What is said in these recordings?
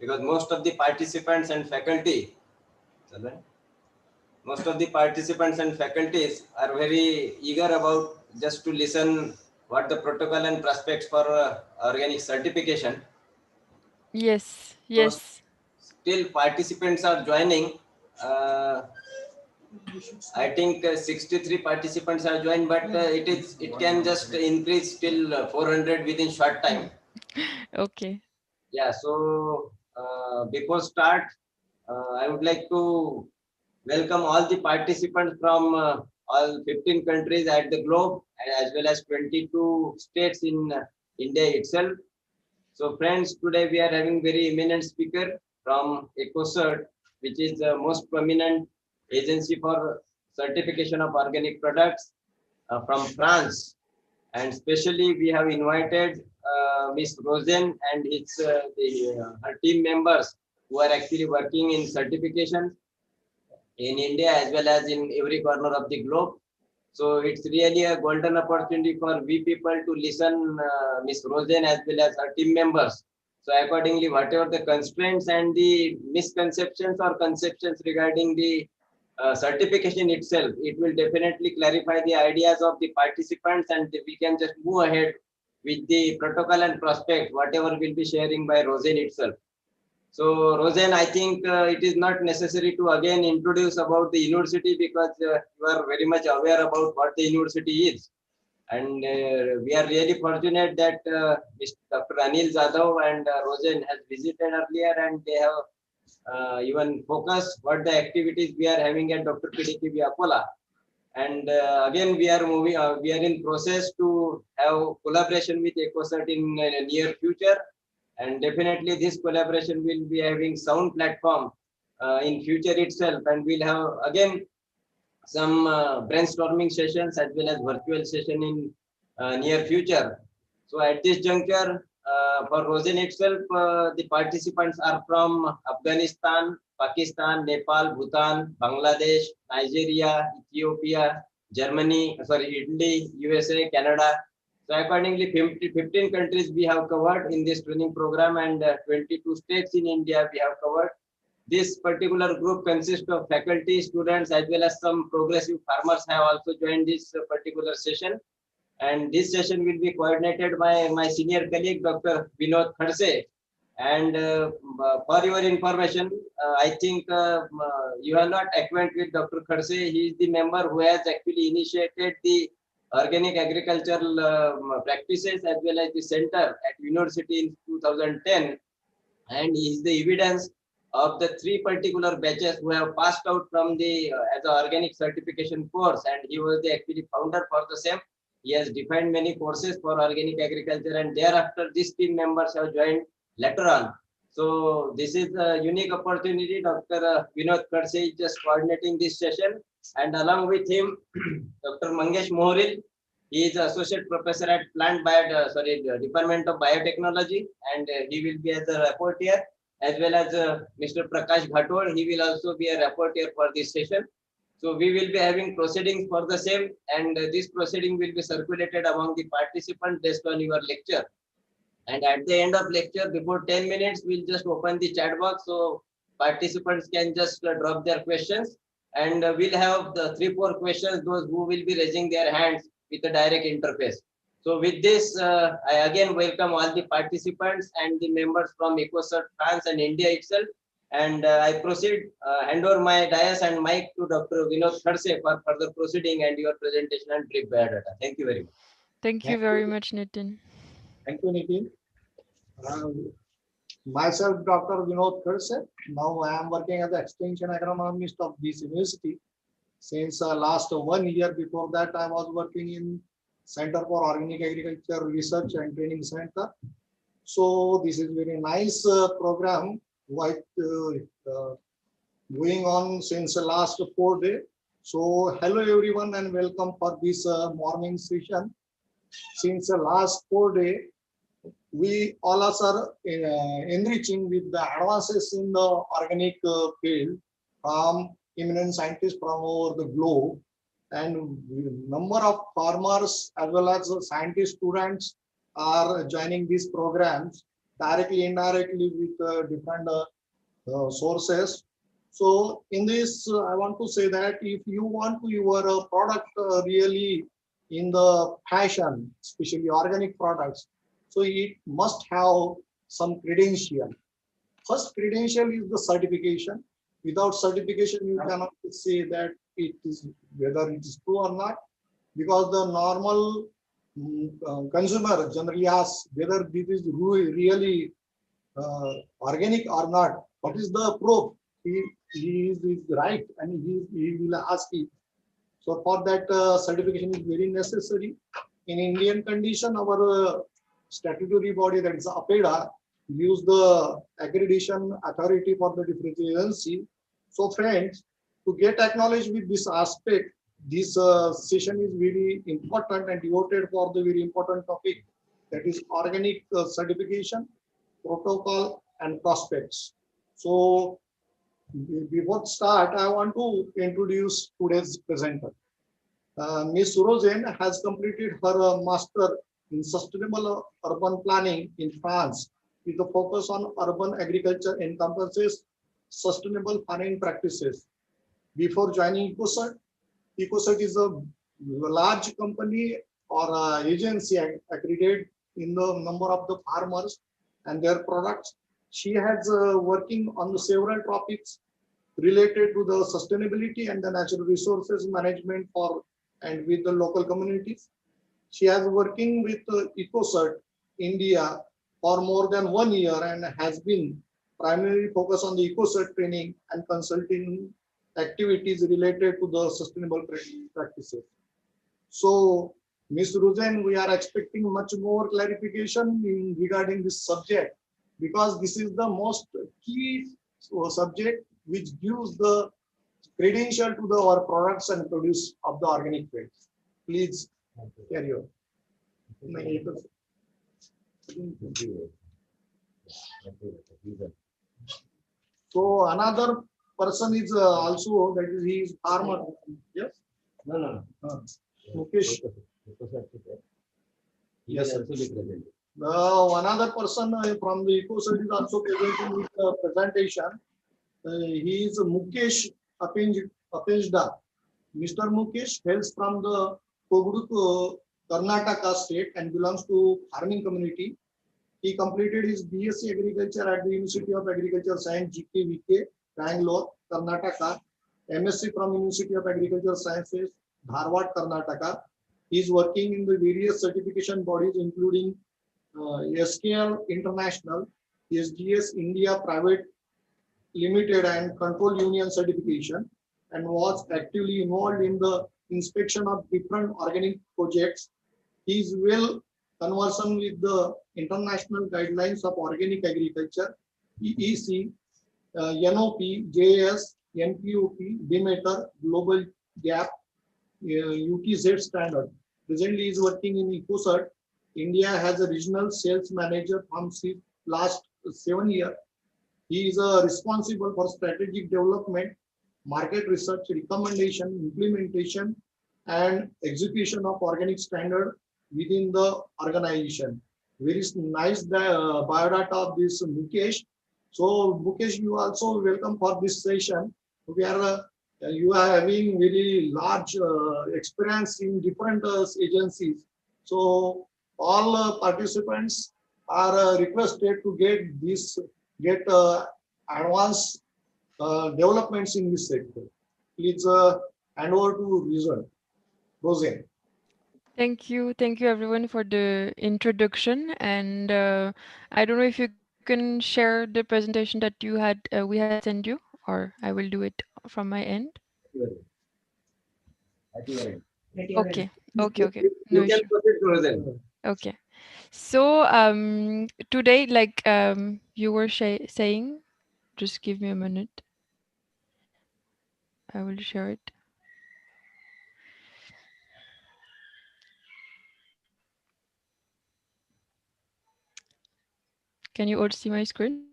because most of the participants and faculty, most of the participants and faculties are very eager about just to listen what the protocol and prospects for organic certification. Yes, So yes. still participants are joining. Uh, I think 63 participants are joined, but it can just increase till 400 within short time. Okay. Yeah. So before start, I would like to welcome all the participants from all 15 countries at the globe, as well as 22 states in India itself. So friends, today we are having very eminent speaker from EcoCert, which is the most prominent agency for certification of organic products from France. And especially we have invited Miss Rosen and her team members who are actually working in certification in India as well as in every corner of the globe. So it's really a golden opportunity for we people to listen Miss Rosen as well as her team members. So accordingly, whatever the constraints and the misconceptions or conceptions regarding the certification itself, it will definitely clarify the ideas of the participants, and we can just move ahead with the protocol and prospect, whatever will be sharing by Rosen itself. So, Rosen, I think it is not necessary to again introduce about the university because you are very much aware about what the university is. And we are really fortunate that Mr. Dr. Anil Jadhav and Rosen has visited earlier, and they have even focused what the activities we are having at Dr. PDKB Apola. And again, we are in process to have collaboration with EcoCert in near future, and definitely this collaboration will be having sound platform in future itself, and we'll have again some brainstorming sessions as well as virtual session in near future. So at this juncture, for Rosen itself, the participants are from Afghanistan, Pakistan, Nepal, Bhutan, Bangladesh, Nigeria, Ethiopia, Germany, sorry, Italy, USA, Canada. So accordingly, 15 countries we have covered in this training program, and 22 states in India we have covered. This particular group consists of faculty, students, as well as some progressive farmers have also joined this particular session. And this session will be coordinated by my senior colleague, Dr. Vinod Khadse. And for your information, I think you are not acquainted with Dr. Khadse. He is the member who has actually initiated the organic agricultural practices as well as the center at university in 2010, and he is the evidence of the three particular batches who have passed out from the as a organic certification course, and he was the actually founder for the same. He has defined many courses for organic agriculture, and thereafter these team members have joined later on. So this is a unique opportunity. Dr. Vinod Khadse is just coordinating this session, and along with him, Dr. Mangesh Mohoril. He is associate professor at Department of Biotechnology, and he will be as a rapporteur, as well as Mr. Prakash Ghatwar. He will also be a rapporteur for this session. So we will be having proceedings for the same, and this proceeding will be circulated among the participants based on your lecture. And at the end of lecture, before 10 minutes, we'll just open the chat box so participants can just drop their questions. And we'll have the 3-4 questions, those who will be raising their hands with a direct interface. So with this, I again welcome all the participants and the members from EcoCert France and India itself. And I proceed, hand over my dais and mic to Dr. Vinod Khadse for further proceeding and your presentation and brief biodata. Thank you very much. Thank you Thank very you. much, Nitin. Thank you, Nitin. Uh, Myself, Dr. Vinod Khadse. Now I am working as the extension agronomist of this university. Since last 1 year before that, I was working in Center for Organic Agriculture Research and Training Center. So this is very nice program, like going on since the last 4 days. So hello everyone and welcome for this morning session. Since the last 4 days, we all are enriching with the advances in the organic field from eminent scientists from over the globe, and number of farmers as well as scientist students are joining these programs. directly, indirectly with different sources. So in this, I want to say that if you want to your product really in the fashion, especially organic products, so it must have some credential. First credential is the certification. Without certification, you cannot say that it is whether it is true or not, because the normal consumer generally asks whether this is really organic or not. What is the proof? He is right, and he will ask it. So for that certification is very necessary. In Indian condition, our statutory body, that is APEDA, use the accreditation authority for the different agency. So friends, to get acknowledged with this aspect, this session is very important and devoted for the very important topic, that is organic certification, protocol and prospects. So before start, I want to introduce today's presenter. Ms. Rosen has completed her master in sustainable urban planning in France with a focus on urban agriculture encompasses sustainable farming practices. Before joining EcoCert, EcoCert is a large company or agency accredited in the number of the farmers and their products. She has working on the several topics related to the sustainability and the natural resources management for and with the local communities. She has working with EcoCert India for more than 1 year and has been primarily focused on the EcoCert training and consulting activities related to the sustainable practices. So, Ms. Ruzen, we are expecting much more clarification regarding this subject, because this is the most key subject which gives the credential to our products and produce of the organic waste. Please carry on. So another person is also, that is, he is farmer. Yes. No, no, no. Mukesh. Yes, sir. Another person from the EcoCert is also presenting with the presentation. He is Mukesh Apejda. Mr. Mukesh hails from the Kogdu, Karnataka state and belongs to farming community. He completed his BSc Agriculture at the University of Agriculture Science GKVK, Bangalore, Karnataka. MSc from University of Agriculture Sciences, Dharwad, Karnataka. He is working in the various certification bodies including SKL International, SGS India Private Limited and Control Union certification, and was actively involved in the inspection of different organic projects. He is well conversant with the international guidelines of organic agriculture, EEC, NOP, JS, NPOP, Demeter, Global Gap, UTZ standard. Presently, he is working in EcoCert. India has a regional sales manager from last 7 years. He is responsible for strategic development, market research, recommendation, implementation, and execution of organic standard within the organization. Very nice biodata of this Mukesh. So Mukesh, you also welcome for this session. We are you are having very large experience in different agencies. So all participants are requested to get advanced developments in this sector. Please hand over to Rosen. Thank you everyone for the introduction. And I don't know if you can share the presentation that we had sent you, or I will do it from my end. At your end. Okay, okay, no You can issue. proceed, Rosen. Okay, so today, like you were saying, just give me a minute. I will share it. Can you all see my screen?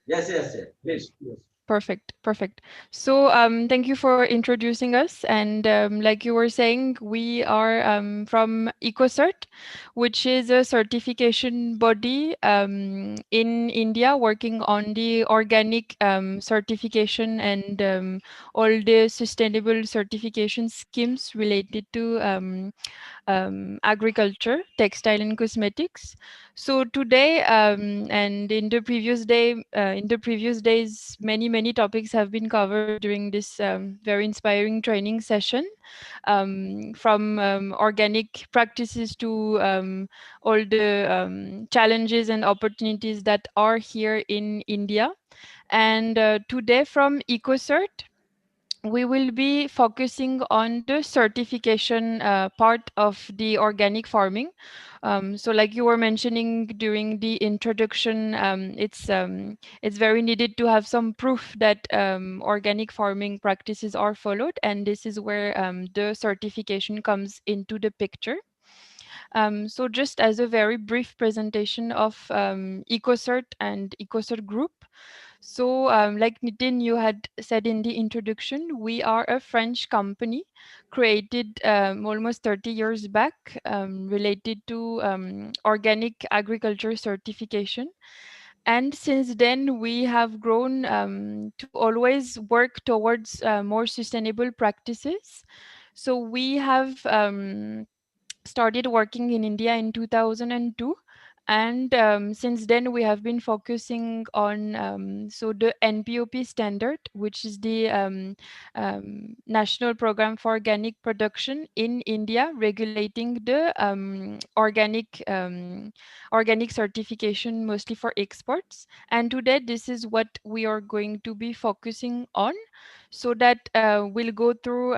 Yes, yes, yes. Please. Yes. Perfect, perfect. So, thank you for introducing us. And like you were saying, we are from EcoCert, which is a certification body in India working on the organic certification and all the sustainable certification schemes related to agriculture, textile, and cosmetics. So today and in the previous days, many topics have been covered during this very inspiring training session, from organic practices to all the challenges and opportunities that are here in India. And today from EcoCert, we will be focusing on the certification part of the organic farming. So, like you were mentioning during the introduction, it's very needed to have some proof that organic farming practices are followed, and this is where the certification comes into the picture. So, just as a very brief presentation of EcoCert and EcoCert Group. So, like Nitin, you had said in the introduction, we are a French company created almost 30 years back, related to organic agriculture certification. And since then, we have grown to always work towards more sustainable practices. So, we have started working in India in 2002. And since then, we have been focusing on the NPOP standard, which is the National Program for Organic Production in India, regulating the organic certification mostly for exports. And today, this is what we are going to be focusing on, so that we'll go through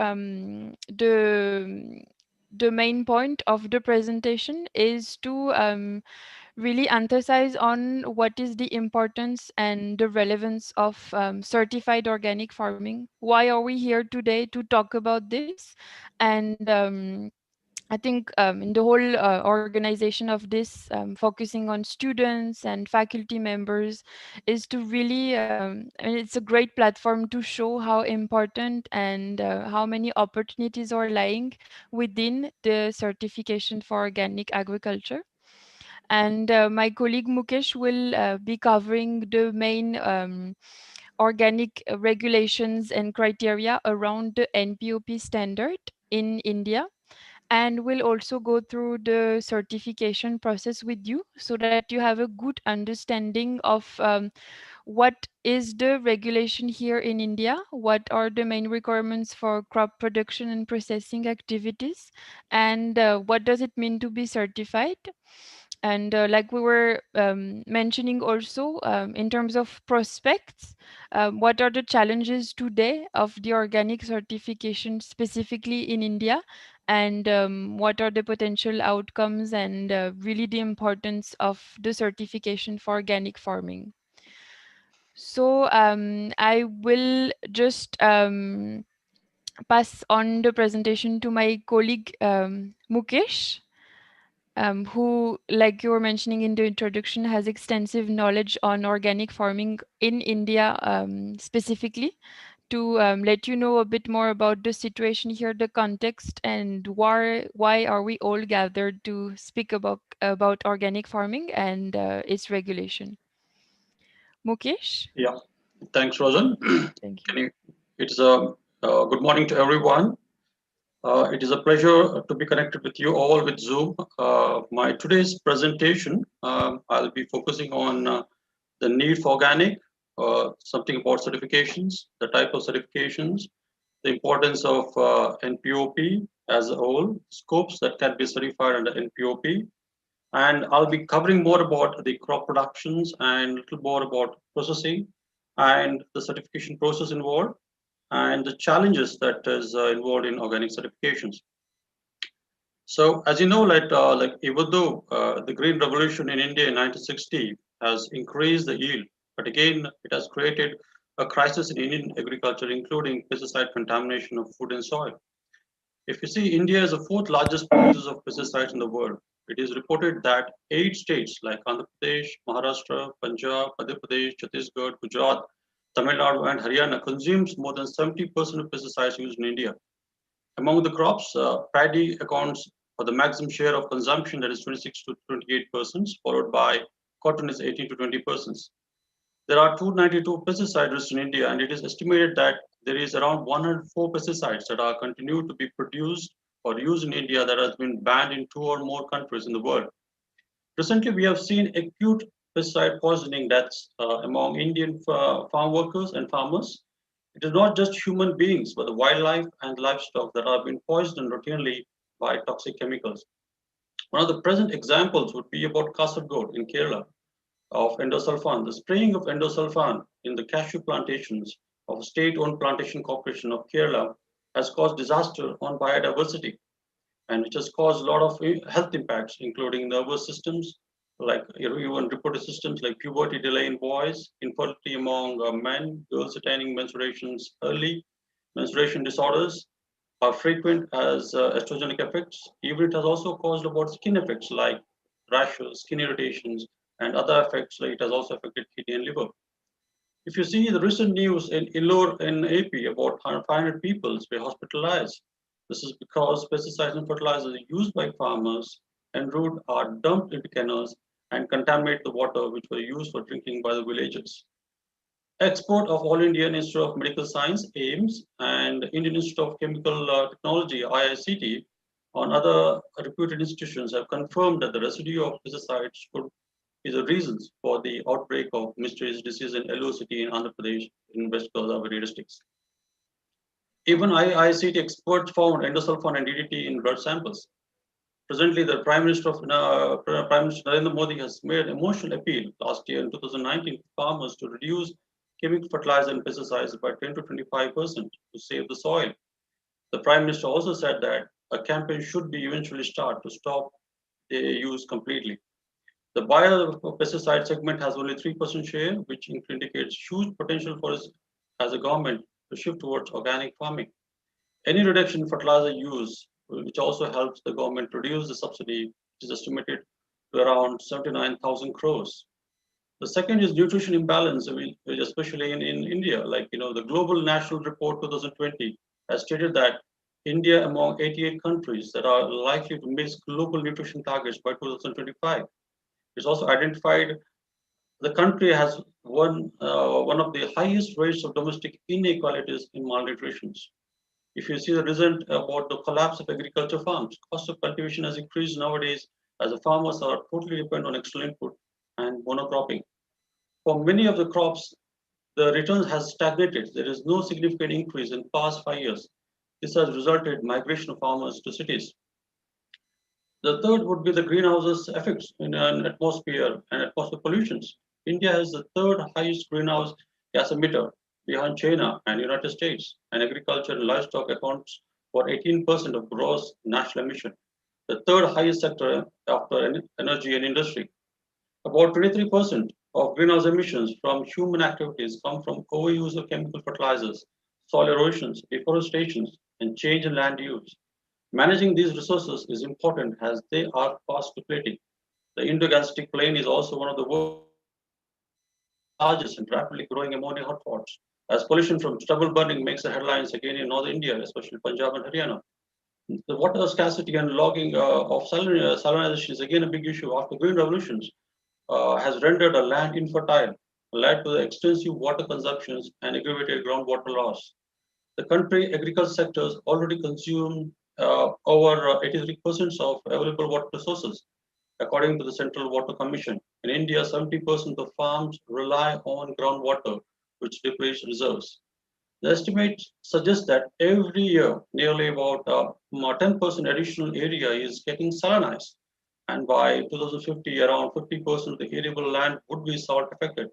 the main point of the presentation is to really emphasize on what is the importance and the relevance of certified organic farming. Why are we here today to talk about this? And I think in the whole organization of this, focusing on students and faculty members, is to really, I mean, it's a great platform to show how important and how many opportunities are lying within the certification for organic agriculture. And my colleague Mukesh will be covering the main organic regulations and criteria around the NPOP standard in India, and we'll also go through the certification process with you so that you have a good understanding of what is the regulation here in India, what are the main requirements for crop production and processing activities, and what does it mean to be certified. And like we were mentioning also, in terms of prospects, what are the challenges today of the organic certification specifically in India, and what are the potential outcomes and really the importance of the certification for organic farming. So I will just pass on the presentation to my colleague Mukesh, who, like you were mentioning in the introduction, has extensive knowledge on organic farming in India, specifically, to let you know a bit more about the situation here, the context, and why are we all gathered to speak about organic farming and its regulation. Mukesh? Yeah, thanks, Rosen. Thank you. Can you, it's a good morning to everyone. It is a pleasure to be connected with you all with Zoom. My today's presentation, I'll be focusing on the need for organic, something about certifications, the type of certifications, the importance of NPOP as a whole, scopes that can be certified under NPOP, and I'll be covering more about the crop productions and a little more about processing and the certification process involved and the challenges that is involved in organic certifications. So, as you know, like even though the Green Revolution in India in 1960 has increased the yield, but again, it has created a crisis in Indian agriculture, including pesticide contamination of food and soil. If you see, India is the fourth largest producer of pesticides in the world. It is reported that 8 states like Andhra Pradesh, Maharashtra, Punjab, Madhya Pradesh, Chhattisgarh, Gujarat, Tamil Nadu and Haryana consumes more than 70% of pesticides used in India. Among the crops, paddy accounts for the maximum share of consumption, that is 26 to 28%, followed by cotton is 18 to 20%. There are 292 pesticide risks in India, and it is estimated that there is around 104 pesticides that are continued to be produced or used in India that has been banned in 2 or more countries in the world. Recently, we have seen acute pesticide poisoning deaths among Indian farm workers and farmers. It is not just human beings, but the wildlife and livestock that are being poisoned routinely by toxic chemicals. One of the present examples would be about Kasargod in Kerala of endosulfan. The spraying of endosulfan in the cashew plantations of state-owned plantation corporation of Kerala has caused disaster on biodiversity, and which has caused a lot of health impacts, including nervous systems, like even reproductive systems like puberty delay in boys, infertility among men, girls attaining menstruations early, menstruation disorders are frequent as estrogenic effects. Even it has also caused about skin effects like rashes, skin irritations, and other effects like it has also affected kidney and liver. If you see the recent news in Illore in AP, about 500 people were hospitalized. This is because pesticides and fertilizers used by farmers en route are dumped into canals and contaminate the water which were used for drinking by the villagers. Export of All Indian Institute of Medical Science, AIMS, and Indian Institute of Chemical Technology, IICT, on other reputed institutions have confirmed that the residue of pesticides could be the reasons for the outbreak of mysterious disease in Ellore city in Andhra Pradesh in West Godavari districts. Even IICT experts found endosulfan and DDT in blood samples. Presently, the Prime Minister Narendra Modi has made an emotional appeal last year in 2019 for farmers to reduce chemical fertilizer and pesticides by 10 to 25% to save the soil. The Prime Minister also said that a campaign should be eventually started to stop their use completely. The biopesticide segment has only 3% share, which indicates huge potential for us as a government to shift towards organic farming. Any reduction in fertilizer use, which also helps the government reduce the subsidy, which is estimated to around 79,000 crores. The second is nutrition imbalance, especially in India. Like, the Global National Report 2020 has stated that India among 88 countries that are likely to miss global nutrition targets by 2025. It's also identified the country has one of the highest rates of domestic inequalities in malnutrition. If you see the result about the collapse of agriculture farms, cost of cultivation has increased nowadays as the farmers are totally dependent on external input and monocropping. For many of the crops, the returns has stagnated. There is no significant increase in past 5 years. This has resulted in migration of farmers to cities. The third would be the greenhouses effects in an atmosphere and atmospheric pollutions. India has the third highest greenhouse gas emitter behind China and United States, and agriculture and livestock accounts for 18% of gross national emission, the third highest sector after energy and industry. About 23% of greenhouse emissions from human activities come from overuse of chemical fertilizers, soil erosions, deforestation, and change in land use. Managing these resources is important as they are fast depleting. The Indo-Gangetic Plain is also one of the world's largest and rapidly growing ammonia hotspots, as pollution from stubble burning makes the headlines again in northern India, especially Punjab and Haryana. The water scarcity and logging of salinization is again a big issue after green revolutions has rendered a land infertile, led to the extensive water consumptions and aggravated groundwater loss. The country agriculture sectors already consume over 83% of available water resources, according to the Central Water Commission. In India, 70% of farms rely on groundwater, which depletes reserves. The estimates suggest that every year, nearly about 10% additional area is getting salinized. And by 2050, around 50% of the arable land would be salt affected.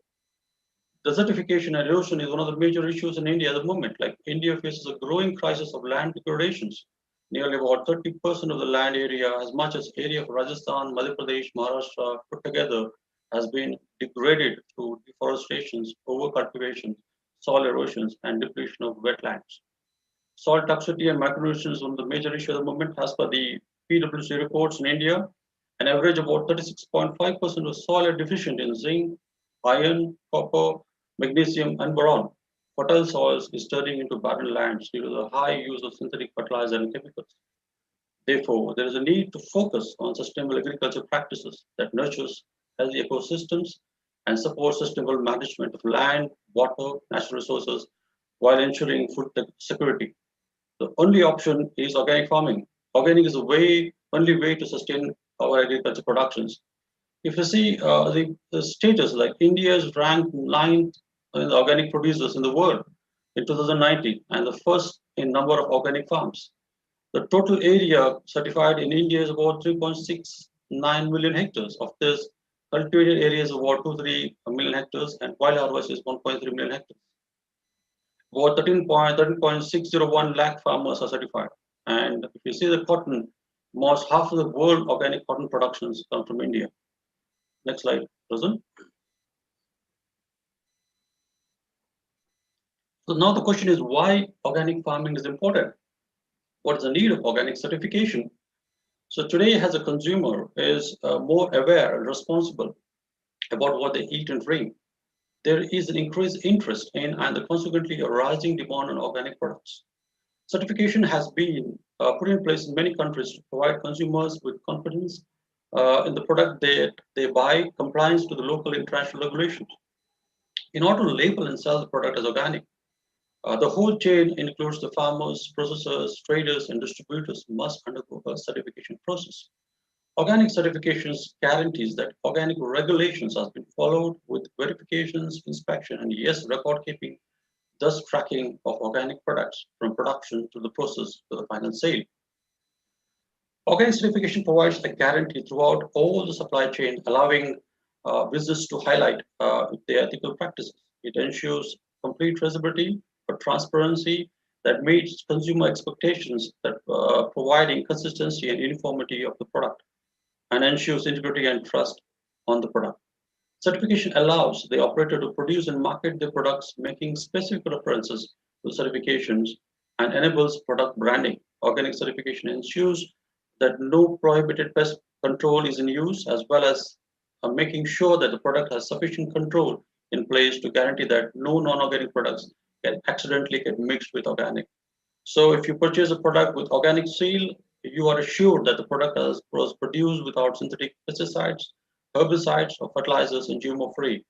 Desertification and erosion is one of the major issues in India at the moment. Like, India faces a growing crisis of land degradations. Nearly about 30% of the land area, as much as area of Rajasthan, Madhya Pradesh, Maharashtra put together, has been degraded through deforestation, overcultivation, soil erosions, and depletion of wetlands. Soil toxicity and micronutrients is one of the major issues at the moment. As per the PwC reports in India, an average about 36.5% of soil are deficient in zinc, iron, copper, magnesium, and boron. Fertile soils is turning into barren lands due to the high use of synthetic fertilizer and chemicals. Therefore, there is a need to focus on sustainable agriculture practices that nurtures healthy ecosystems and support sustainable management of land, water, natural resources while ensuring food security. The only option is organic farming. Organic is only way to sustain our agriculture productions. If you see the status, like India is ranked ninth in the organic producers in the world in 2019 and the first in number of organic farms. The total area certified in India is about 3.69 million hectares. Of this, cultivated area is about 2.3 million hectares and wild harvest is 1.3 million hectares. About 13.601 lakh farmers are certified. And if you see the cotton, almost half of the world organic cotton productions come from India. Next slide, Rosen. So now the question is why organic farming is important? What is the need of organic certification? So today, as a consumer is more aware and responsible about what they eat and drink, there is an increased interest in and consequently a rising demand on organic products. Certification has been put in place in many countries to provide consumers with confidence in the product they buy, compliance to the local international regulations. In order to label and sell the product as organic, the whole chain includes the farmers, processors, traders, and distributors must undergo a certification process. Organic certifications guarantees that organic regulations have been followed with verifications, inspection, and yes, record keeping, thus tracking of organic products from production to the process to the final sale. Organic certification provides a guarantee throughout all the supply chain, allowing business to highlight their ethical practices. It ensures complete traceability for transparency that meets consumer expectations, that providing consistency and uniformity of the product, and ensures integrity and trust on the product. Certification allows the operator to produce and market their products, making specific references to certifications and enables product branding. Organic certification ensures that no prohibited pest control is in use, as well as making sure that the product has sufficient control in place to guarantee that no non-organic products can accidentally get mixed with organic. So if you purchase a product with organic seal, you are assured that the product was produced without synthetic pesticides, herbicides, or fertilizers and GMO-free.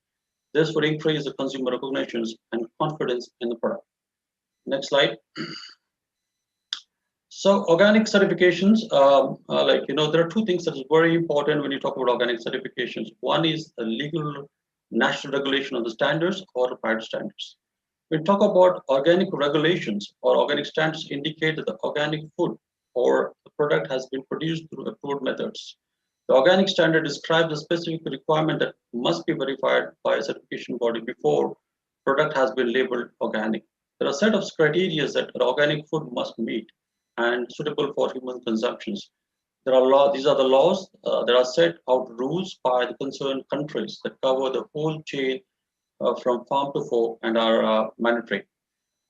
This would increase the consumer recognitions and confidence in the product. Next slide. So organic certifications, there are two things that is very important when you talk about organic certifications. One is the legal national regulation of the standards or required standards. When we talk about organic regulations or organic standards indicate that the organic food or the product has been produced through approved methods. The organic standard describes the specific requirement that must be verified by a certification body before product has been labeled organic. There are a set of criteria that an organic food must meet and suitable for human consumptions. These are the laws that are set out rules by the concerned countries that cover the whole chain from farm to fork and are mandatory.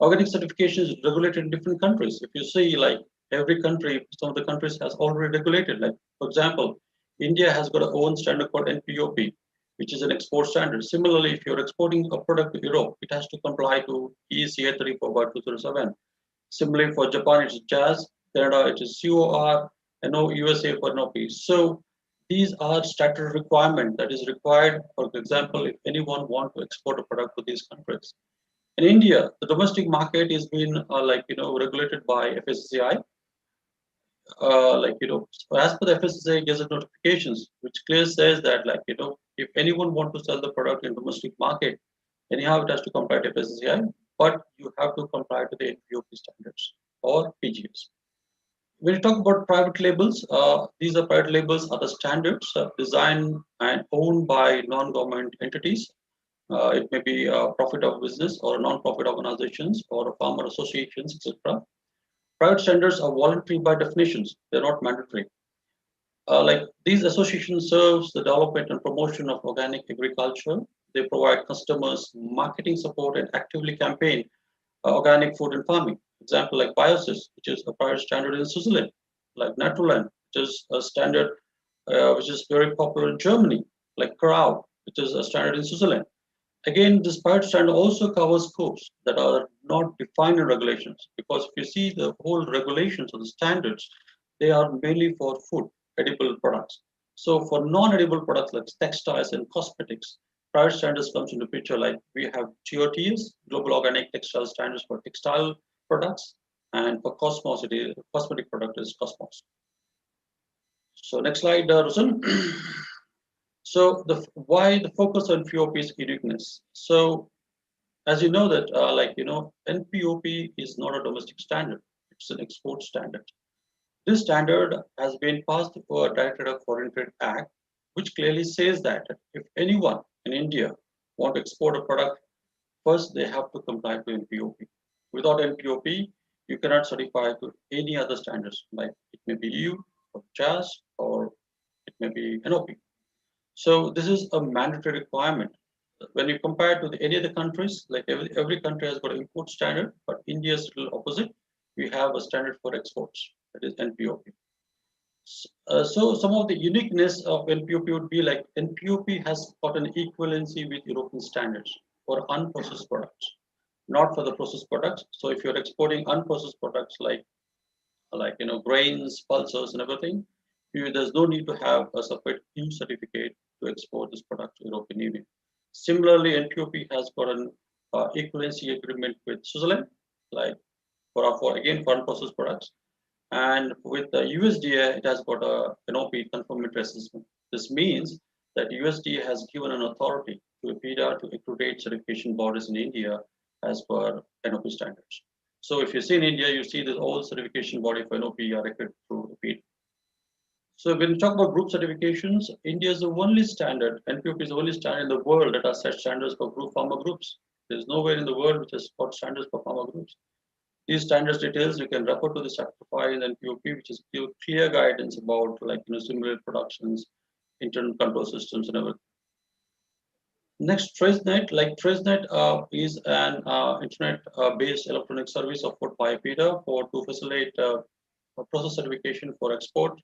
Organic certification is regulated in different countries. If you see, like every country, some of the countries has already regulated. Like for example, India has got its own standard called Npop, which is an export standard. Similarly, if you're exporting a product to Europe, it has to comply to ECA 34/2007. Similarly, for Japan, it's JAS, Canada, it is COR, and now USA for NOP. So these are statutory requirements that is required, for example, if anyone want to export a product to these countries. In India, the domestic market is being regulated by FSCI. As per the FSCI gazette notifications, which clearly says that if anyone want to sell the product in domestic market, anyhow it has to comply to FSCI, but you have to comply to the NPOP standards or PGS. When you talk about private labels, these are private labels are the standards designed and owned by non-government entities. It may be a profit of business or non-profit organizations or farmer associations, etc. Private standards are voluntary by definitions; they're not mandatory. These associations serves the development and promotion of organic agriculture. They provide customers marketing support and actively campaign organic food and farming. Example like Biosys, which is a private standard in Switzerland, like Naturland, which is a standard which is very popular in Germany, like Crow, which is a standard in Switzerland. Again, this part standard also covers scopes that are not defined in regulations, because if you see the whole regulations or the standards, they are mainly for food, edible products. So for non-edible products like textiles and cosmetics, private standards comes into picture. Like we have GOTS, Global Organic Textile Standards for textile products, and for Cosmos, it is cosmetic product is Cosmos. So next slide, Rosen. So why the focus on FOP is uniqueness. So as you know that, NPOP is not a domestic standard; it's an export standard. This standard has been passed through a Directorate of Foreign Trade Act, which clearly says that if anyone in India want to export a product, first they have to comply to NPOP. Without NPOP, you cannot certify to any other standards, like it may be EU or JAS or it may be NOP. So this is a mandatory requirement. When you compare to any other countries, like every country has got an import standard, but India is a little opposite. We have a standard for exports, that is NPOP. So some of the uniqueness of NPOP would be like NPOP has got an equivalency with European standards for unprocessed products, not for the processed products. So if you're exporting unprocessed products like grains, pulses, and everything, there's no need to have a separate EU certificate to export this product to European Union. Similarly, NPOP has got an equivalency agreement with Switzerland, like for again for unprocessed products, and with the USDA, it has got a NOP confirmatory assessment. This means that USDA has given an authority to EPIDA to accredit certification bodies in India as per NOP standards. So if you see in India, you see that all certification body for NOP are accredited through EPIDA. So when you talk about group certifications, India is the only standard, NPOP is the only standard in the world that has set standards for group pharma groups. There's nowhere in the world which has got standards for pharma groups. These standards details you can refer to the chapter 5 in NPOP, which is give clear guidance about simulated productions, internal control systems, and everything. Next, TraceNet. Like TraceNet is an internet-based electronic service offered by PETA to facilitate process certification for export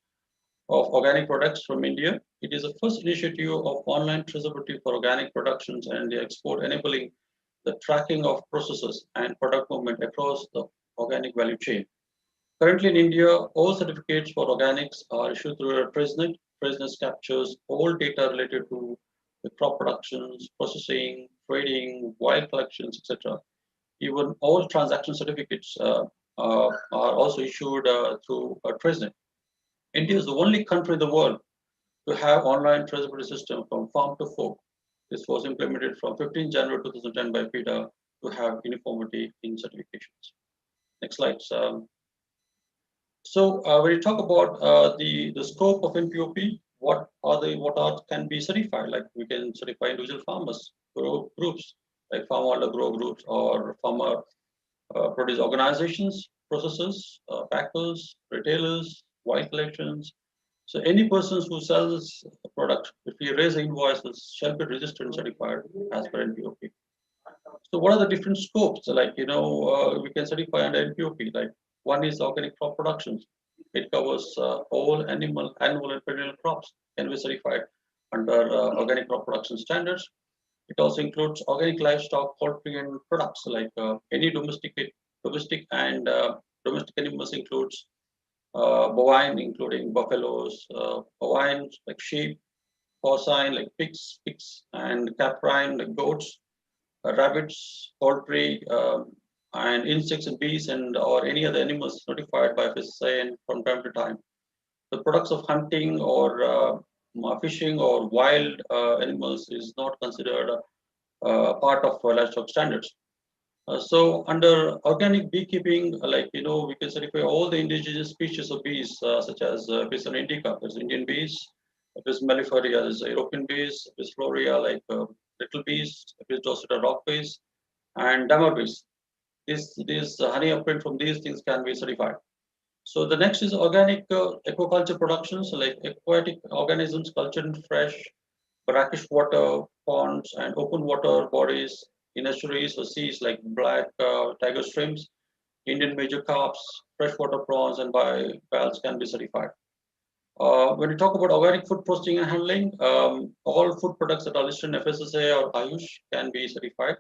of organic products from India. It is the first initiative of online traceability for organic productions and the export, enabling the tracking of processes and product movement across the organic value chain. Currently in India, all certificates for organics are issued through a TraceNet. TraceNet captures all data related to the crop productions, processing, trading, wild collections, etc. Even all transaction certificates are also issued through TraceNet. India is the only country in the world to have online traceability system from farm to fork. This was implemented from 15 January 2010 by PETA to have uniformity in certifications. Next slide. So when you talk about the scope of NPOP, what can be certified? Like we can certify individual farmers groups, like farmer grow groups or farmer produce organizations, processors, packers, retailers, wild collections. So any persons who sells a product, if we raise invoices, shall be registered and certified as per NPOP. So what are the different scopes? Like, we can certify under NPOP. Like one is organic crop productions. It covers all annual and perennial crops can be certified under organic crop production standards. It also includes organic livestock, poultry, and products like any domestic and domestic animals includes bovine, including buffaloes, bovine like sheep, porcine like pigs, and caprine like goats, rabbits, poultry, and insects and bees, and or any other animals notified by FSSAI and from time to time. The products of hunting or fishing or wild animals is not considered part of livestock standards. So under organic beekeeping, we can certify all the indigenous species of bees, such as Pisum indica, there's Indian bees, Apis mellifera is European bees, Apis florea like little bees, Apis dorsata rock bees, and dammar bees. These honey obtained from these things can be certified. So the next is organic aquaculture productions, like aquatic organisms cultured in fresh, brackish water, ponds, and open water bodies in estuaries or seas like black tiger shrimps, Indian major carps, freshwater prawns, and bivalves can be certified. When you talk about organic food processing and handling, all food products that are listed in FSSA or Ayush can be certified.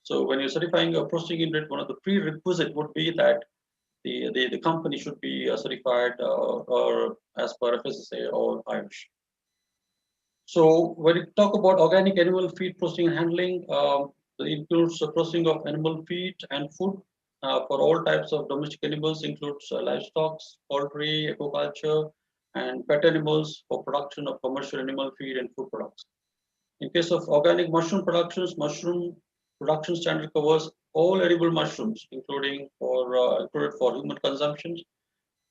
So when you're certifying a processing unit, one of the prerequisite would be that the company should be certified or as per FSSA or Ayush. So when you talk about organic animal feed processing and handling, it includes the processing of animal feed and food for all types of domestic animals, includes livestock, poultry, aquaculture, and pet animals for production of commercial animal feed and food products. In case of organic mushroom productions, mushroom production standard covers all edible mushrooms, including included for human consumption,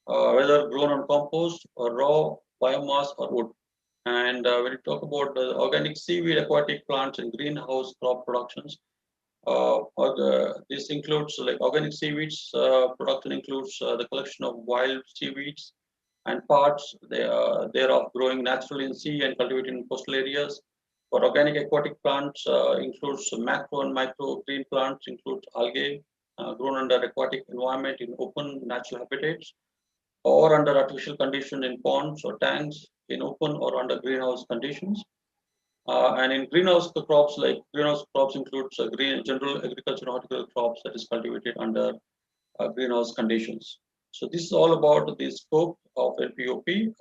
whether grown on compost or raw biomass or wood. And when you talk about the organic seaweed, aquatic plants, and greenhouse crop productions, this includes like organic seaweeds production includes the collection of wild seaweeds and parts thereof growing naturally in sea and cultivated in coastal areas. For organic aquatic plants, includes macro and micro green plants, include algae grown under aquatic environment in open natural habitats or under artificial conditions in ponds or tanks in open or under greenhouse conditions. And in greenhouse crops includes green general agriculture and horticultural crops that is cultivated under greenhouse conditions. So this is all about the scope of NPOP.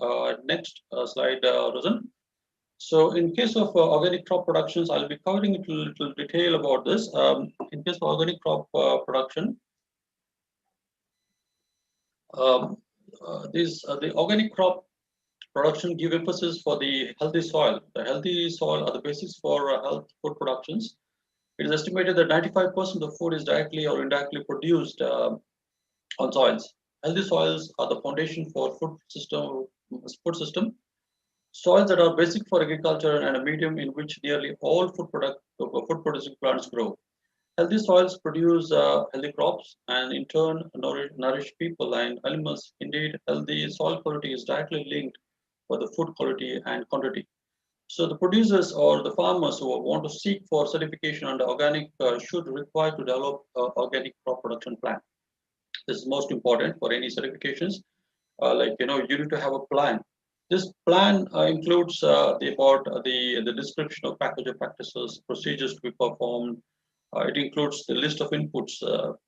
Next slide, Rosen. So in case of organic crop productions, I'll be covering a little detail about this. In case of organic crop production, the organic crop production give emphasis for the healthy soil. The healthy soil are the basis for health food productions. It is estimated that 95% of food is directly or indirectly produced on soils. Healthy soils are the foundation for food system. Soils that are basic for agriculture and a medium in which nearly all food producing plants grow. Healthy soils produce healthy crops and in turn nourish people and animals. Indeed, healthy soil quality is directly linked with the food quality and quantity. So the producers or the farmers who want to seek for certification under organic should require to develop organic crop production plan. This is most important for any certifications. You need to have a plan. This plan includes the description of package of practices, procedures to be performed. It includes the list of inputs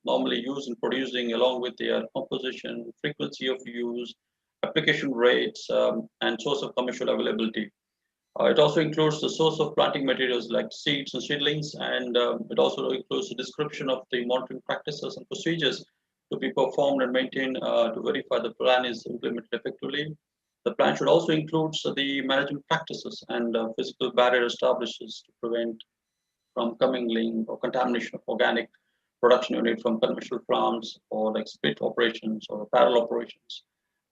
normally used in producing, along with their composition, frequency of use, application rates, and source of commercial availability. It also includes the source of planting materials like seeds and seedlings, and it also includes the description of the monitoring practices and procedures to be performed and maintained to verify the plan is implemented effectively. The plan should also include the management practices and physical barrier establishes to prevent from commingling or contamination of organic production unit from conventional farms or like split operations or parallel operations.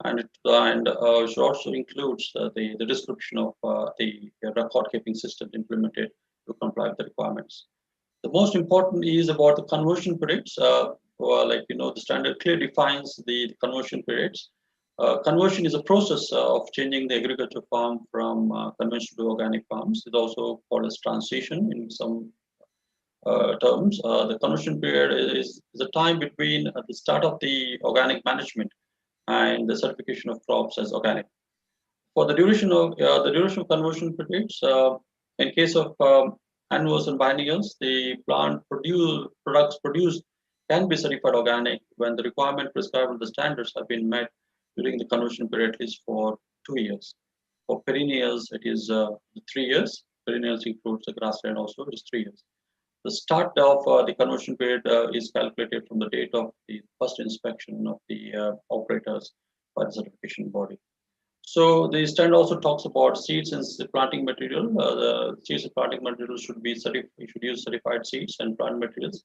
And it should also include the description of the record keeping system implemented to comply with the requirements. The most important is about the conversion periods. The standard clearly defines the conversion periods. Conversion is a process of changing the agriculture farm from conventional to organic farms. It's also called as transition in some terms. The conversion period is the time between the start of the organic management and the certification of crops as organic. For the duration of conversion periods, in case of annuals and biennials, the products produced can be certified organic when the requirement prescribed in the standards have been met during the conversion period at least for 2 years. For perennials, it is 3 years. Perennials includes the grassland also, it is 3 years. The start of the conversion period is calculated from the date of the first inspection of the operators by the certification body. So the standard also talks about seeds and the planting material. The seeds and planting materials should use certified seeds and plant materials.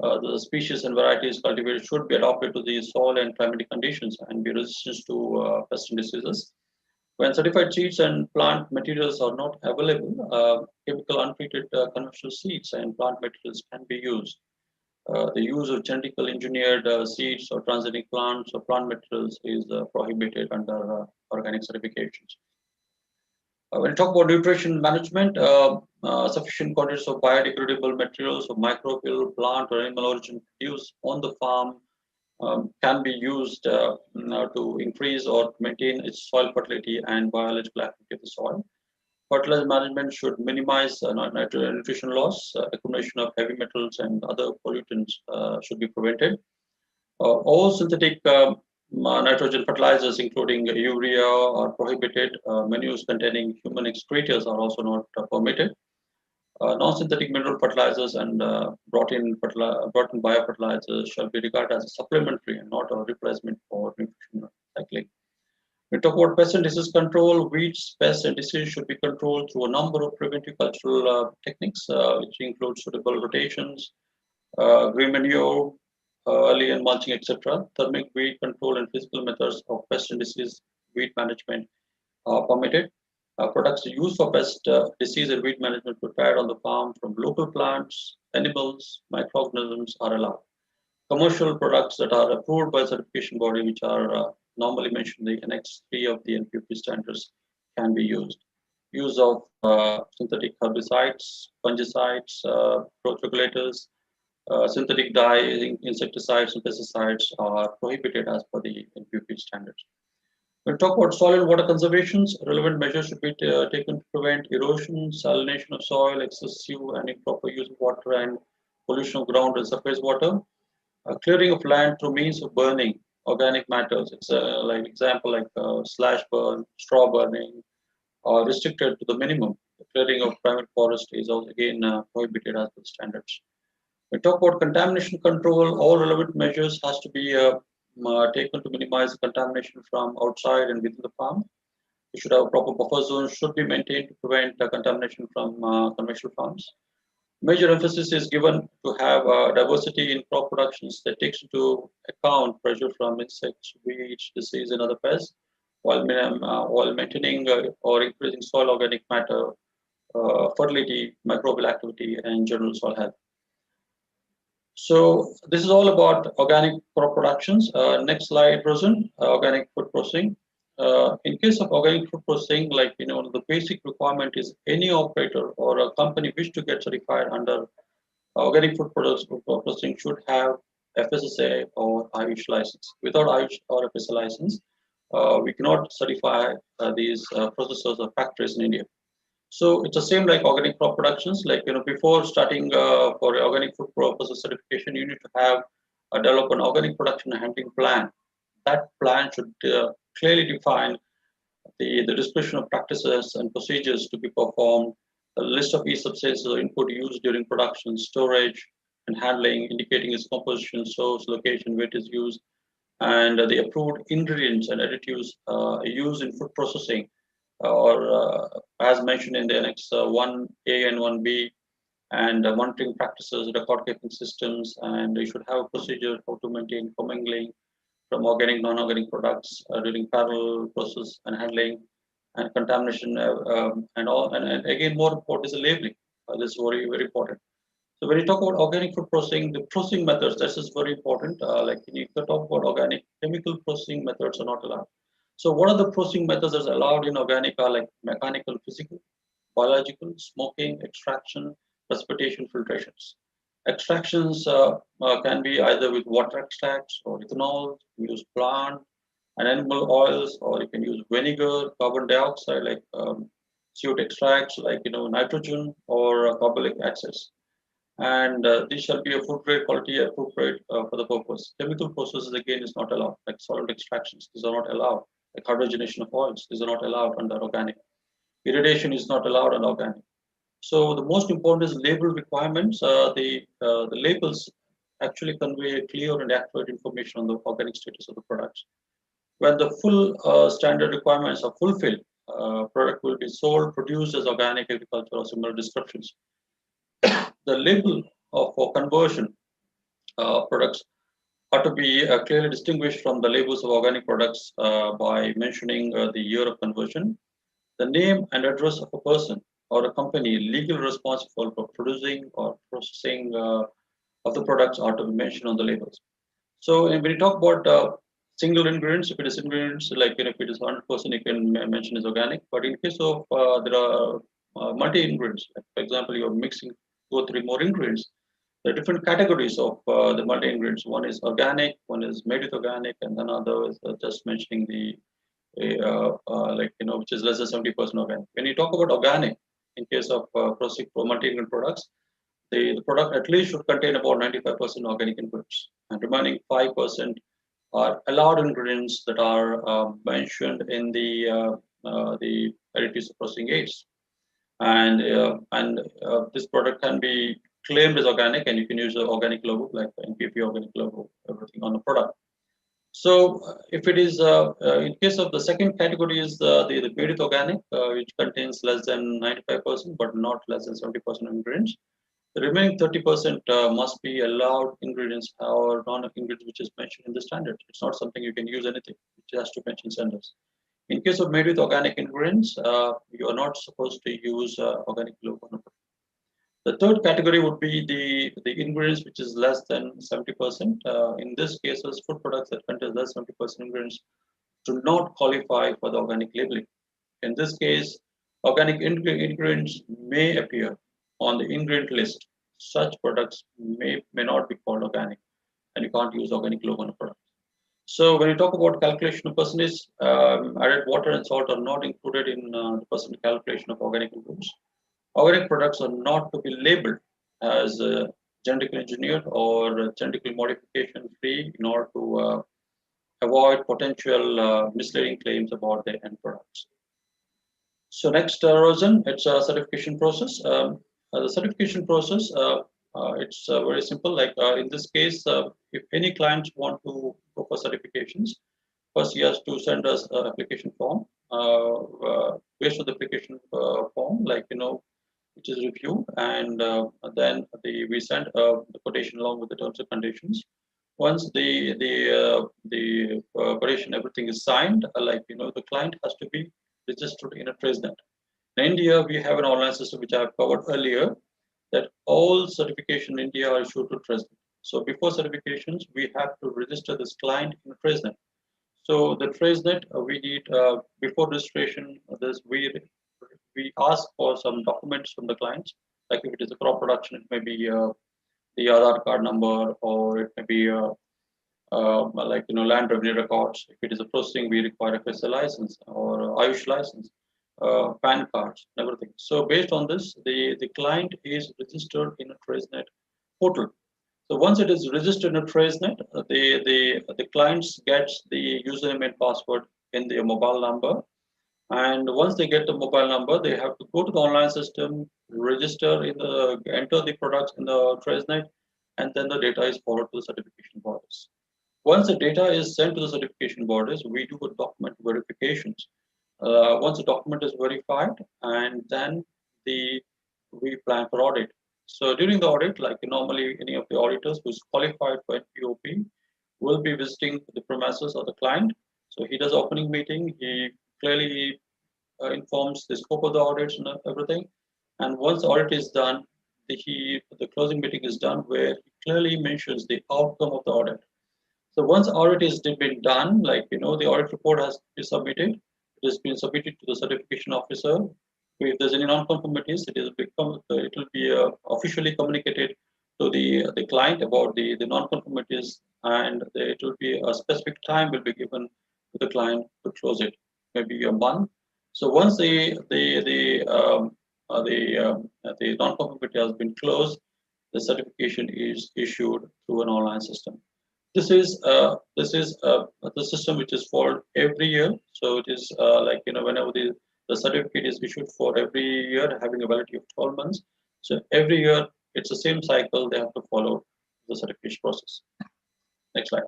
The species and varieties cultivated should be adapted to the soil and climatic conditions and be resistant to pests and diseases. When certified seeds and plant materials are not available, chemical untreated conventional seeds and plant materials can be used. The use of genetically engineered seeds or transgenic plants or plant materials is prohibited under organic certifications. When we talk about nutrition management, sufficient quantities of biodegradable materials of microbial, plant, or animal origin produced on the farm can be used to increase or maintain its soil fertility and biological activity of the soil. Fertilizer management should minimize nutrition loss. Accumulation of heavy metals and other pollutants should be prevented. All synthetic nitrogen fertilizers, including urea, are prohibited. Manures containing human excretors are also not permitted. Non-synthetic mineral fertilizers and brought-in biofertilizers shall be regarded as a supplementary and not a replacement for nutrition cycling. We talk about pest and disease control. Weeds, pests, and disease should be controlled through a number of preventive cultural techniques, which include suitable rotations, green manure, early and mulching, etc. Thermic weed control and physical methods of pest and disease weed management are permitted. Products used for pest, disease, and weed management prepared on the farm from local plants, animals, microorganisms are allowed. Commercial products that are approved by certification body, which are normally mentioned in the Annex 3 of the Npop standards, can be used. Use of synthetic herbicides, fungicides, growth regulators, synthetic dye, insecticides, and pesticides are prohibited as per the Npop standards. When we talk about soil and water conservations, relevant measures should be taken to prevent erosion, salination of soil, excessive and improper use of water, and pollution of ground and surface water. Clearing of land through means of burning organic matters. It's like example like slash burn, straw burning, or restricted to the minimum. The clearing of private forest is also again prohibited as per the standards. We talk about contamination control. All relevant measures has to be taken to minimize contamination from outside and within the farm. We should have a proper buffer zone should be maintained to prevent contamination from conventional farms. Major emphasis is given to have diversity in crop productions that takes into account pressure from insects, weeds, disease, and other pests, while maintaining or increasing soil organic matter, fertility, microbial activity, and general soil health. So this is all about organic crop productions. Next slide, present organic food processing. In case of organic food processing, like the basic requirement is any operator or a company wish to get certified under organic food processing should have FSSA or IUC license. Without IUC or FSSA license, we cannot certify these processors or factories in India. So it's the same like organic crop productions. Like before starting for organic food process certification, you need to have develop an organic production and handling plan. That plan should clearly define the description of practices and procedures to be performed, a list of each substances or input used during production, storage, and handling, indicating its composition, source, location, where it is used, and the approved ingredients and additives used in food processing, or as mentioned in the Annex 1A and 1B, and monitoring practices, record keeping systems, and you should have a procedure how to maintain commingling from organic, non-organic products during parallel process and handling, and contamination, and all. And again, more important is the labeling. This is very, very important. So when you talk about organic food processing, the processing methods, this is very important. Like you can talk about organic, chemical processing methods are not allowed. So what are the processing methods that are allowed in organic are like mechanical, physical, biological, smoking, extraction, precipitation, filtrations. Extractions can be either with water extracts or ethanol, use plant and animal oils, or you can use vinegar, carbon dioxide like CO2 extracts like nitrogen or carbonic acid. And these shall be a food grade quality appropriate for the purpose. Chemical processes again is not allowed, like solvent extractions, these are not allowed, like hydrogenation of oils, these are not allowed under organic. Irradiation is not allowed under organic. So the most important is label requirements. The labels actually convey clear and accurate information on the organic status of the products. When the full standard requirements are fulfilled, product will be sold, produced as organic agriculture or similar descriptions. The label for conversion products are to be clearly distinguished from the labels of organic products by mentioning the year of conversion, the name and address of a person or a company legally responsible for producing or processing of the products are to be mentioned on the labels. So when you talk about single ingredients, if it is ingredients, like if it is 100%, you can mention is organic. But in case of there are multi-ingredients, like for example, you're mixing 2 or 3 more ingredients, There are different categories of the multi-ingredients. One is organic, one is made with organic, and then other is just mentioning the which is less than 70% organic. When you talk about organic, in case of processing for multi-ingredient products, the product at least should contain about 95% organic ingredients, and remaining 5% are allowed ingredients that are mentioned in the additives of processing aids. And this product can be claimed as organic, and you can use the organic logo, like the Npop organic logo, everything on the product. So if it is in case of the second category is the made with organic, which contains less than 95%, but not less than 70% ingredients. The remaining 30% must be allowed ingredients or non-ingredients which is mentioned in the standard. It's not something you can use anything. It has to mention standards. In case of made with organic ingredients, you are not supposed to use organic logo. The third category would be the ingredients which is less than 70%. In this cases, food products that contain less than 70% ingredients do not qualify for the organic labeling. In this case, organic ingredients may appear on the ingredient list. Such products may not be called organic, and you can't use organic logo on a product. So when you talk about calculation of percentage, added water and salt are not included in the percent calculation of organic ingredients. Organic products are not to be labeled as genetically engineered or genetically modification free in order to avoid potential misleading claims about the end products. So next, Rosen, it's a certification process. The certification process, it's very simple. Like in this case, if any clients want to go for certifications, first he has to send us an application form. Based on the application form, which is reviewed, and then we send the quotation along with the terms and conditions. Once the quotation everything is signed, the client has to be registered in a TraceNet. In India, we have an online system which I have covered earlier, that all certification in India are issued to TraceNet. So before certifications, we have to register this client in a TraceNet. So the TraceNet, we need before registration, we ask for some documents from the clients. Like if it is a crop production, it may be the Aadhaar card number, or it may be land revenue records. If it is a processing, we require a FSA license or Ayush license, PAN cards, and everything. So based on this, the client is registered in a TraceNet portal. So once it is registered in a TraceNet, the clients gets the username and password in their mobile number. And once they get the mobile number, they have to go to the online system, register enter the products in the TraceNet, and then the data is forwarded to the certification bodies. Once the data is sent to the certification bodies, we do a document verifications. Once the document is verified, and then we plan for audit. So during the audit, like normally any of the auditors who is qualified for Npop will be visiting the premises of the client. So he does opening meeting. He clearly informs the scope of the audits and everything. And once the audit is done, the closing meeting is done, where he clearly mentions the outcome of the audit. So once audit is been done, the audit report has been submitted. It has been submitted to the certification officer. If there's any non-conformities, it will be officially communicated to the client about the non-conformities, and it will be a specific time will be given to the client to close it, maybe a month. So once the non-conformity has been closed, the certification is issued through an online system. This is the system which is followed every year. So it is whenever the certificate is issued for every year, having a validity of 12 months. So every year it's the same cycle. They have to follow the certification process. Next slide.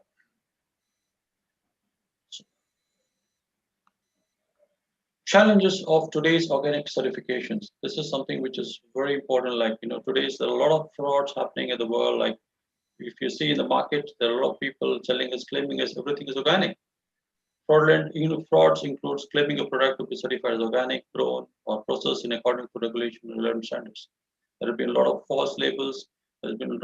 Challenges of today's organic certifications. This is something which is very important. Today's there are a lot of frauds happening in the world. Like if you see in the market, there are a lot of people selling us, claiming us everything is organic. Fraudulent frauds includes claiming a product to be certified as organic, grown, or processed in accordance to regulation and relevant standards. There have been a lot of false labels. There have been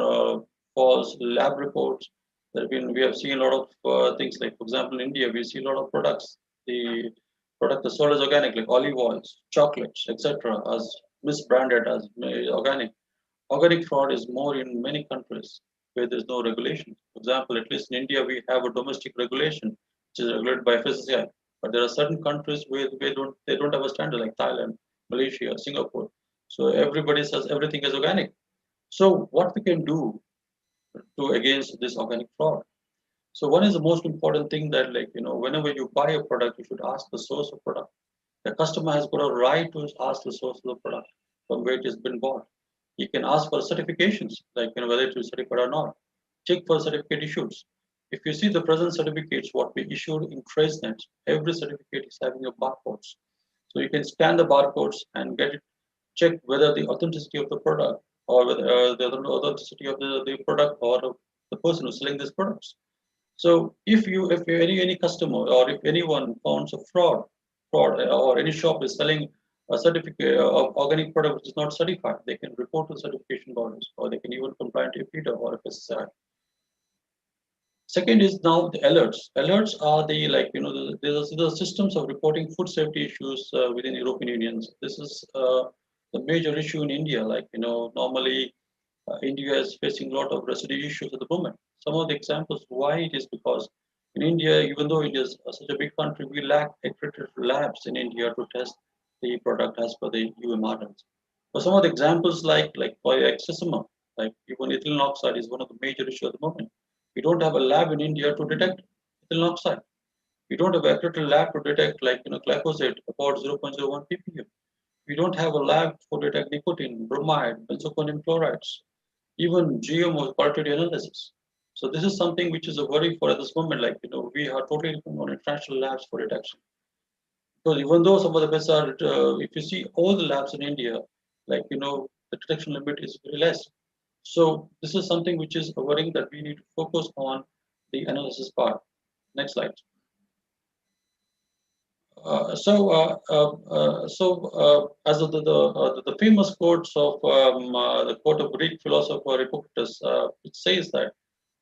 false lab reports. We have seen a lot of things like, for example, in India, we see a lot of products. The product is sold as organic, like olive oils, chocolates, etc., as misbranded as organic. Organic fraud is more in many countries where there's no regulation. For example, at least in India, we have a domestic regulation, which is regulated by FSSAI. But there are certain countries where they don't have a standard, like Thailand, Malaysia, Singapore. So everybody says everything is organic. So what we can do to against this organic fraud? So one is the most important thing that, like, whenever you buy a product, you should ask the source of product. The customer has got a right to ask the source of the product from where it has been bought. You can ask for certifications, like, whether it is certified or not. Check for certificate issues. If you see the present certificates, what we issued in TraceNet, every certificate is having a barcodes. So you can scan the barcodes and get it, check whether the authenticity of the product, or whether the authenticity of the product, or the person who's selling these products. So if any customer, or if anyone finds a fraud, or any shop is selling a certificate of organic product which is not certified, they can report to certification bodies, or they can even complain to FIDA or FSSAI. Second is now the alerts. Alerts are the, like, the systems of reporting food safety issues within European Unions. This is the major issue in India. Like, normally India is facing a lot of residue issues at the moment. Some of the examples why it is because in India, even though it is such a big country, we lack accredited labs in India to test the product as per the UMRs. For some of the examples, like polyxysoma, like even ethylene oxide is one of the major issues at the moment. We don't have a lab in India to detect ethylene oxide. We don't have an accredited lab to detect, like, glyphosate about 0.01 ppm. We don't have a lab to detect nicotine, bromide, benzophenone chlorides, even GMO qualitative analysis. So this is something which is a worry for at this moment. Like, we are totally dependent on international labs for detection. Because even though some of the best are, if you see all the labs in India, like, the detection limit is very less. So this is something which is a worrying, that we need to focus on the analysis part. Next slide. As the famous quotes of the quote of Greek philosopher Hippocrates, it says that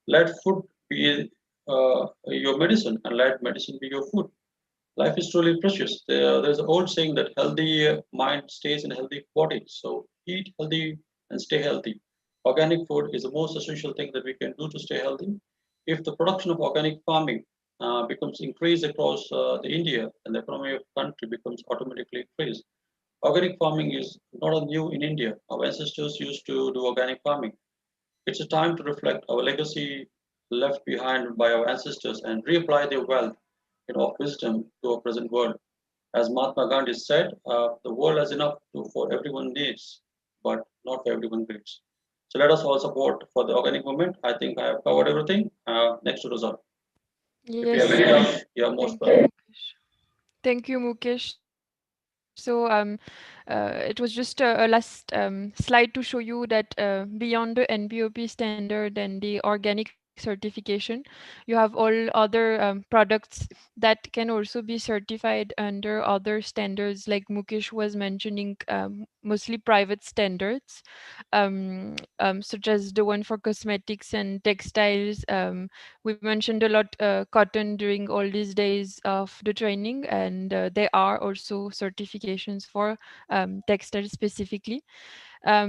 let food be your medicine, and let medicine be your food. Life is truly precious. There's an old saying that healthy mind stays in a healthy body. So eat healthy and stay healthy. Organic food is the most essential thing that we can do to stay healthy. If the production of organic farming becomes increased across the India, and the economy of the country becomes automatically increased. Organic farming is not new in India. Our ancestors used to do organic farming. It's a time to reflect our legacy left behind by our ancestors and reapply their wealth, of wisdom to our present world. As Mahatma Gandhi said, the world has enough for everyone needs, but not for everyone needs. So let us all support for the organic movement. I think I have covered everything. Next to Razak. If you have Yes, any doubt, you are most thank you, welcome. Mukesh. Thank you, Mukesh. So, it was just a last slide to show you that beyond the NPOP standard and the organic certification, you have all other products that can also be certified under other standards, like Mukesh was mentioning, mostly private standards, such as the one for cosmetics and textiles. We mentioned a lot cotton during all these days of the training, and there are also certifications for textiles specifically. I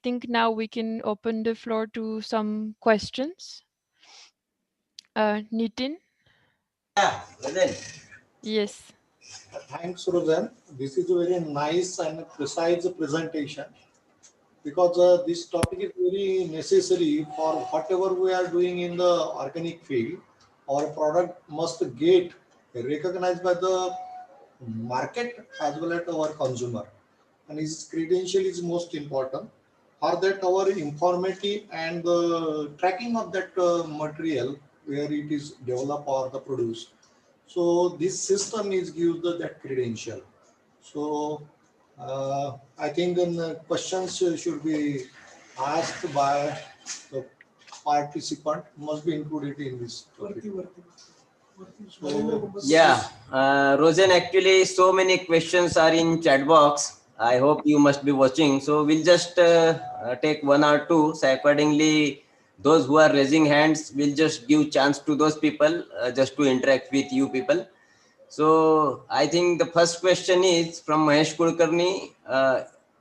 think now we can open the floor to some questions. Nitin? Yeah, Listen. Yes. Thanks, Rosen. This is a very nice and precise presentation, because this topic is very necessary for whatever we are doing in the organic field. Our product must get recognized by the market as well as our consumer, and his credential is most important. For that, our informative and the tracking of that material where it is developed or the produced. So this system is gives that credential. So I think then questions should be asked by the participant, must be included in this topic. So, Yeah, Rosen, actually, so many questions are in chat box. I hope you must be watching. So we'll just take one or two. So accordingly, those who are raising hands, will just give chance to those people just to interact with you people. So I think the first question is from Mahesh Kulkarni.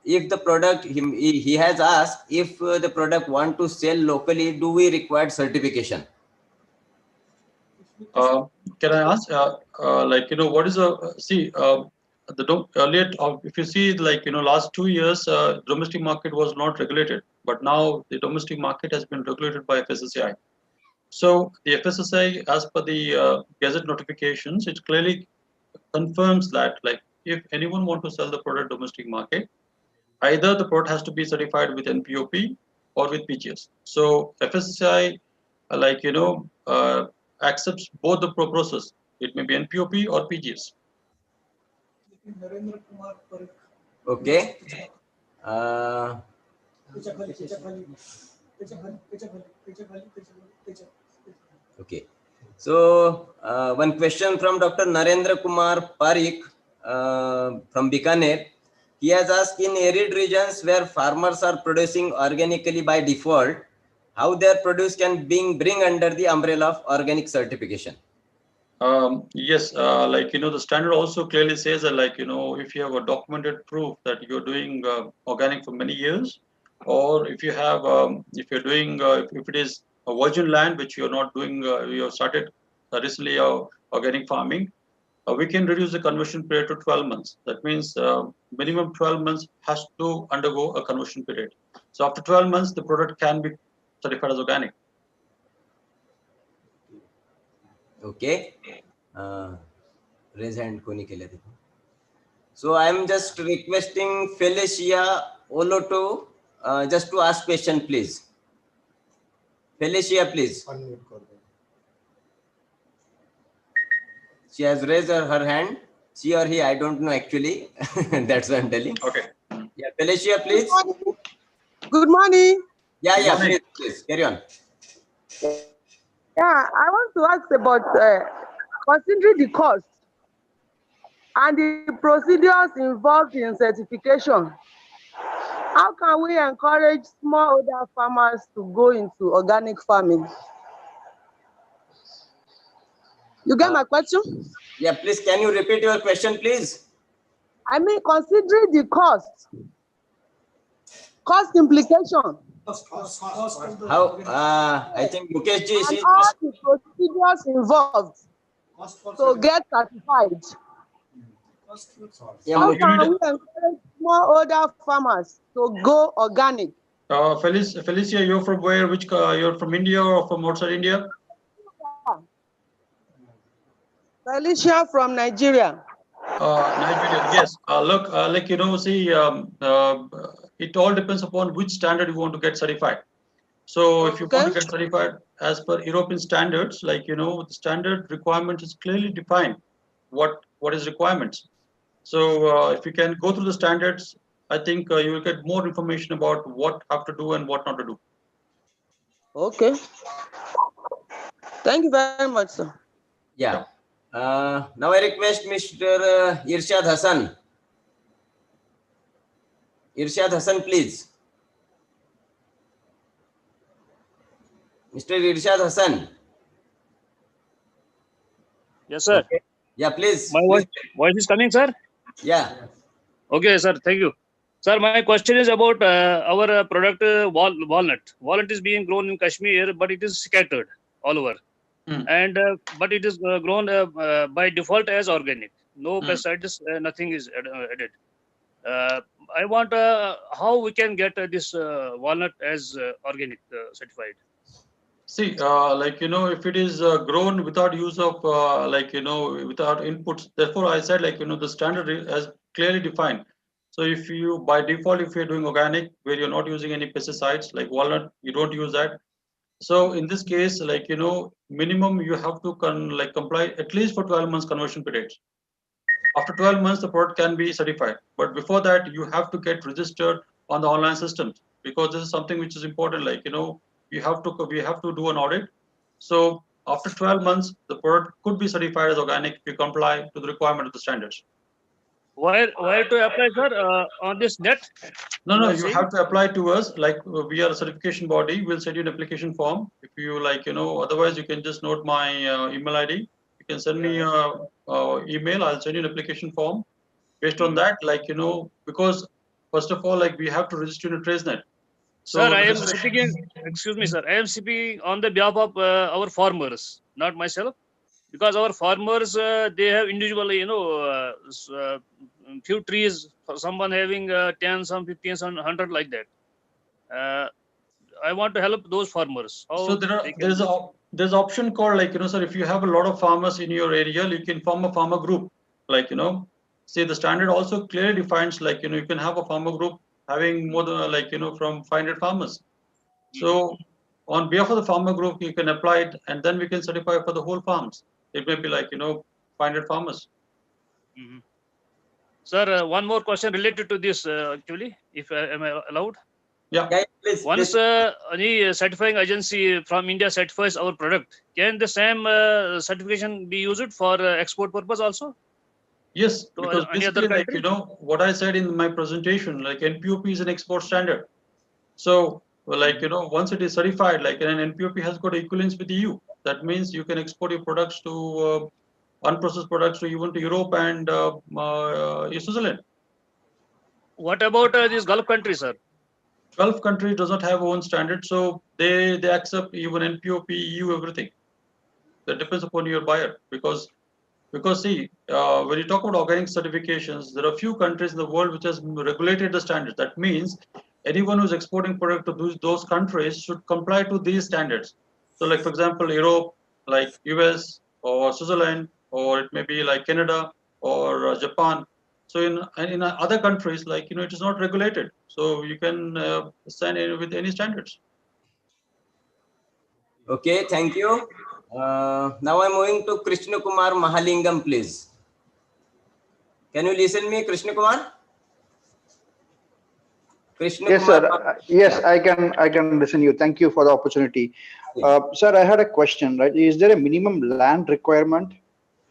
if the product, he has asked if the product want to sell locally, do we require certification? Can I ask, like, what is earlier, if you see, like, last 2 years, domestic market was not regulated, but now the domestic market has been regulated by FSSAI. So the FSSAI, as per the Gazette notifications, it clearly confirms that, like, if anyone want to sell the product domestic market, either the product has to be certified with Npop or with PGS. So FSSAI, accepts both the process. It may be Npop or PGS. Okay. Uh, okay. So one question from Dr. Narendra Kumar Parikh from Bikaner. He has asked, in arid regions where farmers are producing organically by default, how their produce can bring under the umbrella of organic certification? Yes, the standard also clearly says that, if you have a documented proof that you're doing organic for many years, or if you have, if you're doing, if it is a virgin land which you're not doing, you have started recently organic farming, we can reduce the conversion period to 12 months. That means minimum 12 months has to undergo a conversion period. So after 12 months, the product can be certified as organic. Okay. Raise hand koni ke liye. So I am just requesting Felicia Oloto just to ask question, please. Felicia, please. She has raised her hand. She or he, I don't know actually. That's what I'm telling. Okay. Yeah, Felicia, please. Good morning. Yeah, Good yeah, morning. please, carry on. Yeah, I want to ask about considering the cost and the procedures involved in certification. How can we encourage smallholder farmers to go into organic farming? You get my question? Yeah, please, can you repeat your question, please? I mean, considering the cost implication, How? I think Mukesh ji, and all the procedures involved to get certified. yeah, How you can need- we encourage smallholder farmers to go organic? Felicia, you're from where? Which you're from India or from outside India? Felicia from Nigeria. Nigeria, yes. Look, see, it all depends upon which standard you want to get certified. So if you want to get certified as per European standards, the standard requirement is clearly defined. What is requirements? So if you can go through the standards, I think you will get more information about what have to do and what not to do. Okay. Thank you very much, sir. Yeah. Now I request Mr. Irshad Hassan. Irshad Hassan, please. Mr. Irshad Hassan. Yes, sir. Okay. Yeah, please. My voice is coming, sir? Yeah. Okay, sir. Thank you. Sir, my question is about our product walnut. Walnut is being grown in Kashmir, but it is scattered all over. And but it is grown by default as organic. No pesticides, nothing is added. I want how we can get this walnut as organic certified. See, if it is grown without use of, without inputs, therefore I said, the standard has clearly defined. So if you, by default, if you're doing organic, where you're not using any pesticides, like walnut, you don't use that. So in this case, minimum you have to comply at least for 12 months conversion periods. After 12 months, the product can be certified. But before that, you have to get registered on the online systems, because this is something which is important. We have to do an audit. So after 12 months, the product could be certified as organic if you comply to the requirement of the standards. Where to apply, sir? On this net? No, you have to apply to us. We are a certification body. We'll send you an application form. If you otherwise you can just note my email ID. You can send me email. I'll send you an application form. Based on that, because first of all, like we have to register in a TraceNet. So sir, I am speaking, excuse me, sir. I am speaking on the behalf of our farmers, not myself, because our farmers, they have individually, few trees, someone having 10, some 15, some 100 like that. I want to help those farmers. How so they can do? there's option called like, sir, if you have a lot of farmers in your area, you can form a farmer group. Like, see the standard also clearly defines like, you can have a farmer group having more than like, from 500 farmers. So on behalf of the farmer group, you can apply it and then we can certify for the whole farms. It may be like, 500 farmers. Mm-hmm. Sir, one more question related to this, actually, if am I allowed? Yeah. Please, Once any certifying agency from India certifies our product, can the same certification be used for export purpose also? Yes, To because any other basically, like, country? what I said in my presentation, like NPOP is an export standard. So, like, once it is certified, like an NPOP has got equivalence with EU. That means you can export your products to unprocessed products to even to Europe and Switzerland. What about these Gulf countries, sir? Gulf countries does not have own standard, so they accept even NPOP, EU, everything. That depends upon your buyer because see, when you talk about organic certifications, there are few countries in the world which has regulated the standards. That means anyone who's exporting product to those countries should comply to these standards. So, like for example, Europe, like US or Switzerland, or it may be like Canada or Japan. So in other countries, like it is not regulated. So you can sign in with any standards. Okay, thank you. Now I'm moving to Krishna Kumar Mahalingam, please. Can you listen me, Krishna Kumar? Krishna Yes, Kumar. sir. Yes, I can listen you. Thank you for the opportunity. Sir, I had a question, right? Is there a minimum land requirement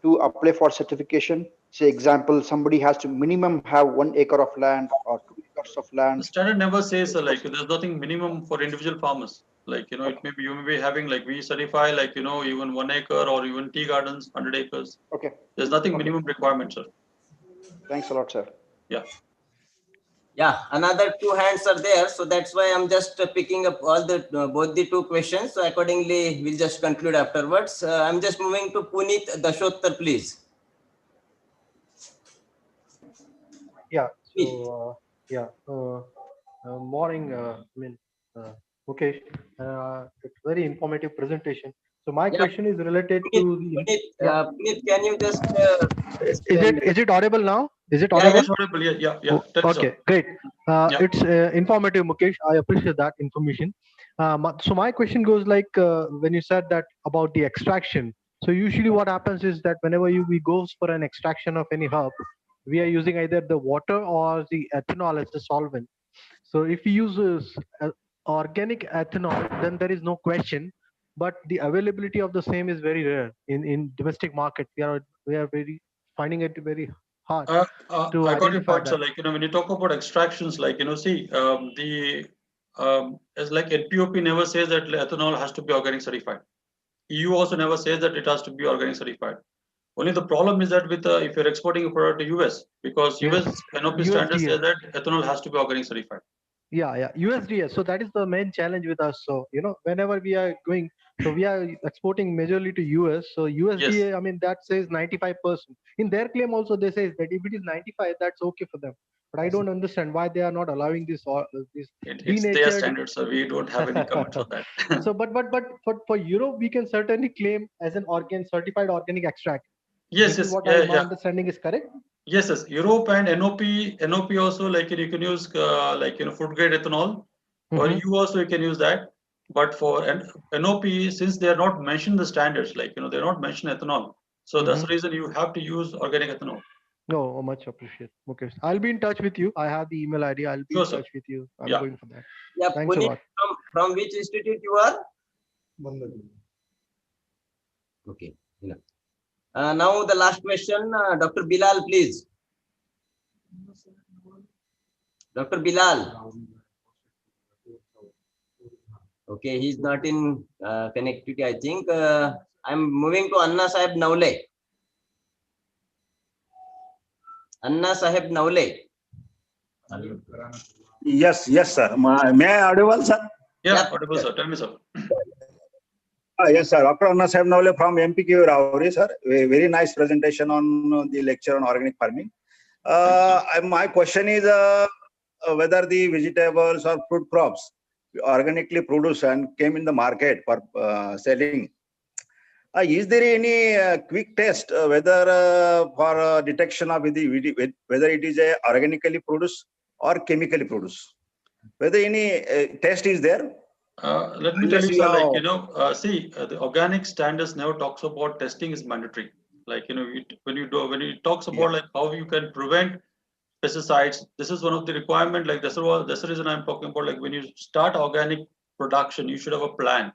to apply for certification? Say, example, somebody has to minimum have 1 acre of land or 2 acres of land. The standard never says like there's nothing minimum for individual farmers. Like, it may be, you may be having like we certify like, even 1 acre or even tea gardens, 100 acres. Okay. There's nothing minimum requirement, sir. Thanks a lot, sir. Yeah. Yeah, another 2 hands are there. So that's why I'm just picking up all the both the 2 questions. So accordingly, we'll just conclude afterwards. I'm just moving to Puneet Dashottar, please. Yeah. So morning. Mukesh. It's very informative presentation. So my question is related to the. Puneet, can you just? Is it audible now? Is it audible? Yeah, it's audible. Yeah. Okay, great. It's informative, Mukesh. I appreciate that information. So my question goes like when you said that about the extraction. So usually what happens is that whenever we go for an extraction of any herb, we are using either the water or the ethanol as a solvent. So if we use organic ethanol, then there is no question. But the availability of the same is very rare in domestic market. We are very finding it very hard to I got your identify point. So, that. like, when you talk about extractions, like, see, as like NPOP never says that ethanol has to be organic certified. EU also never says that it has to be organic certified. Only the problem is that with if you're exporting a product to US, because US NOP standards say that ethanol has to be organic certified. Yeah, USDA. So that is the main challenge with us. So whenever we are going, so we are exporting majorly to US. So USDA, yes. I mean that says 95%. In their claim also they say that if it is 95, that's okay for them. But I don't understand why they are not allowing this it's their standards, so we don't have any comments on that. So, but for Europe, we can certainly claim as an certified organic extract. Yes, this is what my understanding is correct. Yes, Europe and NOP also, like you can use food grade ethanol, or you also you can use that. But for NOP, since they are not mentioned the standards, like they're not mentioned ethanol, so that's the reason you have to use organic ethanol. No, much appreciate. Okay, I'll be in touch with you. I have the email ID. I'll be in touch with you. I'm going for that. Yeah, thanks Puneet, a lot. From which institute you are? Okay. Now the last question, Dr. Bilal, please. Dr. Bilal. Okay, he's not in connectivity, I think. I'm moving to Anna Sahib Naule. Anna Sahib Naule. Yes, yes, sir. May I audible, sir? Yeah, audible, sir. Tell me, sir. Yes, sir. Dr. Anna Sahib Nawale from MPQ Rauri, sir. Very nice presentation on the lecture on organic farming. My question is whether the vegetables or fruit crops organically produced and came in the market for selling. Is there any quick test whether for detection of whether it is organically produced or chemically produced? Whether any test is there? Let me tell you, sir, like, the organic standards never talks about testing is mandatory. Like, when it talks about like how you can prevent pesticides, this is one of the requirement. Like that's the reason I'm talking about, like when you start organic production, you should have a plan.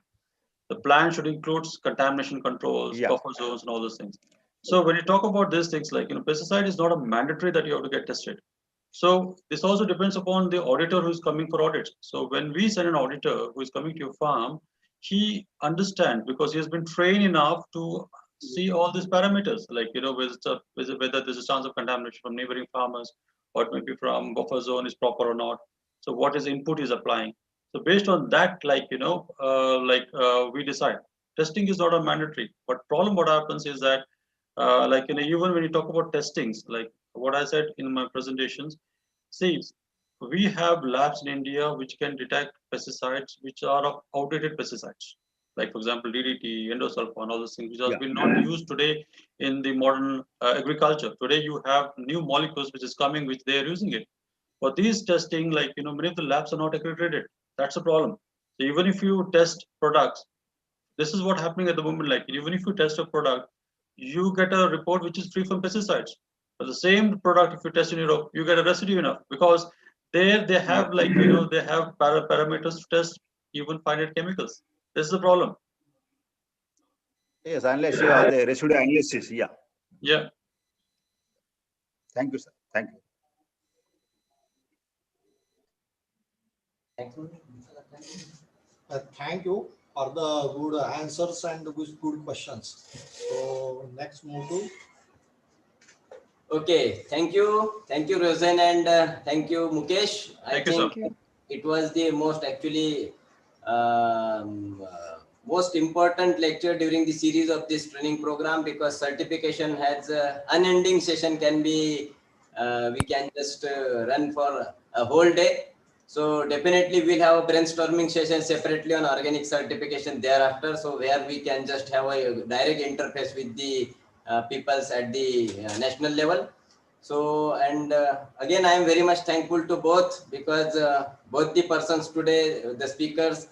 The plan should include contamination controls, buffer zones, and all those things. So when you talk about these things, like, pesticide is not a mandatory that you have to get tested. So this also depends upon the auditor who is coming for audits. So when we send an auditor who is coming to your farm, he understands because he has been trained enough to see all these parameters, like, whether there's a chance of contamination from neighboring farmers, or it may be from buffer zone is proper or not. So what is input is applying. So based on that, we decide. Testing is not a mandatory, but problem what happens is that, even when you talk about testings, like what I said in my presentations, see, we have labs in India which can detect pesticides which are of outdated pesticides. Like, for example, DDT, endosulfan, all those things which have been not used today in the modern agriculture. Today, you have new molecules which is coming, which they are using it. For these testing, like, many of the labs are not accredited. That's a problem. So even if you test products, this is what happening at the moment. Like, even if you test a product, you get a report which is free from pesticides. But the same product, if you test in Europe, you get a residue enough, because there they have, like, they have parameters to test even finite chemicals. This is the problem. Yes, unless you have the residue analysis. Yeah. Yeah. Thank you, sir. Thank you. Thank you for the good answers and good questions. So next move to. Okay, thank you, Rosen, and thank you, Mukesh. I think it was the most most important lecture during the series of this training program, because certification has unending session. Can be we can just run for a whole day. So definitely we'll have a brainstorming session separately on organic certification thereafter. So where we can just have a direct interface with the peoples at the national level. So, and again, I am very much thankful to both, because both the persons today, the speakers,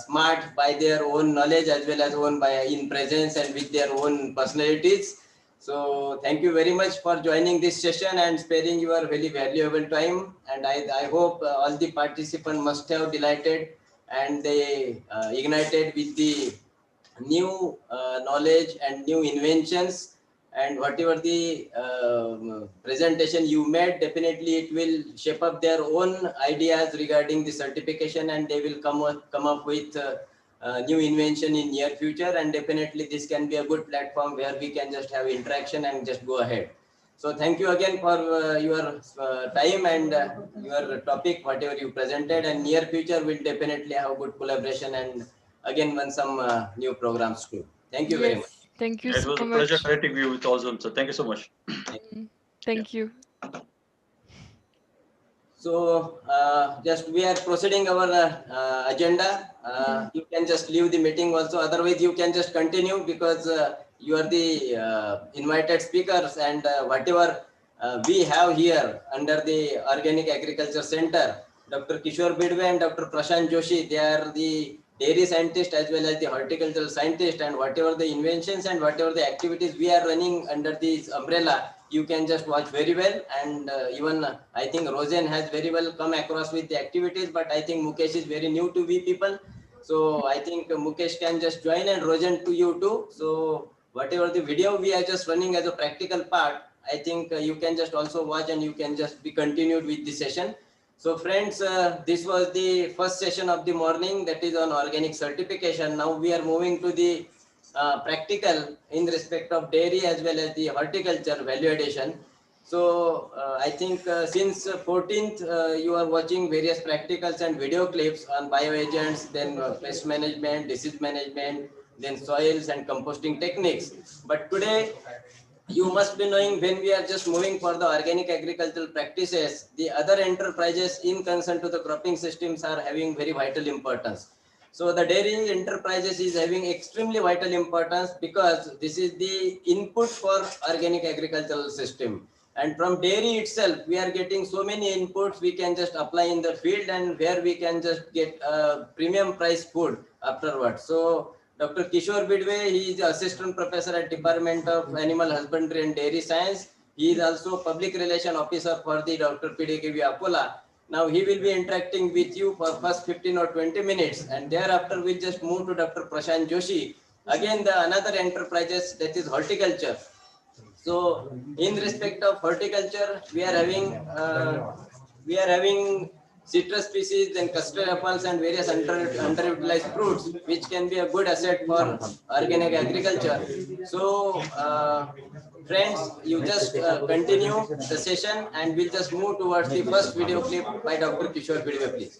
smart by their own knowledge as well as in presence and with their own personalities. So thank you very much for joining this session and sparing your very valuable time. And I hope all the participants must have delighted and they ignited with the new knowledge and new inventions, and whatever the presentation you made, definitely it will shape up their own ideas regarding the certification, and they will come up with new invention in near future. And definitely this can be a good platform where we can just have interaction and just go ahead. So thank you again for your time and your topic, whatever you presented, and near future will definitely have good collaboration and again run some new programs too. Thank you very much. Thank you It so was a much. pleasure connecting you with all of them. So thank you so much. Thank you. So just we are proceeding our agenda. You can just leave the meeting also. Otherwise, you can just continue, because you are the invited speakers, and whatever we have here under the Organic Agriculture Center, Dr. Kishore Bidwe and Dr. Prashant Joshi, they are the dairy scientist as well as the horticultural scientist, and whatever the inventions and whatever the activities we are running under this umbrella, you can just watch very well. And even I think Rosen has very well come across with the activities, but I think Mukesh is very new to we people. So I think Mukesh can just join, and Rosen to you too. So whatever the video we are just running as a practical part, I think you can just also watch and you can just be continued with the session. So friends, this was the first session of the morning, that is on organic certification. Now we are moving to the practical in respect of dairy as well as the horticulture value addition. So I think since 14th, you are watching various practicals and video clips on bioagents, then pest management, disease management, then soils and composting techniques. But today, you must be knowing when we are just moving for the organic agricultural practices, the other enterprises in concern to the cropping systems are having very vital importance. So the dairy enterprises is having extremely vital importance because this is the input for organic agricultural system. And from dairy itself, we are getting so many inputs we can just apply in the field and where we can just get premium price food afterwards. So Dr. Kishore Bidwe, he is the assistant professor at Department of Animal Husbandry and Dairy Science. He is also public relation officer for the Dr. PDKV Apola. Now he will be interacting with you for first 15 or 20 minutes and thereafter we'll just move to Dr. Prashant Joshi. Again, the another enterprises that is horticulture. So in respect of horticulture, we are having citrus species and custard apples and various underutilized fruits, which can be a good asset for organic agriculture. So friends, you just continue the session and we'll just move towards the first video clip by Dr. Kishore Bidwe, please.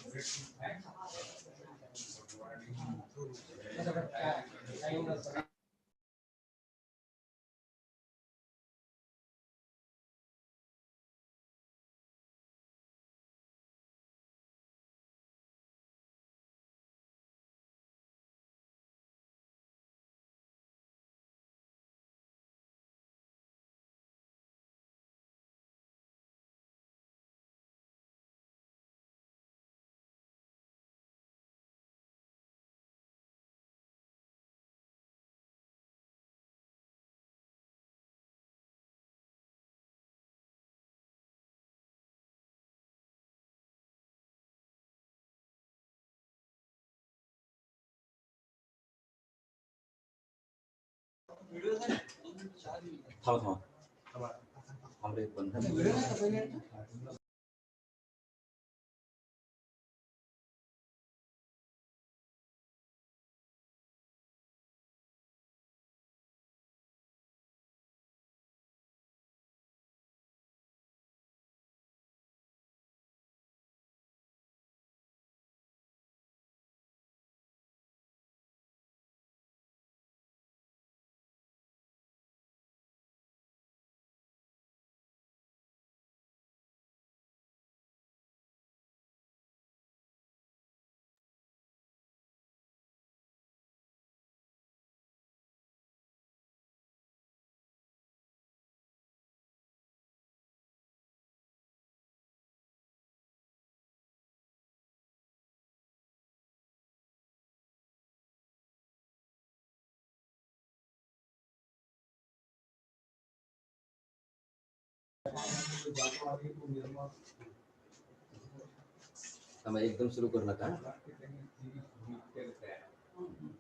एकदम शुरू करना था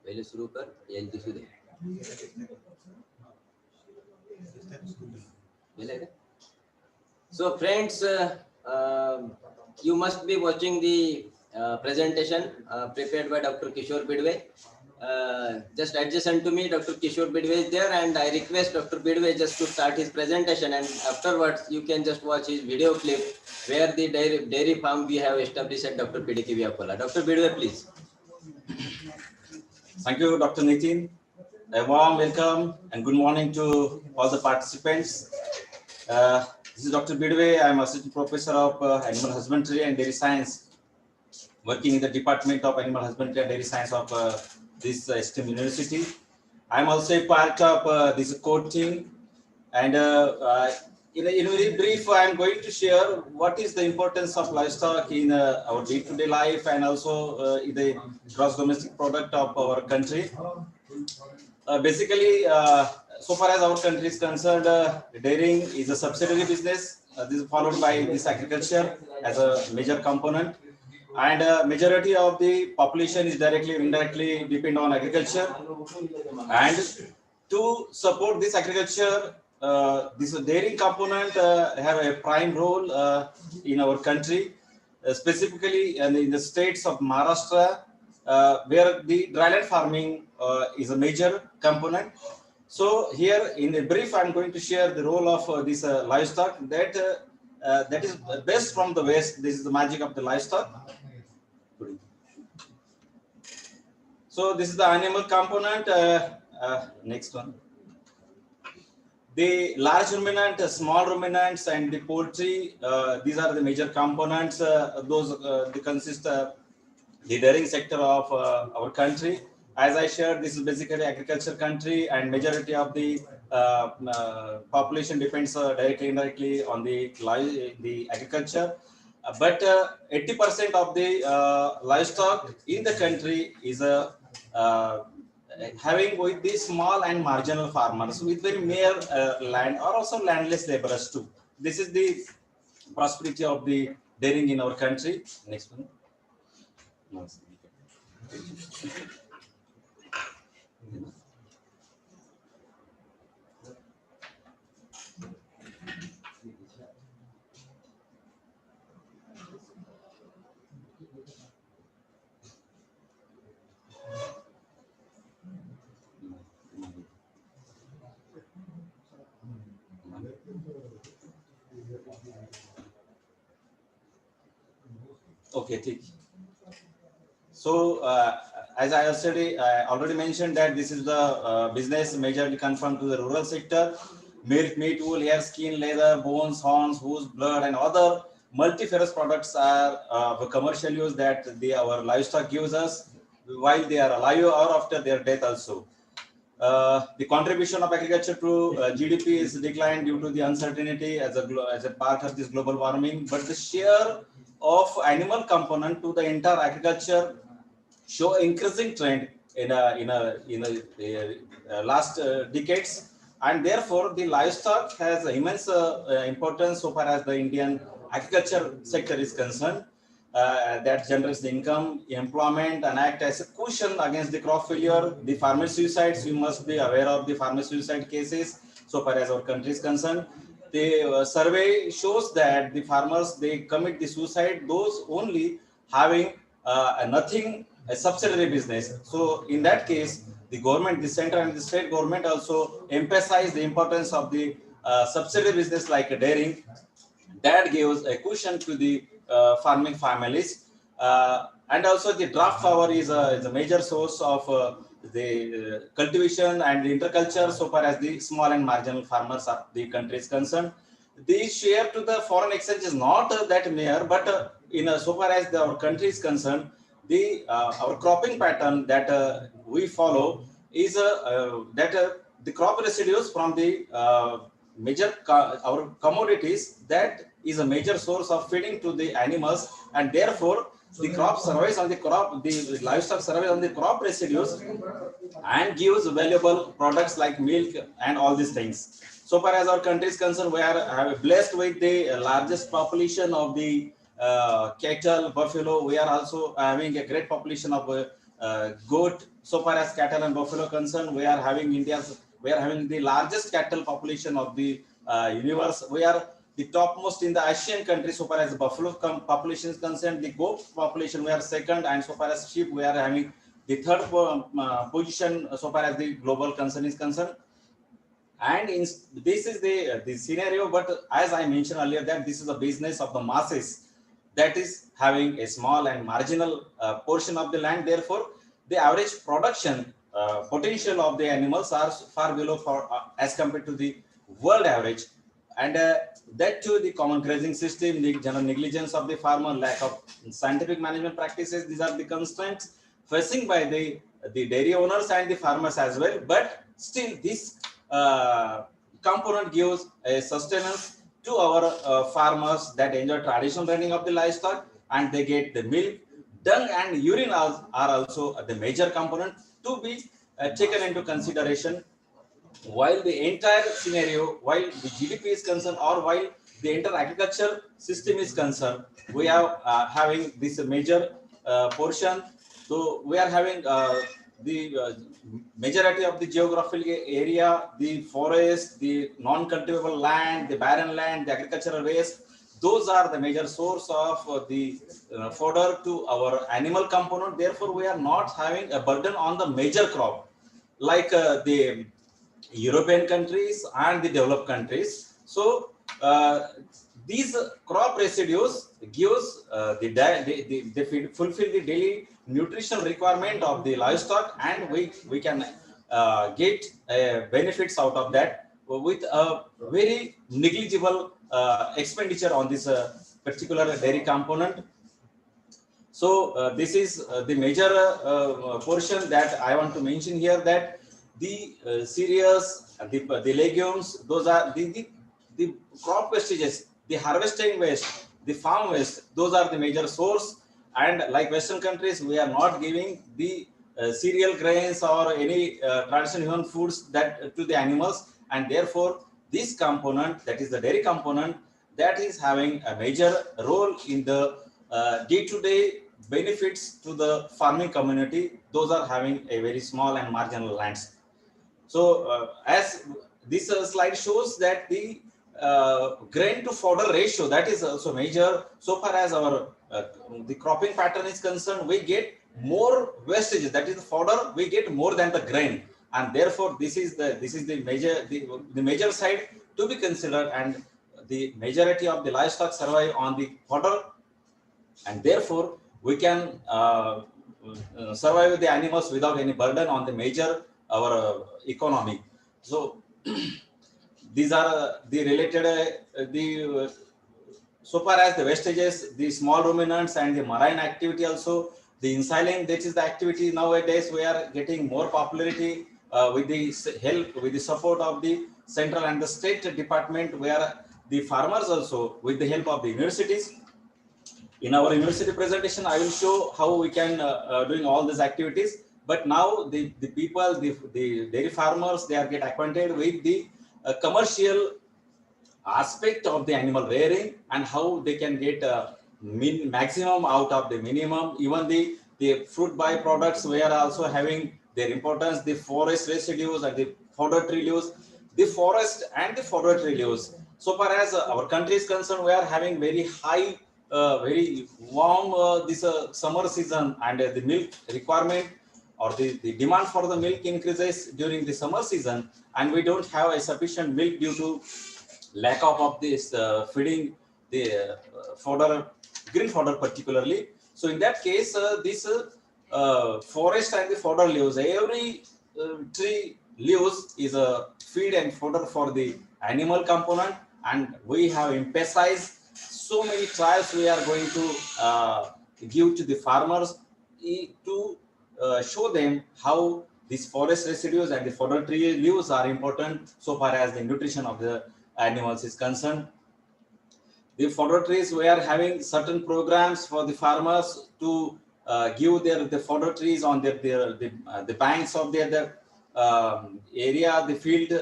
पहले शुरू कर या दिसू दे So friends, you must be watching the presentation prepared by Dr. Kishore Bidwe. Just adjacent to me, Dr. Kishore Bidwe is there, and I request Dr. Bidwe just to start his presentation, and afterwards you can just watch his video clip where the dairy farm we have established at Dr. PDKV Apola. Dr. Bidwe, please. Thank you, Dr. Nitin. A warm welcome and good morning to all the participants. This is Dr. Bidwe. I am Assistant Professor of Animal Husbandry and Dairy Science, working in the Department of Animal Husbandry and Dairy Science of this STEM University. I am also a part of this core team. And in a very brief, I am going to share what is the importance of livestock in our day-to-day life and also in the gross domestic product of our country. Basically, so far as our country is concerned, dairying is a subsidiary business. This is followed by this agriculture as a major component. And majority of the population is directly or indirectly depend on agriculture. And to support this agriculture, this dairy component have a prime role in our country, specifically in the states of Maharashtra, where the dryland farming is a major component. So here in a brief, I'm going to share the role of this livestock that is best from the waste. This is the magic of the livestock. So this is the animal component. Next one. The large ruminant, small ruminants, and the poultry. These are the major components. They consist the dairying sector of our country. As I shared, this is basically agriculture country, and majority of the population depends directly, indirectly on the agriculture. But 80% of the livestock in the country is having with the small and marginal farmers with very mere land, or also landless laborers too. This is the prosperity of the dairying in our country. Next one. Okay, so as I already mentioned that this is the business majorly confined to the rural sector. Milk, meat, wool, hair, skin, leather, bones, horns, hooves, blood, and other multiferous products are the commercial use that our livestock gives us while they are alive or after their death also. The contribution of agriculture to GDP is declined due to the uncertainty as a part of this global warming, but the share of animal component to the entire agriculture show increasing trend in last decades, and therefore the livestock has immense importance so far as the Indian agriculture sector is concerned. That generates the income, employment, and act as a cushion against the crop failure, the farmer suicides. You must be aware of the farmer suicide cases so far as our country is concerned. The survey shows that the farmers, they commit the suicide, those only having nothing, a subsidiary business. So in that case, the government, the center and the state government also emphasize the importance of the subsidiary business like dairying. That gives a cushion to the farming families, and also the draft power is a major source of the cultivation and the interculture so far as the small and marginal farmers of the country is concerned. The share to the foreign exchange is not that mere, but so far as our country is concerned, the our cropping pattern that we follow is that the crop residues from the major our commodities, that is a major source of feeding to the animals, and therefore the crop survives on the crop, the livestock survives on the crop residues and gives valuable products like milk and all these things. So far as our country is concerned, we are blessed with the largest population of the cattle, buffalo. We are also having a great population of goat. So far as cattle and buffalo concerned, we are having the largest cattle population of the universe. We are the topmost in the Asian countries so far as the buffalo population is concerned. The goat population, we are second, and so far as sheep, we are having the third position so far as the global concern is concerned. And this is the scenario, but as I mentioned earlier, that this is a business of the masses that is having a small and marginal portion of the land. Therefore, the average production potential of the animals are far below as compared to the world average. And that too, the common grazing system, the general negligence of the farmer, lack of scientific management practices, these are the constraints facing by the dairy owners and the farmers as well. But still, this component gives a sustenance to our farmers that enjoy traditional running of the livestock, and they get the milk. Dung and urine are also the major component to be taken into consideration while the entire scenario, while the GDP is concerned, or while the entire agriculture system is concerned. We are having this major portion. So we are having the majority of the geographical area, the forest, the non-cultivable land, the barren land, the agricultural waste. Those are the major source of the fodder to our animal component. Therefore, we are not having a burden on the major crop like the European countries and the developed countries. So these crop residues gives they fulfill the daily nutritional requirement of the livestock, and we can get benefits out of that with a very negligible expenditure on this particular dairy component. So this is the major portion that I want to mention here, that the cereals, the legumes, those are the crop wastages, the harvesting waste, the farm waste, those are the major source. And like Western countries, we are not giving the cereal grains or any traditional human foods that to the animals, and therefore this component, that is the dairy component, that is having a major role in the day-to-day benefits to the farming community. Those are having a very small and marginal lands. So as this slide shows, that the grain to fodder ratio, that is also major. So far as our the cropping pattern is concerned, we get more wastages, that is the fodder, we get more than the grain, and therefore this is the major side to be considered, and the majority of the livestock survive on the fodder, and therefore we can survive with the animals without any burden on the major our economy. So these are the related so far as the wastages, the small ruminants and the marine activity, also the insiling, that is the activity nowadays we are getting more popularity with the help, with the support of the central and the state department, where the farmers also, with the help of the universities. In our university presentation, I will show how we can doing all these activities. But now the people, the dairy farmers, they are get acquainted with the commercial aspect of the animal rearing and how they can get maximum out of the minimum. Even the fruit byproducts, we are also having their importance, the forest residues and the fodder tree leaves, the forest and the fodder tree leaves. So far as our country is concerned, we are having very high, very warm this summer season, and the milk requirement or the demand for the milk increases during the summer season, and we don't have a sufficient milk due to lack of this feeding the fodder, green fodder particularly. So in that case, this forest and the fodder leaves, every tree leaves is a feed and fodder for the animal component, and we have emphasized so many trials we are going to give to the farmers to show them how these forest residues and the fodder tree leaves are important so far as the nutrition of the animals is concerned. The fodder trees, we are having certain programs for the farmers to give the fodder trees on the banks of their area, the field,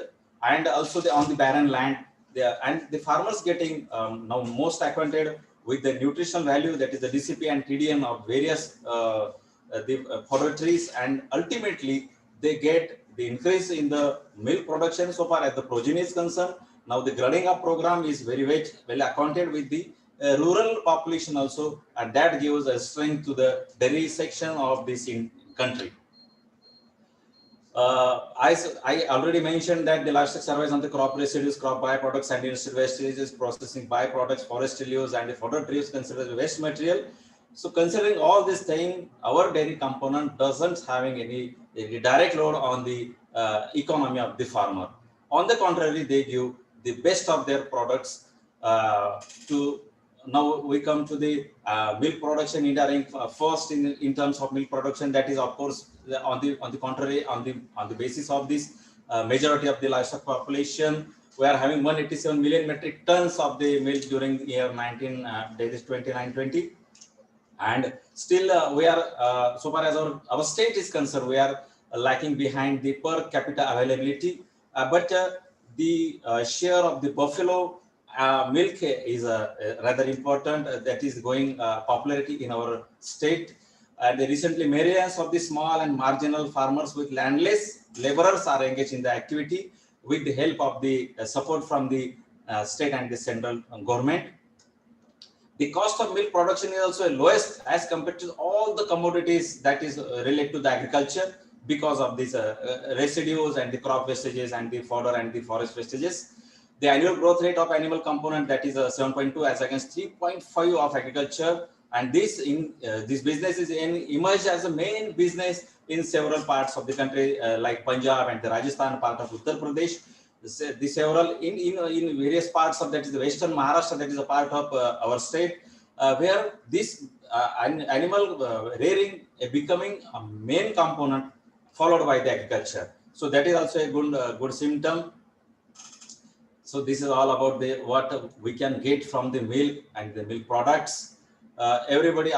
and also on the barren land. And the farmers getting now most acquainted with the nutritional value, that is the DCP and TDM of various fodder trees, and ultimately they get the increase in the milk production so far as the progeny is concerned. Now the grading up program is very well acquainted with the rural population also, and that gives a strength to the dairy section of this country. I already mentioned that the livestock survives on the crop residues, crop byproducts, and industrial wastages, processing byproducts, forest leaves, and the fodder trees considered waste material. So considering all this thing, our dairy component doesn't having any direct load on the economy of the farmer. On the contrary, they give the best of their products to. Now we come to the milk production indirect first in terms of milk production. That is, of course, on the contrary, on the basis of this majority of the livestock population, we are having 187 million metric tons of the milk during the year 2019-20, and still we are so far as our state is concerned, we are lacking behind the per capita availability, but the share of the buffalo milk is rather important. That is going popularity in our state. And recently, millions of the small and marginal farmers with landless laborers are engaged in the activity with the help of the support from the state and the central government. The cost of milk production is also lowest as compared to all the commodities that is related to the agriculture. because of these residues and the crop wastages and the fodder and the forest wastages. The annual growth rate of animal component, that is 7.2 as against 3.5 of agriculture. And this business is emerged as a main business in several parts of the country, like Punjab and the Rajasthan part of Uttar Pradesh. The several in various parts of, that is the Western Maharashtra, that is a part of our state, where this animal rearing becoming a main component, followed by the agriculture. So that is also a good symptom. So this is all about what we can get from the milk and the milk products. Everybody,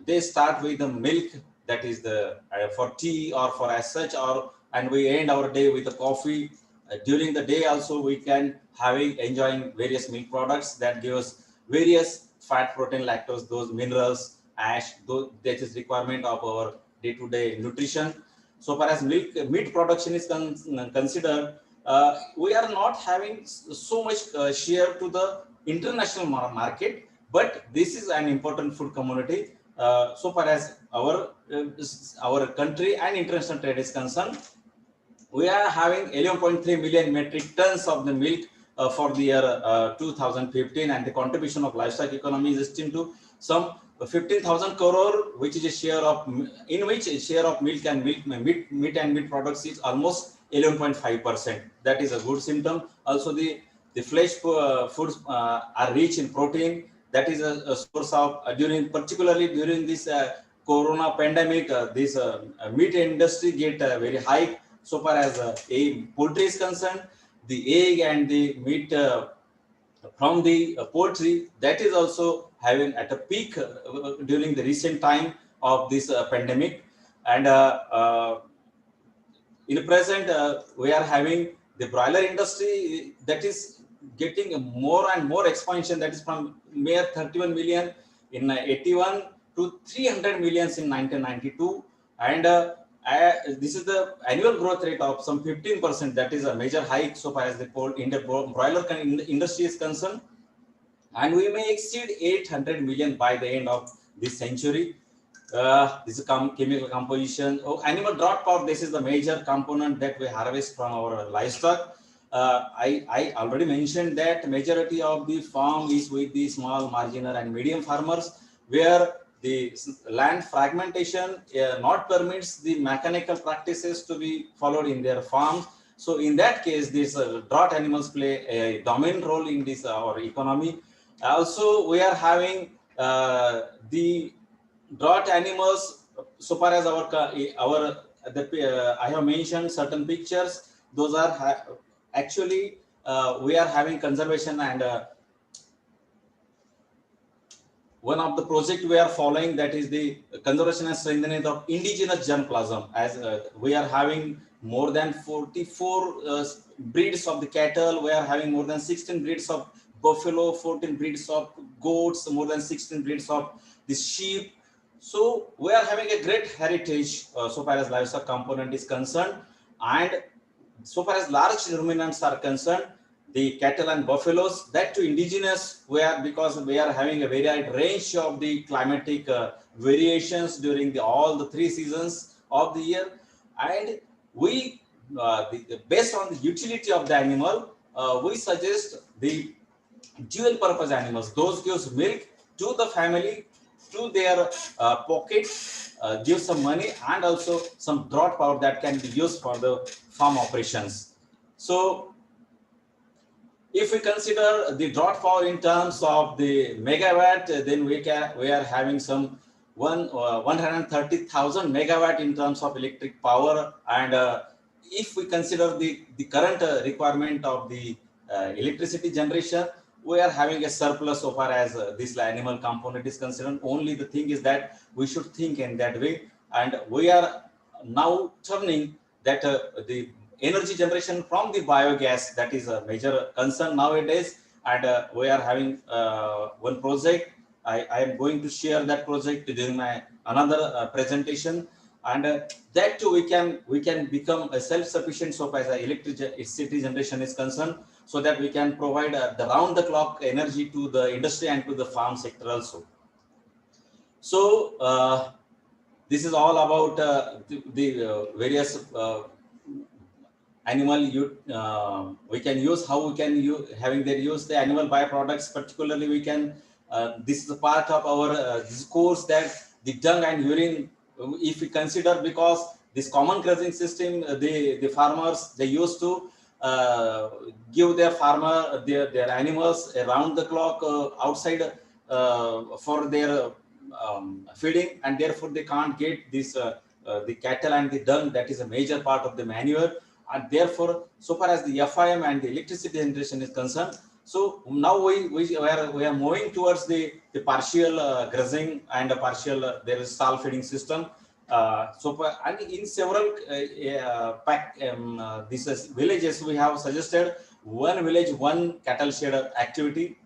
they start with the milk, that is the for tea or for as such, and we end our day with the coffee. During the day also we can enjoying various milk products that give us various fat, protein, lactose, those minerals, ash, that is requirement of our day-to-day nutrition. So far as meat production is considered, we are not having so much share to the international market, but this is an important food commodity. So far as our country and international trade is concerned, we are having 11.3 million metric tons of the milk for the year 2015, and the contribution of livestock economy is estimated to some 15,000 crore, which is a share of, in which a share of milk and meat and meat products is almost 11.5%. That is a good symptom. Also, the flesh foods are rich in protein. That is a source of particularly during this corona pandemic, this meat industry get very high. So far as poultry is concerned, the egg and the meat from the poultry, that is also having at a peak during the recent time of this pandemic. And in present, we are having the broiler industry that is getting more and more expansion, that is from mere 31 million in 81 to 300 millions in 1992. And this is the annual growth rate of some 15%. That is a major hike so far as the broiler industry is concerned. And we may exceed 800 million by the end of this century. This is chemical composition. Animal drought power, this is the major component that we harvest from our livestock. I already mentioned that majority of the farm is with the small, marginal and medium farmers, where the land fragmentation not permits the mechanical practices to be followed in their farms. So in that case, these drought animals play a dominant role in this our economy. Also, we are having the drought animals. So far as I have mentioned certain pictures. Those are actually we are having conservation, and one of the project we are following, that is the conservation and strengthening of indigenous germplasm. As we are having more than 44 breeds of the cattle, we are having more than 16 breeds of buffalo, 14 breeds of goats, more than 16 breeds of the sheep. So we are having a great heritage so far as livestock component is concerned. And so far as large ruminants are concerned, the cattle and buffaloes, that to indigenous, because we are having a varied range of the climatic variations during all the 3 seasons of the year. And we, based on the utility of the animal, we suggest the dual purpose animals. Those gives milk to the family, to their pocket, give some money, and also some drought power that can be used for the farm operations. So if we consider the drought power in terms of the megawatt, then we are having some 130,000 megawatt in terms of electric power. And if we consider the current requirement of the electricity generation, we are having a surplus so far as this animal component is concerned. Only the thing is that we should think in that way, and we are now turning that the energy generation from the biogas, that is a major concern nowadays. And we are having one project. I am going to share that project during my another presentation. And that too, we can become a self-sufficient so far as electricity generation is concerned, so that we can provide the round-the-clock energy to the industry and to the farm sector also. So This is all about the various animal we can use, how we can use, having their use the animal byproducts. Particularly, we can this is a part of our discourse that the dung and urine, if we consider, because this common grazing system, the farmers, they used to give their animals around the clock outside for their feeding, and therefore they can't get this the cattle and the dung, that is a major part of the manure. And therefore, so far as the FIM and the electricity generation is concerned, so now we are moving towards the partial grazing and a partial there is stall feeding system. And in several these villages, we have suggested one village, one cattle shed activity.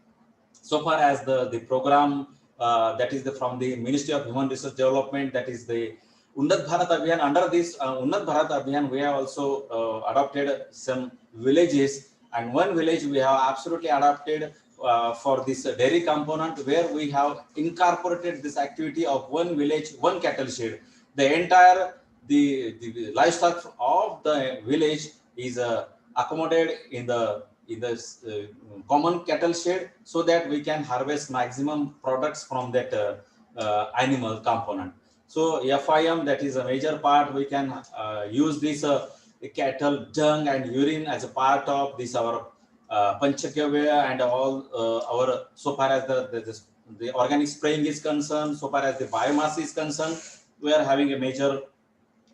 So far as the program that is from the Ministry of Human Resource Development, that is the Unnat Bharat Abhiyan. Under this Unnat Bharat Abhiyan, we have also adopted some villages, and one village we have absolutely adopted for this dairy component, where we have incorporated this activity of one village, one cattle shed. The entire the livestock of the village is accommodated in the common cattle shed, so that we can harvest maximum products from that animal component. So FIM, that is a major part. We can use this cattle dung and urine as a part of this our Panchagavya and all our, so far as the organic spraying is concerned, so far as the biomass is concerned, we are having a major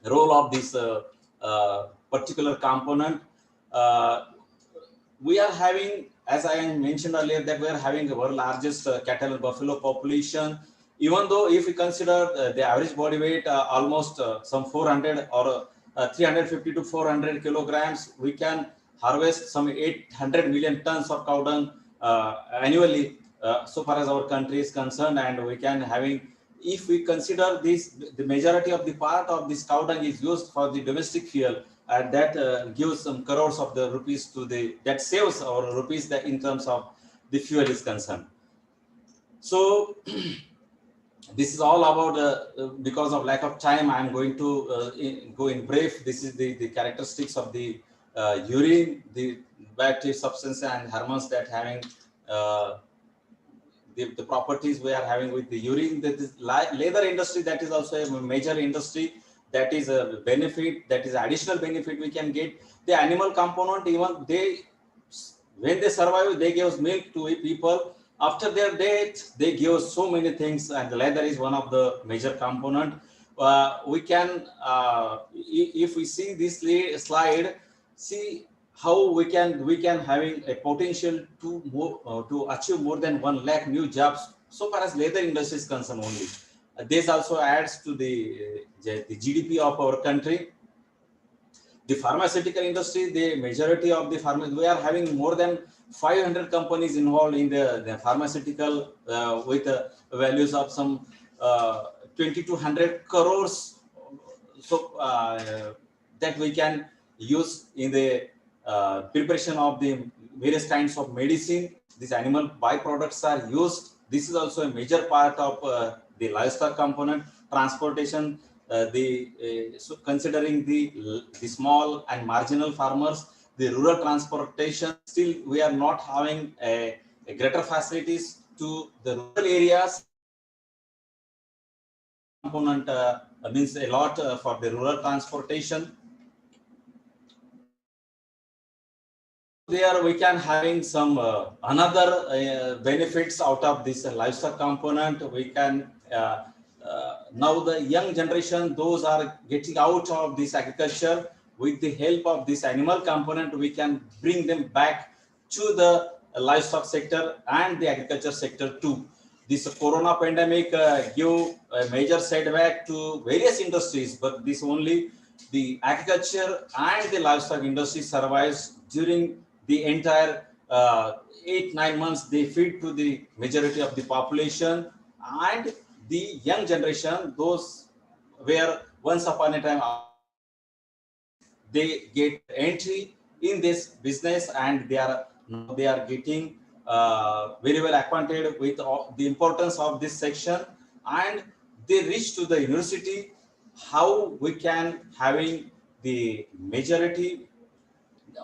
role of this particular component. We are having, as I mentioned earlier, that we are having our largest cattle and buffalo population. Even though if we consider the average body weight almost some 400 or 350 to 400 kilograms, we can harvest some 800 million tons of cow dung annually, so far as our country is concerned. And we can having, if we consider this, the majority of the part of this cow dung is used for the domestic fuel, and that gives some crores of the rupees to that saves our rupees that in terms of the fuel is concerned. So this is all about, because of lack of time, I am going to go in brief. This is the characteristics of the urine, the bioactive substances and hormones that having the properties we are having with the urine. The leather industry, that is also a major industry. That is a benefit, that is additional benefit we can get. The animal component, even when they survive, they give milk to people. After their death, they give so many things, and the leather is one of the major component. We can, if we see this slide, see how we can having a potential to achieve more than 1 lakh new jobs, so far as leather industry is concerned only. This also adds to the GDP of our country. The pharmaceutical industry, the majority of the we are having more than 500 companies involved in the pharmaceutical with values of some 2200 crores. So that we can use in the preparation of the various kinds of medicine. These animal byproducts are used. This is also a major part of the livestock component. Transportation, so considering the small and marginal farmers, the rural transportation, still we are not having a greater facilities to the rural areas. Component means a lot for the rural transportation. There we can having some another benefits out of this livestock component. We can now the young generation, those are getting out of this agriculture. With the help of this animal component, we can bring them back to the livestock sector and the agriculture sector too. This corona pandemic give a major setback to various industries, but this only the agriculture and the livestock industry survives during the entire 8-9 months. They feed to the majority of the population, and the young generation, those where once upon a time they get entry in this business, and they are getting very well acquainted with the importance of this section, and they reach to the university how we can having the majority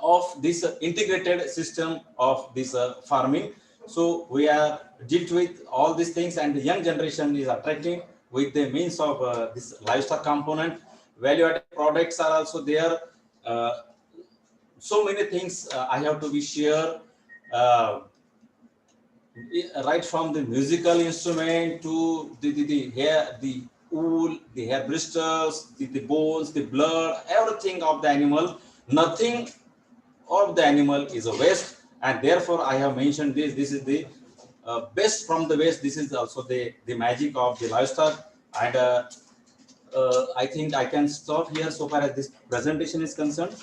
of this integrated system of this farming. So we are dealt with all these things, and the young generation is attracting with the means of this livestock component. Value-added products are also there. So many things I have to be share. Right from the musical instrument to the hair, the wool, the hair bristles, the bones, the blood, everything of the animal. Nothing of the animal is a waste, and therefore I have mentioned this. This is the best from the waste. This is also the magic of the livestock, and I think I can stop here so far as this presentation is concerned.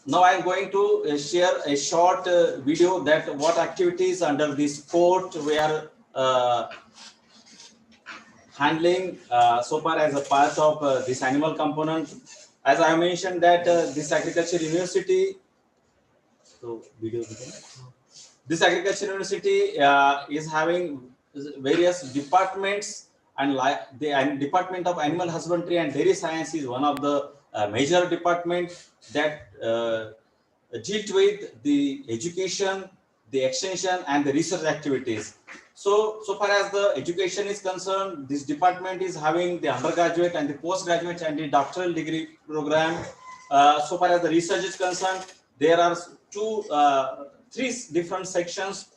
Now I am going to share a short video that what activities under this court we are handling so far as a part of this animal component. As I mentioned that this agriculture university, so video. This agriculture university is having various departments, and the Department of Animal Husbandry and Dairy Science is one of the major departments that deal with the education, the extension, and the research activities. So far as the education is concerned, this department is having the undergraduate and the postgraduate and the doctoral degree program. So far as the research is concerned, there are three different sections.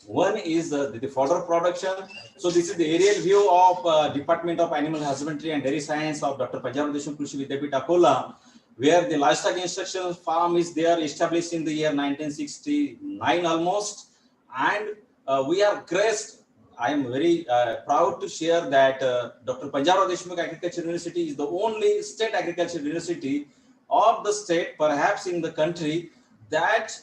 One is the fodder production. So this is the aerial view of Department of Animal Husbandry and Dairy Science of Dr. Panjab Deshmukh Krishi Vidyapith Akola, where the livestock instructional farm is there, established in the year 1969 almost. And we are graced. I am very proud to share that Dr. Panjab Deshmukh Agriculture University is the only state agriculture university of the state, perhaps in the country, that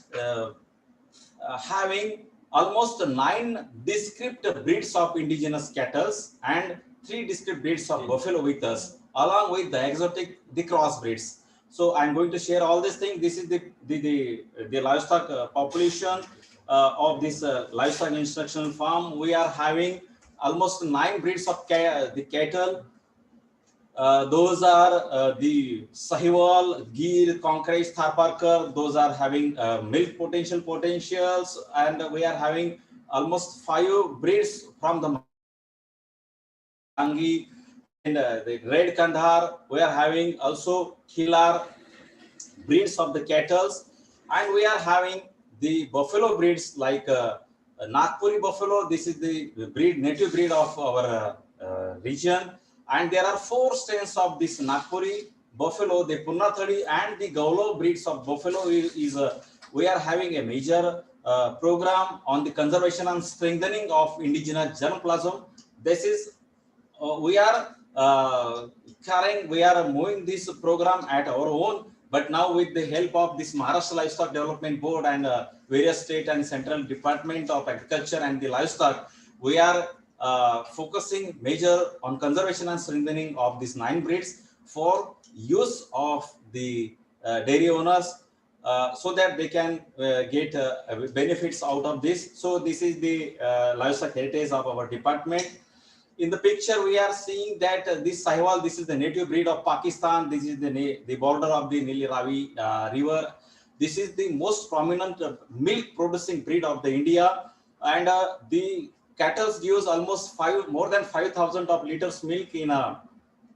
having almost 9 discrete breeds of indigenous cattle and 3 discrete breeds of buffalo with us, along with the exotic, the cross breeds. So I'm going to share all these things. This is the livestock population of this livestock instructional farm. We are having almost 9 breeds of the cattle. Those are the Sahiwal, Gir, Conquest, Tharparkar. Those are having milk potentials, and we are having almost 5 breeds from the Angi and the red Kandahar. We are having also Hilar breeds of the cattle, and we are having the buffalo breeds like Nagpuri Buffalo. This is the breed, native breed of our region. And there are 4 strains of this Nagpuri Buffalo, the Punnathadi and the Gaulo breeds of buffalo. We are having a major program on the conservation and strengthening of indigenous germplasm. This is we are moving this program at our own, but now with the help of this Maharashtra Livestock Development Board and various state and central department of agriculture and the livestock, we are focusing major on conservation and strengthening of these 9 breeds for use of the dairy owners, so that they can get benefits out of this. So this is the livestock heritage of our department. In the picture, we are seeing that this Sahiwal, this is the native breed of Pakistan. This is the border of the Nili Ravi river. This is the most prominent milk producing breed of the India, and the cattle gives almost more than 5,000 of liters milk in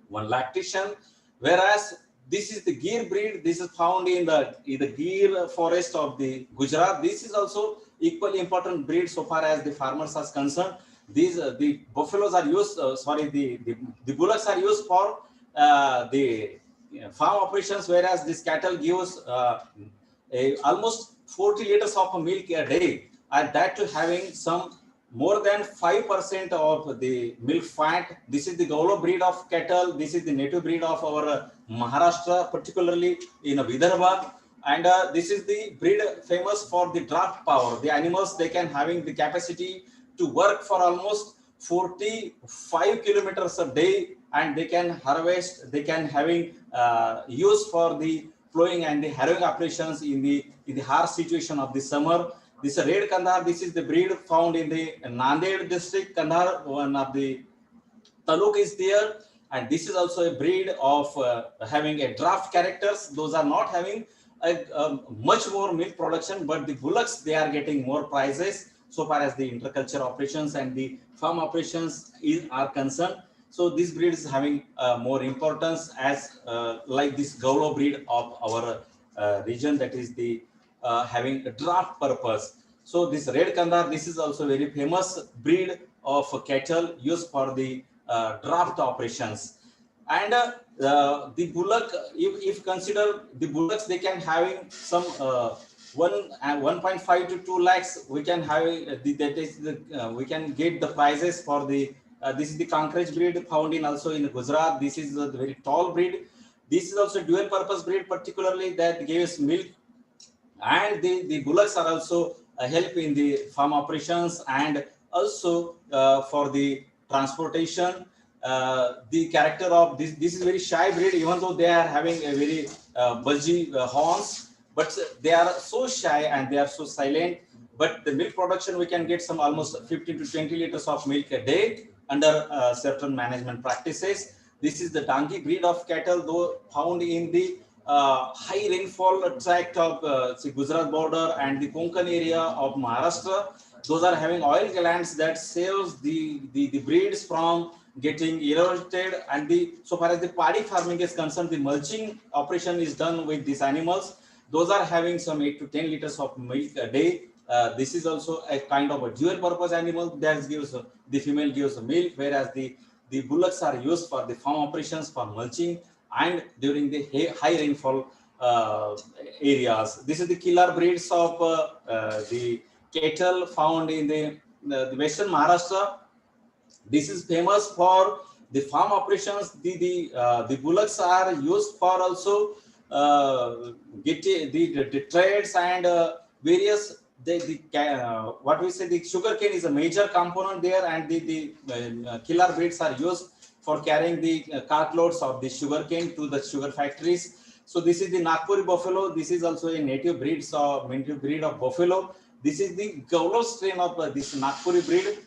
one lactation. Whereas this is the Gir breed. This is found in the Gir forest of the Gujarat. This is also equally important breed so far as the farmers are concerned. These the buffaloes are used. The bullocks are used for the farm operations, whereas this cattle gives almost 40 liters of milk a day, and that to having some more than 5% of the milk fat. This is the Gaulo breed of cattle. This is the native breed of our Maharashtra, particularly in Vidarbha. And this is the breed famous for the draft power. The animals, they can having the capacity to work for almost 45 kilometers a day, and they can harvest, they can having use for the plowing and the harrowing operations in the harsh situation of the summer. This is red Kandahar. This is the breed found in the Nanded district. Kandahar, one of the Taluk is there, and this is also a breed of having a draft characters. Those are not having much more milk production, but the bullocks, they are getting more prices so far as the interculture operations and the farm operations are concerned. So this breed is having more importance as like this Gaulo breed of our region, that is the having a draft purpose. So this red Kandahar, this is also very famous breed of cattle used for the draft operations. And the bullock, if consider the bullocks, they can having some 1.5 to 2 lakhs. We can have we can get the prices for the this is the Kankrej breed found in also in Gujarat. This is a very tall breed. This is also dual purpose breed, particularly that gives milk, and the bullocks are also help in the farm operations and also for the transportation. The character of this is very shy breed, even though they are having a very bulgy horns, but they are so shy and they are so silent. But the milk production, we can get some almost 15 to 20 liters of milk a day under certain management practices. This is the Dangi breed of cattle, though found in the high rainfall tract of Gujarat border and the Konkan area of Maharashtra. Those are having oil glands that saves the breeds from getting eroded. And so far as the paddy farming is concerned, the mulching operation is done with these animals. Those are having some 8 to 10 liters of milk a day. This is also a kind of a dual purpose animal that gives the female gives milk, whereas the bullocks are used for the farm operations, for mulching, and during the high rainfall areas. This is the killer breeds of the cattle found in the western Maharashtra. This is famous for the farm operations. The bullocks are used for also getting the trades and various. What we say, the sugarcane is a major component there, and the killer breeds are used for carrying the cartloads of the sugarcane to the sugar factories. So this is the Nagpuri Buffalo. This is also a native breed of buffalo. This is the Gaulo strain of this Nagpuri breed.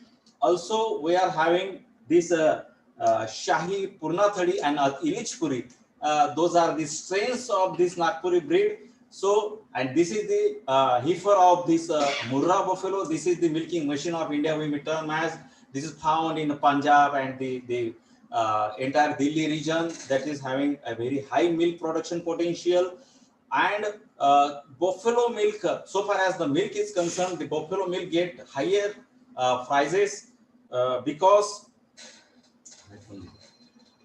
Also, we are having this Shahi Purnathadi and Ilichpuri. Those are the strains of this Nagpuri breed. So, and this is the heifer of this Murrah buffalo. This is the milking machine of India, we may term as. This is found in Punjab and the entire Delhi region, that is having a very high milk production potential. And buffalo milk, so far as the milk is concerned, the buffalo milk get higher prices because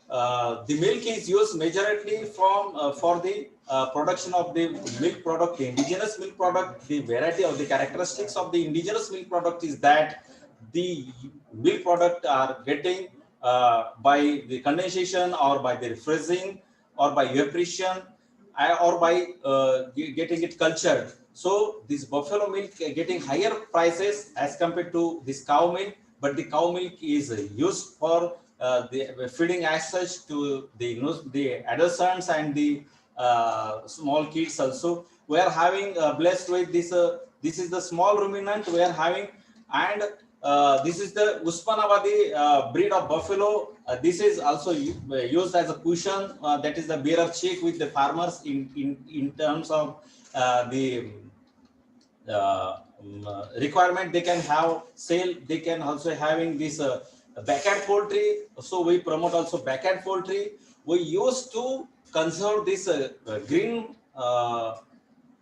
the milk is used majorly for the production of the milk product, the indigenous milk product. The variety of the characteristics of the indigenous milk product is that the milk product are getting by the condensation or by the freezing or by evaporation or by getting it cultured. So this buffalo milk getting higher prices as compared to this cow milk, but the cow milk is used for the feeding as such to the adolescents and the small kids also. We are having blessed with this. This is the small ruminant we are having, and this is the Usmanabadi breed of buffalo. This is also used as a cushion. That is the bearer cheek with the farmers in terms of the requirement they can have sale. They can also having this backyard poultry. So we promote also backyard poultry. We used to conserve this green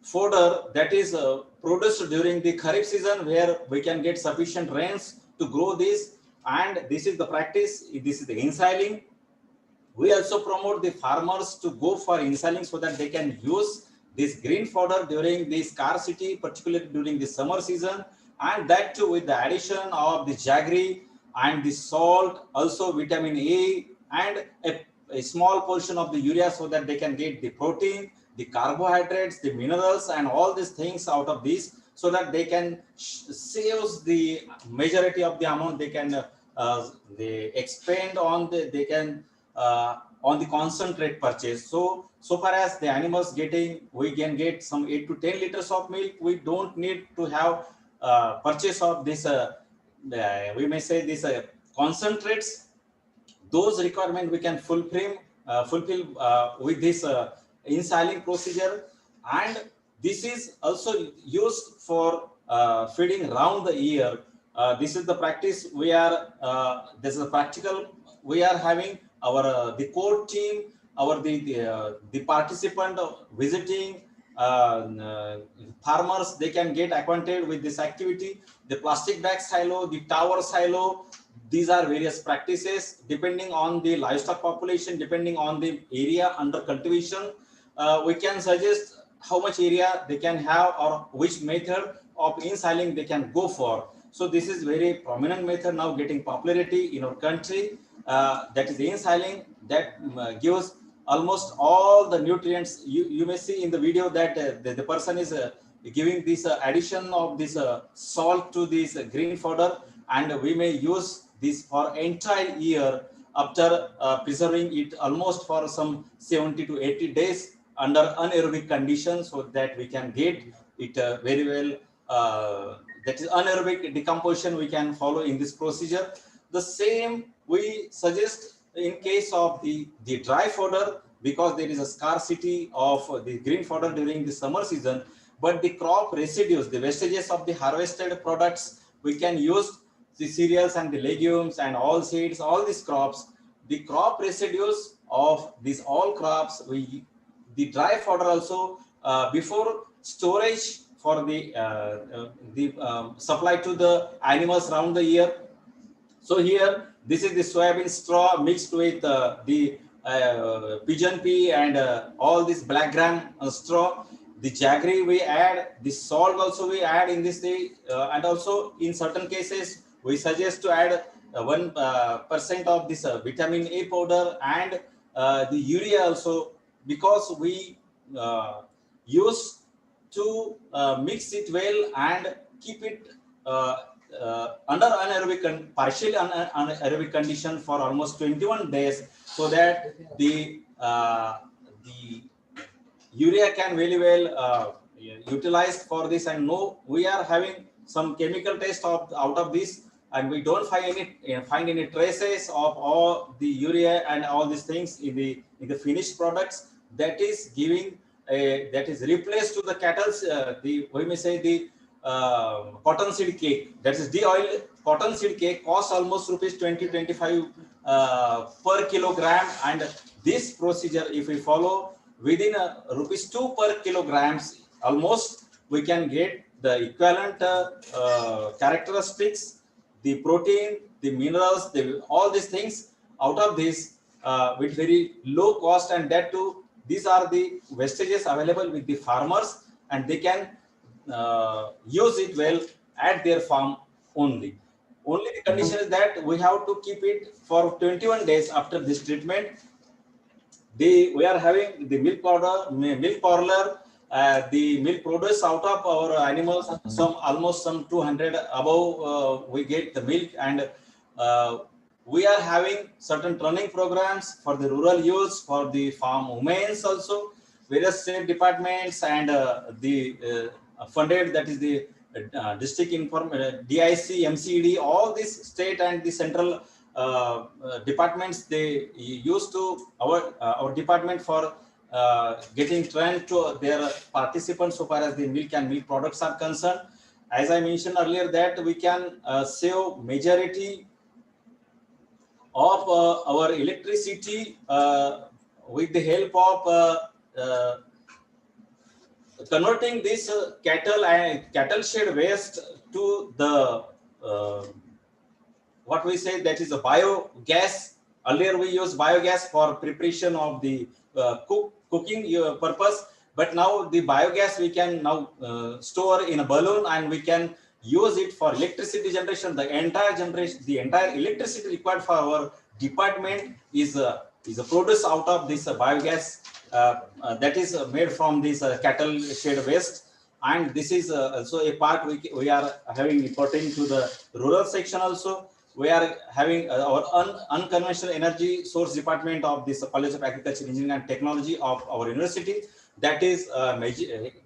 fodder that is produced during the Kharif season, where we can get sufficient rains to grow this. And this is the practice. This is the ensiling. We also promote the farmers to go for ensiling so that they can use this green fodder during the scarcity, particularly during the summer season, and that too with the addition of the jaggery and the salt, also vitamin A, and a small portion of the urea so that they can get the protein, the carbohydrates, the minerals, and all these things out of this, so that they can save the majority of the amount they can they expend on on the concentrate purchase. So far as the animals getting, we can get some 8 to 10 liters of milk. We don't need to have purchase of this we may say this concentrates. those requirements we can fulfill with this in-siling procedure, and this is also used for feeding around the year. This is the practice we are. This is a practical we are having. Our the core team, our the participant visiting farmers, they can get acquainted with this activity. The plastic bag silo, the tower silo. These are various practices depending on the livestock population, depending on the area under cultivation. We can suggest how much area they can have or which method of in-siling they can go for. So this is very prominent method now getting popularity in our country. That is in-siling, that gives almost all the nutrients. You may see in the video that the person is giving this addition of this salt to this green fodder, and we may use this for entire year after preserving it almost for some 70 to 80 days under anaerobic conditions, so that we can get it very well. That is anaerobic decomposition we can follow in this procedure. The same we suggest in case of the dry fodder, because there is a scarcity of the green fodder during the summer season, but the crop residues, the wastages of the harvested products, we can use the cereals and the legumes and all seeds, all these crops, the crop residues of these all crops, the dry fodder also before storage for the supply to the animals around the year. So here, this is the soybean straw mixed with the pigeon pea and all this black gram straw. The jaggery we add, the salt also we add in this thing, and also in certain cases we suggest to add 1% of this vitamin A powder and the urea also, because we use to mix it well and keep it under anaerobic, partially anaerobic condition for almost 21 days, so that the urea can very well utilized for this. And no, we are having some chemical test out of this, and we don't find any traces of all the urea and all these things in the finished products. That is giving that is replaced to the cattle's we may say the cottonseed cake. That is de-oiled cottonseed cake costs almost rupees 20-25 per kilogram, and this procedure if we follow within rupees 2 per kilograms, almost we can get the equivalent characteristics, the protein, the minerals, all these things out of this with very low cost. And that too, these are the wastages available with the farmers, and they can use it well at their farm only. Only the condition is that we have to keep it for 21 days after this treatment. We are having the milk powder, milk parlor, the milk produce out of our animals, almost some 200 above we get the milk, and we are having certain training programs for the rural use, for the farm women also, various state departments and the funded, that is the district DIC, MCD, all these state and the central departments, they used to our department for getting trained to their participants so far as the milk and milk products are concerned. As I mentioned earlier, that we can save majority of our electricity with the help of converting this cattle shed waste to the what we say, that is a biogas. Earlier we used biogas for preparation of the cooking purpose, but now the biogas we can now store in a balloon, and we can use it for electricity generation. The entire electricity required for our department is produced out of this biogas that is made from this cattle shed waste. And this is also a part we are having pertaining to the rural section also. We are having our unconventional energy source department of this College of Agriculture, Engineering and Technology of our university. That is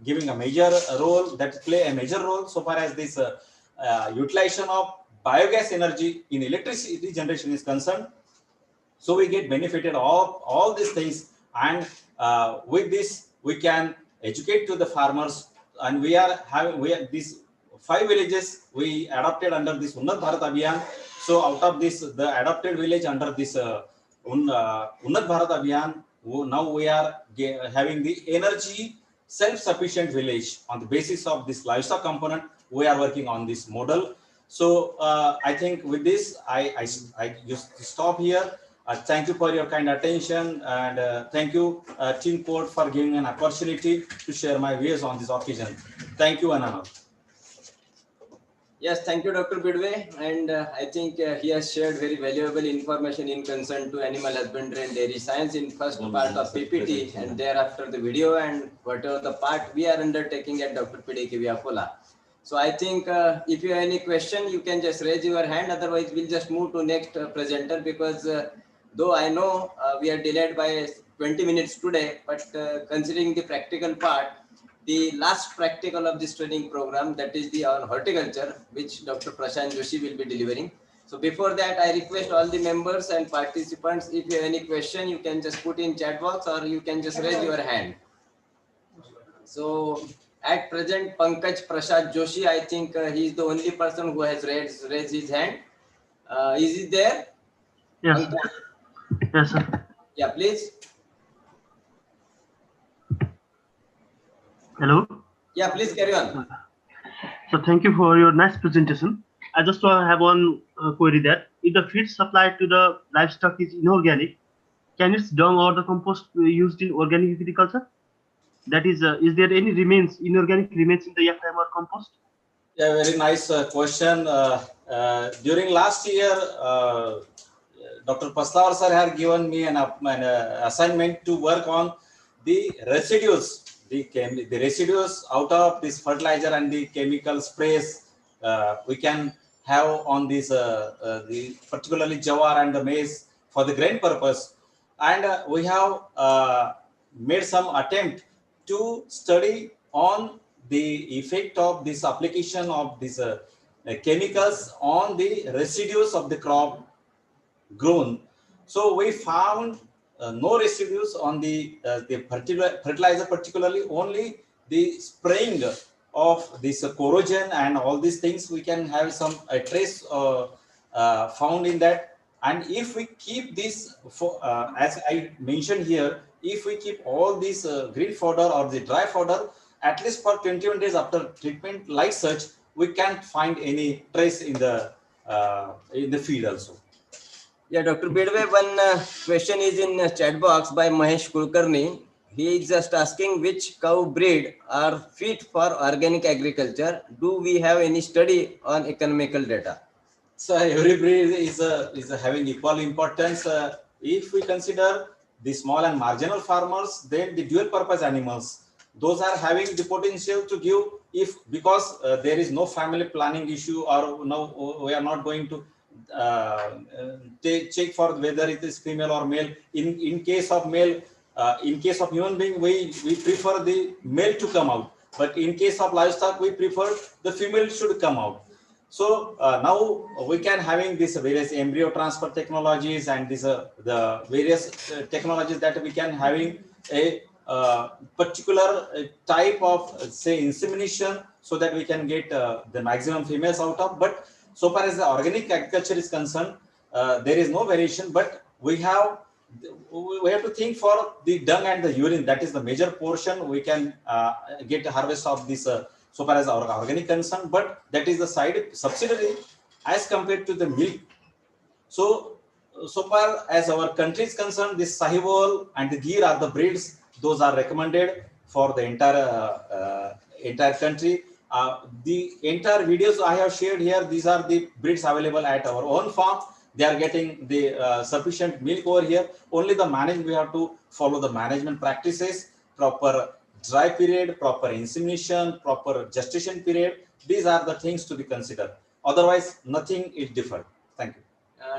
giving a major role, that play a major role so far as this utilization of biogas energy in electricity generation is concerned. So we get benefited of all these things, and with this we can educate to the farmers, and we are these 5 villages we adopted under this Unnat Bharat Abhiyan. So out of this, the adopted village under this Unnat Bharat Abhiyan, now we are having the energy self-sufficient village. On the basis of this livestock component, we are working on this model. So I think with this, I just stop here. Thank you for your kind attention, and thank you, Team Code, for giving an opportunity to share my views on this occasion. Thank you, Anana. Yes, thank you, Dr. Bidway. And I think he has shared very valuable information in concern to animal husbandry and dairy science in first part of PPT, and thereafter the video and whatever the part we are undertaking at Dr. PDK Viapola. So I think if you have any question, you can just raise your hand. Otherwise, we'll just move to next presenter, because though I know we are delayed by 20 minutes today, but considering the practical part, the last practical of this training program, that is the on horticulture, which Dr. Prashant Joshi will be delivering. So before that, I request all the members and participants, if you have any question, you can just put in chat box or you can just raise your hand. So at present, Pankaj Prashad Joshi, I think he is the only person who has raised his hand. Is he there? Yes. Pankaj? Yes, sir. Yeah, please. Hello. Yeah, please carry on. So thank you for your nice presentation. I just have one query that if the feed supplied to the livestock is inorganic, can its dung or the compost be used in organic agriculture? That is there any inorganic remains in the FIM or compost? Yeah, very nice question. During last year, Dr. Paslavar sir had given me an assignment to work on the residues, the residues out of this fertilizer and the chemical sprays we can have on this, particularly jawar and the maize for the grain purpose. And we have made some attempt to study on the effect of this application of these chemicals on the residues of the crop grown. So we found no residues on the fertilizer, particularly only the spraying of this corrosion and all these things. We can have some trace found in that. And if we keep this, as I mentioned here, if we keep all these green fodder or the dry fodder, at least for 21 days after treatment, like such, we can't find any trace in the feed also. Yeah, Dr. Bidway, one question is in chat box by Mahesh Kulkarni. He is just asking which cow breed are fit for organic agriculture. Do we have any study on economical data? So every breed is having equal importance. If we consider the small and marginal farmers, then the dual purpose animals, those are having the potential to give, because there is no family planning issue, or no, we are not going to check for whether it is female or male. In case of male, in case of human being, we prefer the male to come out, but in case of livestock, we prefer the female should come out. So now we can having these various embryo transfer technologies and this the various technologies that we can having a particular type of say insemination, so that we can get the maximum females out of. But so far as the organic agriculture is concerned, there is no variation, but we have to think for the dung and the urine. That is the major portion we can get a harvest of this so far as our organic concern, but that is the subsidiary as compared to the milk. So far as our country is concerned, this Sahiwal and the Gir are the breeds. Those are recommended for the entire country. The entire videos I have shared here, these are the breeds available at our own farm. They are getting the sufficient milk over here. Only the management, we have to follow the management practices, proper dry period, proper insemination, proper gestation period. These are the things to be considered. Otherwise, nothing is different. Thank you.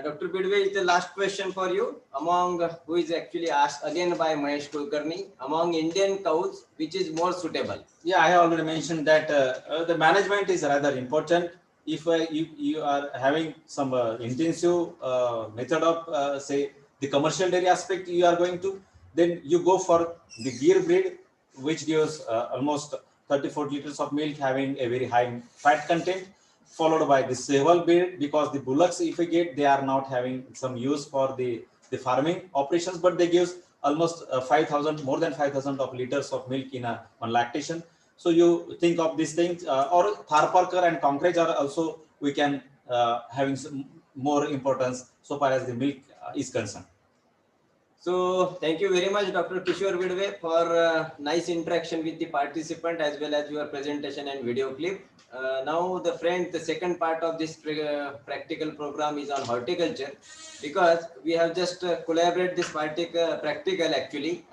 Dr. Bidway, is the last question for you, among who is actually asked again by Mahesh Kulkarni, among Indian cows, which is more suitable? Yeah, I have already mentioned that the management is rather important. If you are having some intensive method of say the commercial dairy aspect you are going to, then you go for the Gir breed, which gives almost 34 liters of milk, having a very high fat content, followed by the Sehwal breed, because the bullocks, if we get, they are not having some use for the farming operations, but they give almost 5,000, more than 5,000 of liters of milk in one lactation. So you think of these things, or Tharparkar and Concrete are also, we can having some more importance so far as the milk is concerned. So thank you very much, Dr. Kishore Bidwe, for nice interaction with the participant as well as your presentation and video clip. Now the second part of this practical program is on horticulture, because we have just collaborated this practical actually.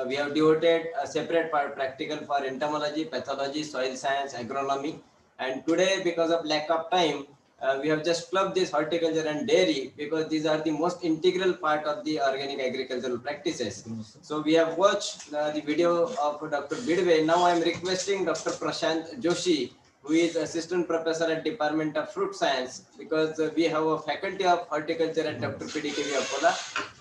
We have devoted a separate part practical for entomology, pathology, soil science, agronomy, and today, because of lack of time, we have just clubbed this horticulture and dairy, because these are the most integral part of the organic agricultural practices. So we have watched the video of Dr. Bidwe. Now I am requesting Dr. Prashant Joshi, who is Assistant Professor at Department of Fruit Science, because we have a faculty of horticulture at Dr. PDKV Akola.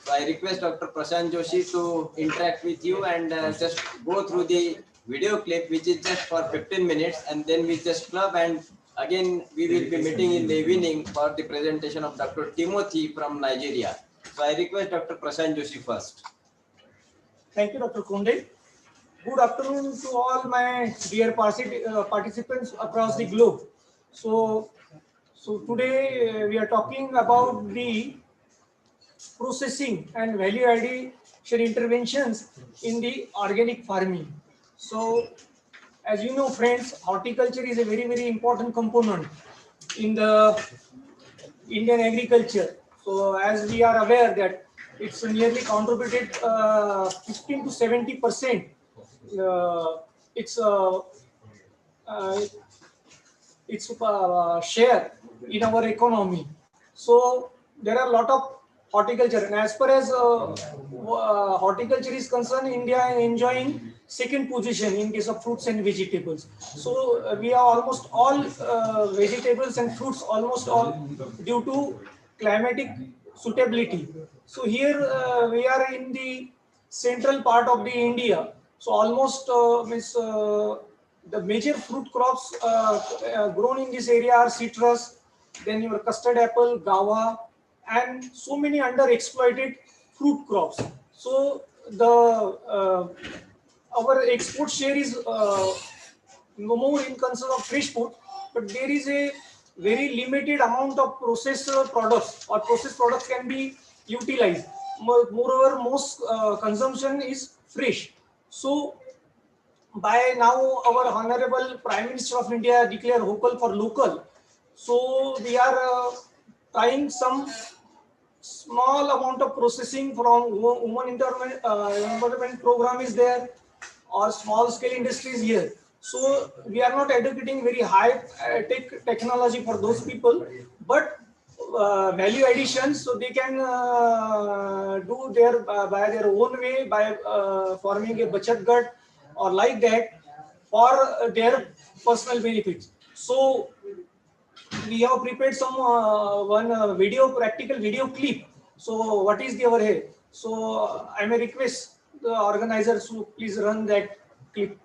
So I request Dr. Prashant Joshi to interact with you and just go through the video clip, which is just for 15 minutes, and then we just club, and again we will be meeting in the evening for the presentation of Dr. Timothy from Nigeria. So I request Dr. Prashant Joshi first. Thank you, Dr. Kunde. Good afternoon to all my dear participants across the globe. So today we are talking about the processing and value addition interventions in the organic farming. So, as you know, friends, horticulture is a very, very important component in the Indian agriculture. So, as we are aware that it's nearly contributed 15 to 70%. Its share in our economy. So there are a lot of horticulture, and as far as horticulture is concerned, India is enjoying second position in case of fruits and vegetables. So we have almost all vegetables and fruits, almost all due to climatic suitability. So here we are in the central part of the India. So almost the major fruit crops grown in this area are citrus, then your custard apple, guava, and so many underexploited fruit crops. So the our export share is more in concern of fresh food, but there is a very limited amount of processed products, or processed products can be utilized. Moreover, most consumption is fresh. So by now our Honorable Prime Minister of India declared vocal for local. So we are trying some small amount of processing from women empowerment program is there, or small scale industries here. So we are not advocating very high tech technology for those people, but value addition, so they can do their by their own way, by forming a bachat gut or like that, for their personal benefits. So we have prepared some one practical video clip. So what is the overhead? So I may request the organizers to please run that clip.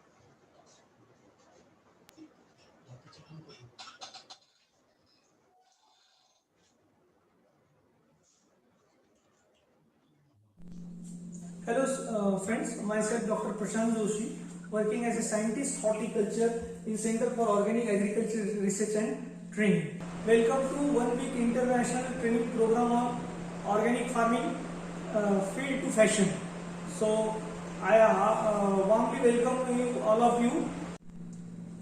Hello friends, myself Dr. Prashant Joshi, working as a scientist horticulture in Center for Organic Agriculture Research and Training. Welcome to 1 week international training program on organic farming, field to fashion. So I warmly welcome you, all of you.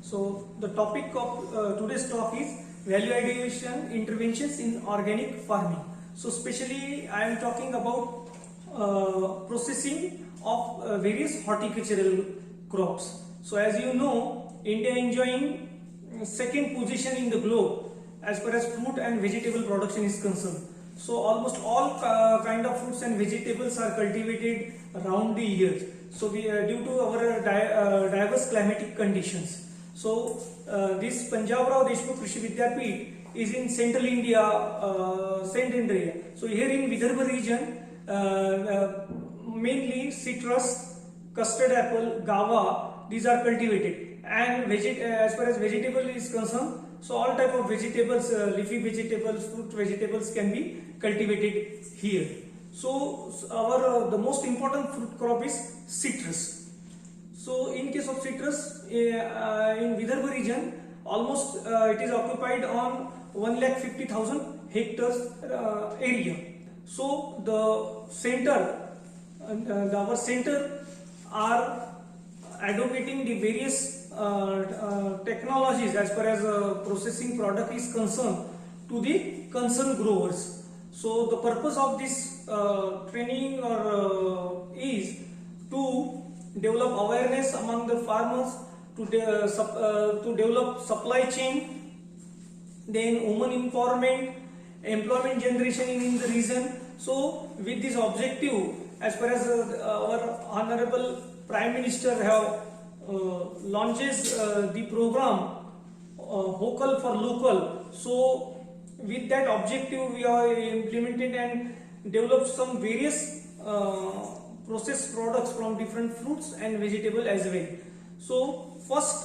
So the topic of today's talk is value addition interventions in organic farming. So especially I am talking about processing of various horticultural crops. So as you know, India enjoying second position in the globe as far as fruit and vegetable production is concerned. So almost all kind of fruits and vegetables are cultivated around the year. So we due to our diverse climatic conditions. So this Punjab Rao Deshmukh Krishi Vidyapeeth is in central India, Saint Andrea. So here in Vidarbha region, mainly citrus, custard apple, guava, these are cultivated. And as far as vegetable is concerned, so all type of vegetables, leafy vegetables, fruit vegetables can be cultivated here. So our the most important fruit crop is citrus. So in case of citrus, in Vidarbha region, almost it is occupied on 1,50,000 hectares area. So the center, our center are advocating the various technologies as far as processing product is concerned to the concerned growers. So the purpose of this training is to develop awareness among the farmers, to develop supply chain, then women empowerment, employment generation in the region. So with this objective, as far as our Honorable Prime Minister have launches the program Vocal for Local. So with that objective, we are implemented and developed some various processed products from different fruits and vegetables as well. So first,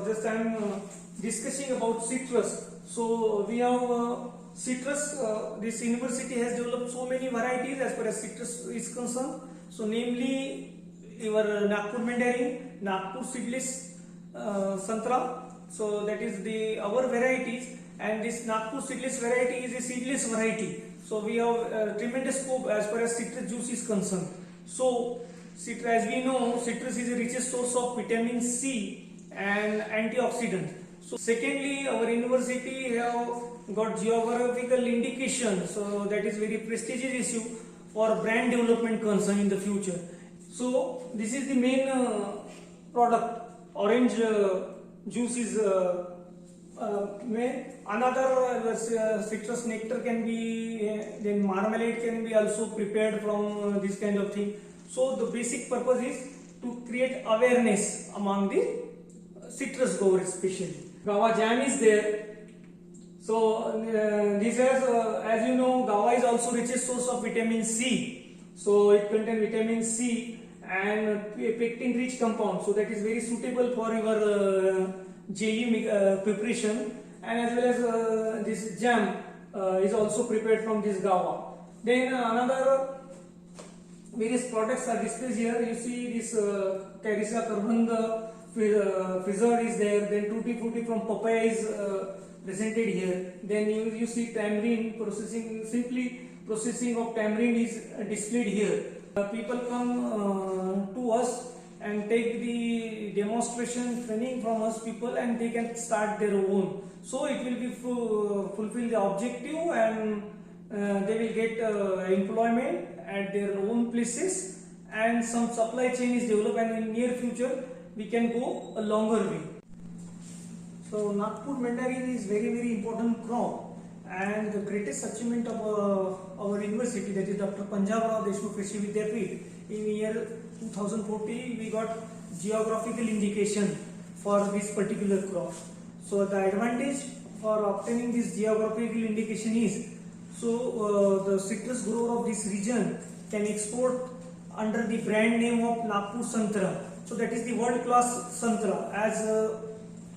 just I am discussing about citrus. So we have citrus. This university has developed so many varieties as far as citrus is concerned. So namely, your Nagpur Mandarin, Nagpur Seedless Santra. So that is our varieties, and this Nagpur Seedless variety is a seedless variety. So we have tremendous scope as far as citrus juice is concerned. So as we know, citrus is the richest source of vitamin C and antioxidant. So secondly, our university have got geographical indication. So that is very prestigious issue for brand development concern in the future. So this is the main product. Orange juice is main. Another citrus nectar can be, then marmalade can be also prepared from this kind of thing. So the basic purpose is to create awareness among the citrus growers especially. Guava jam is there. So this has, as you know, guava is also richest source of vitamin C. So it contains vitamin C and pectin rich compound. So that is very suitable for your jelly preparation, and as well as this jam is also prepared from this guava. Then another various products are displayed here. You see this Carissa Carbanda preserved is there. Then tutti frutti from papaya is presented here. Then you see tamarind processing, simply processing of tamarind is displayed here. People come to us and take the demonstration training from us people, and they can start their own. So it will be fulfill the objective, and they will get employment at their own places, and some supply chain is developed, and in near future we can go a longer way. So Nagpur Mandarin is very important crop, and the greatest achievement of our university, that is Dr. Punjabrao Deshmukh Krishi Vidyapeeth, in year 2014 we got geographical indication for this particular crop. So the advantage for obtaining this geographical indication is, so the citrus grower of this region can export under the brand name of Nagpur Santra. So that is the world class Santra. As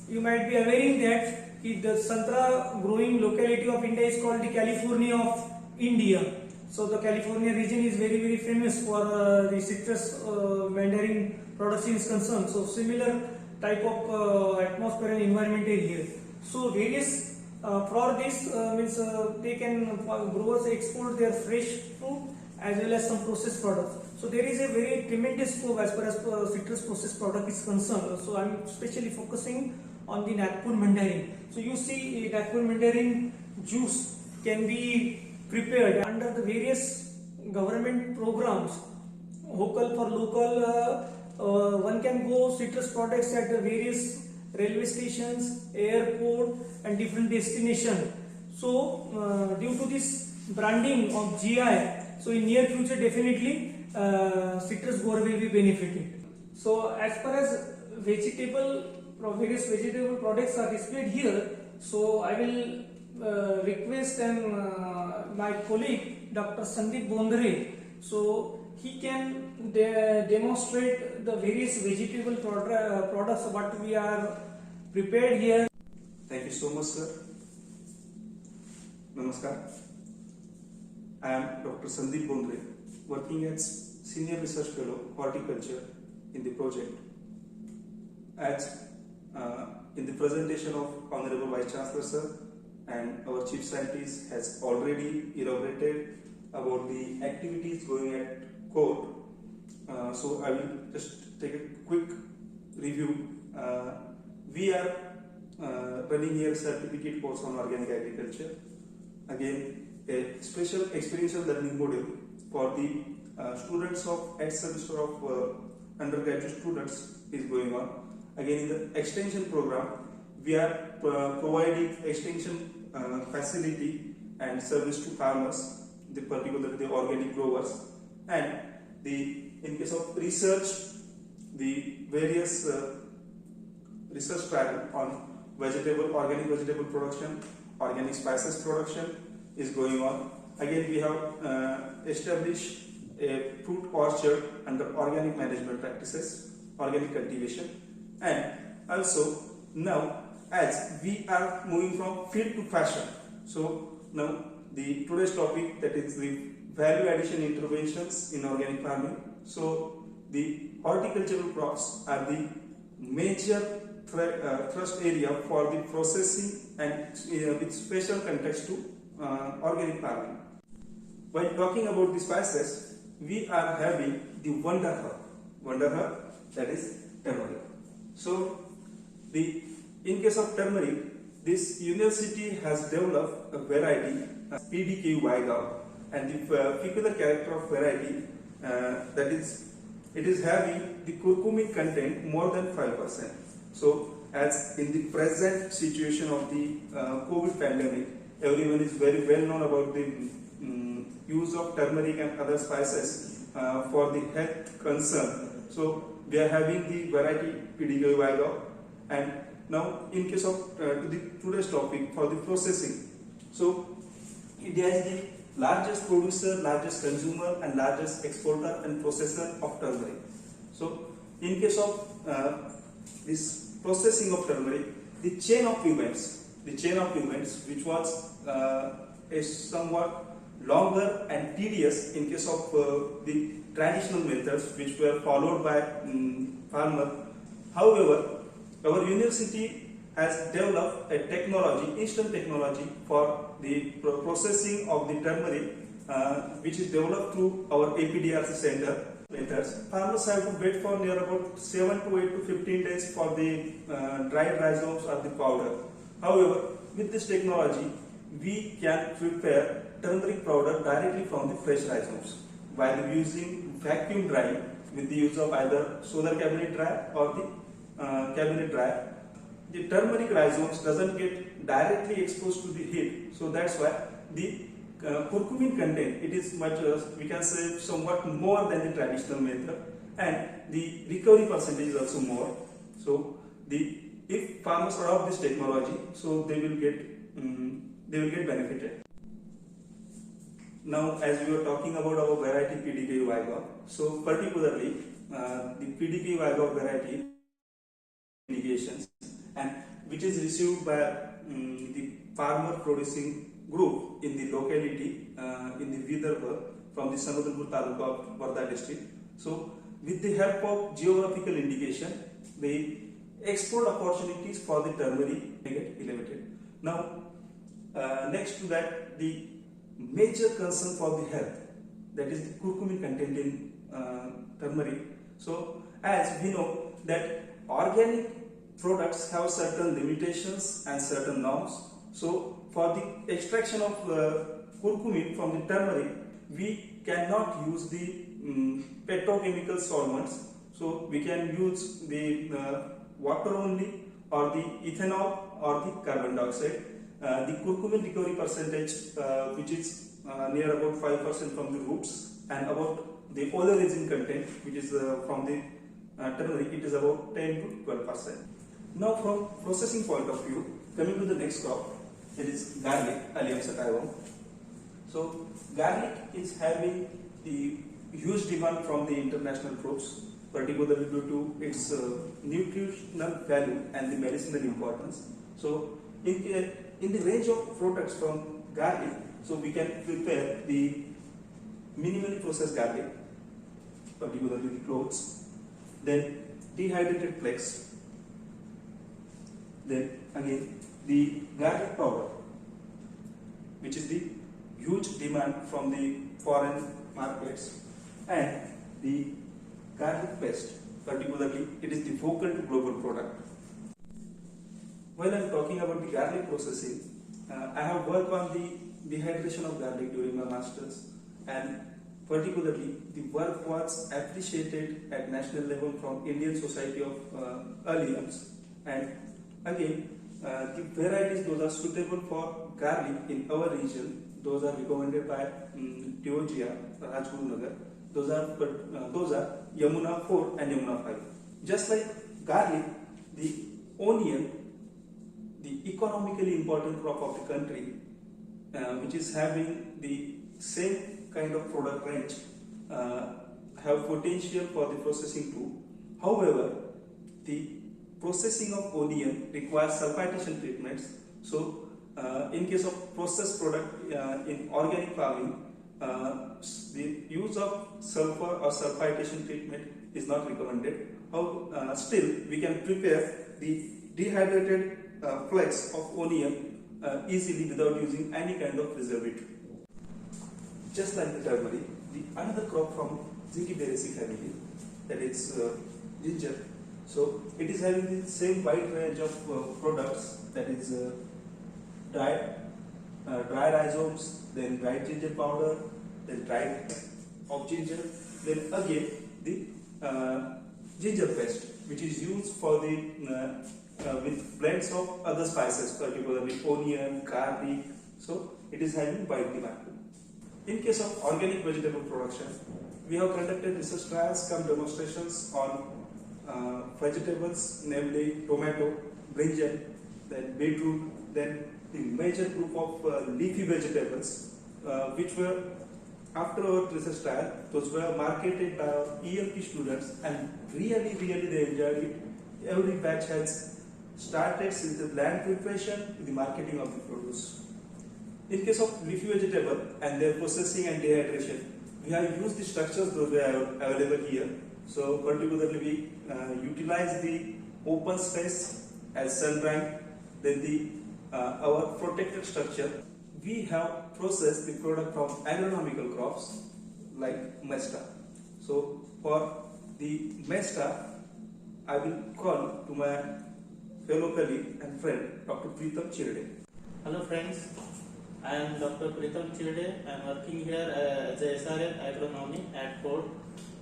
you might be aware that the Santra growing locality of India is called the California of India. So the California region is very famous for the citrus mandarin production is concerned. So similar type of atmosphere and environment is here. So various for this means they can growers export their fresh fruit as well as some processed products. So there is a very tremendous scope as far as citrus processed product is concerned. So I am especially focusing on the Nagpur Mandarin. So you see Nagpur Mandarin juice can be prepared under the various government programs. Vocal for Local, one can go citrus products at the various railway stations, airport and different destinations. So due to this branding of GI, so in near future definitely citrus grower will be benefited. So as far as various vegetable products are displayed here, so I will request and my colleague Dr. Sandeep Bondre. So he can demonstrate the various vegetable products what we are prepared here. Thank you so much, sir. Namaskar. I am Dr. Sandeep Bondre, working as Senior Research Fellow, Horticulture in the project. As in the presentation of Honorable Vice Chancellor, sir, and our Chief Scientist has already elaborated about the activities going at court. So I will just take a quick review. We are running here a certificate course on organic agriculture. Again, a special experiential learning module for the students of 8th semester of undergraduate students is going on. Again, in the extension program, we are providing extension facility and service to farmers, particularly the organic growers, and in case of research, the various research trial on organic vegetable production, organic spices production is going on. Again, we have established a fruit orchard under organic management practices, organic cultivation, and also now as we are moving from field to fashion. So now the today's topic, that is the value addition interventions in organic farming. So the horticultural crops are the major thrust area for the processing and with special context to organic farming. While talking about the spices, we are having the wonder herb, that is turmeric. So in case of turmeric, this university has developed a variety, PDK Vaigao, and the peculiar character of variety that is, it is having the curcumin content more than 5%. So as in the present situation of the COVID pandemic, everyone is very well known about the use of turmeric and other spices for the health concern. So we are having the variety PDK Vaigao. And now in case of today's topic for the processing, so India is the largest producer, largest consumer, and largest exporter and processor of turmeric. So in case of this processing of turmeric, the chain of events which was a somewhat longer and tedious in case of the traditional methods which were followed by farmers. However, our university has developed a technology, instant technology for the processing of the turmeric, which is developed through our APDRC center. Farmers have to wait for near about 7 to 8 to 15 days for the dried rhizomes or the powder. However, with this technology, we can prepare turmeric powder directly from the fresh rhizomes while using vacuum drying with the use of either solar cabinet dryer or the cabinet dryer. The turmeric rhizomes doesn't get directly exposed to the heat, so that's why the curcumin content, it is much, we can say, somewhat more than the traditional method, and the recovery percentage is also more. So if farmers adopt this technology, so they will get benefited. Now, as we were talking about our variety PDK Vaigao, so particularly the PDK Vaigao variety indications, and which is received by the farmer producing group in the locality in the Vidarbha from the Samudrapur Taluka of Varda district. So with the help of geographical indication, the export opportunities for the turmeric get elevated. Now next to that, the major concern for the health, that is the curcumin content in turmeric. So as we know that organic products have certain limitations and certain norms. So for the extraction of curcumin from the turmeric, we cannot use the petrochemical solvents. So we can use the water only, or the ethanol, or the carbon dioxide. The curcumin recovery percentage, which is near about 5% from the roots, and about the oleoresin content, which is from the turmeric, it is about 10 to 12%. Now, from processing point of view, coming to the next crop, it is garlic, Allium sativum. So garlic is having the huge demand from the international crops, particularly due to its nutritional value and the medicinal importance. So in the range of products from garlic, so we can prepare the minimally processed garlic, particularly the cloves, then dehydrated flakes, then again the garlic powder, which is the huge demand from the foreign markets, and the garlic paste, particularly it is the vocal to global product. While I am talking about the garlic processing, I have worked on the dehydration of garlic during my masters, and particularly the work was appreciated at national level from Indian Society of Alliums, and again the varieties those are suitable for garlic in our region, those are recommended by Teogia, Rajguru Nagar. Those are Yamuna 4 and Yamuna 5. Just like garlic, the onion, the economically important crop of the country, which is having the same kind of product range, have potential for the processing too. However, the processing of onion requires sulfitation treatments. So, in case of processed product in organic farming, the use of sulfur or sulfitation treatment is not recommended. Still, we can prepare the dehydrated flakes of onion easily without using any kind of preservative. Just like the turmeric, the another crop from Zingiberaceae family, that is ginger. So it is having the same wide range of products, that is dry rhizomes, then dried ginger powder, then dried of ginger, then again the ginger paste, which is used for the with blends of other spices, particularly onion, garlic. So it is having wide demand. In case of organic vegetable production, we have conducted research trials cum demonstrations on vegetables, namely tomato, brinjal, then beetroot, then the major group of leafy vegetables, which were after our research trial, those were marketed by our ELP students, and really they enjoyed it. Every batch has started since the land preparation to the marketing of the produce. In case of leafy vegetable and their processing and dehydration, we have used the structures those were available here. So particularly we utilize the open space as sun drying, then our protected structure. We have processed the product from agronomical crops like mesta. So for the mesta, I will call to my fellow colleague and friend, Dr. Pritam Chirde. Hello friends, I am Dr. Pritam Chirde. I am working here as a SRF agronomy at Ford,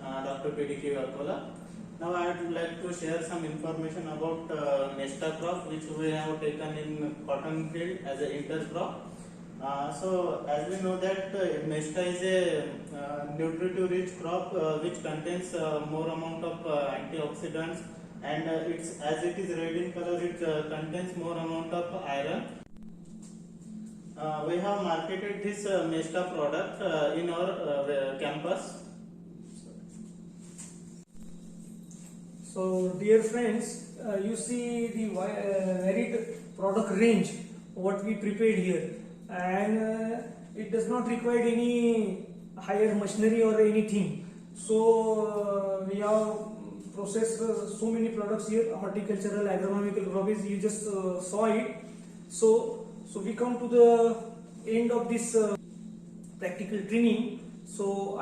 Dr. PDK Akola. Now I would like to share some information about mesta crop, which we have taken in cotton field as an intercrop. So as we know that mesta is a nutritive rich crop which contains more amount of antioxidants, and as it is red in color, it contains more amount of iron. We have marketed this mesta product in our campus. So dear friends, you see the varied product range what we prepared here, and it does not require any higher machinery or anything. So we have processed so many products here, horticultural, agronomical crops, you just saw it. So we come to the end of this practical training. So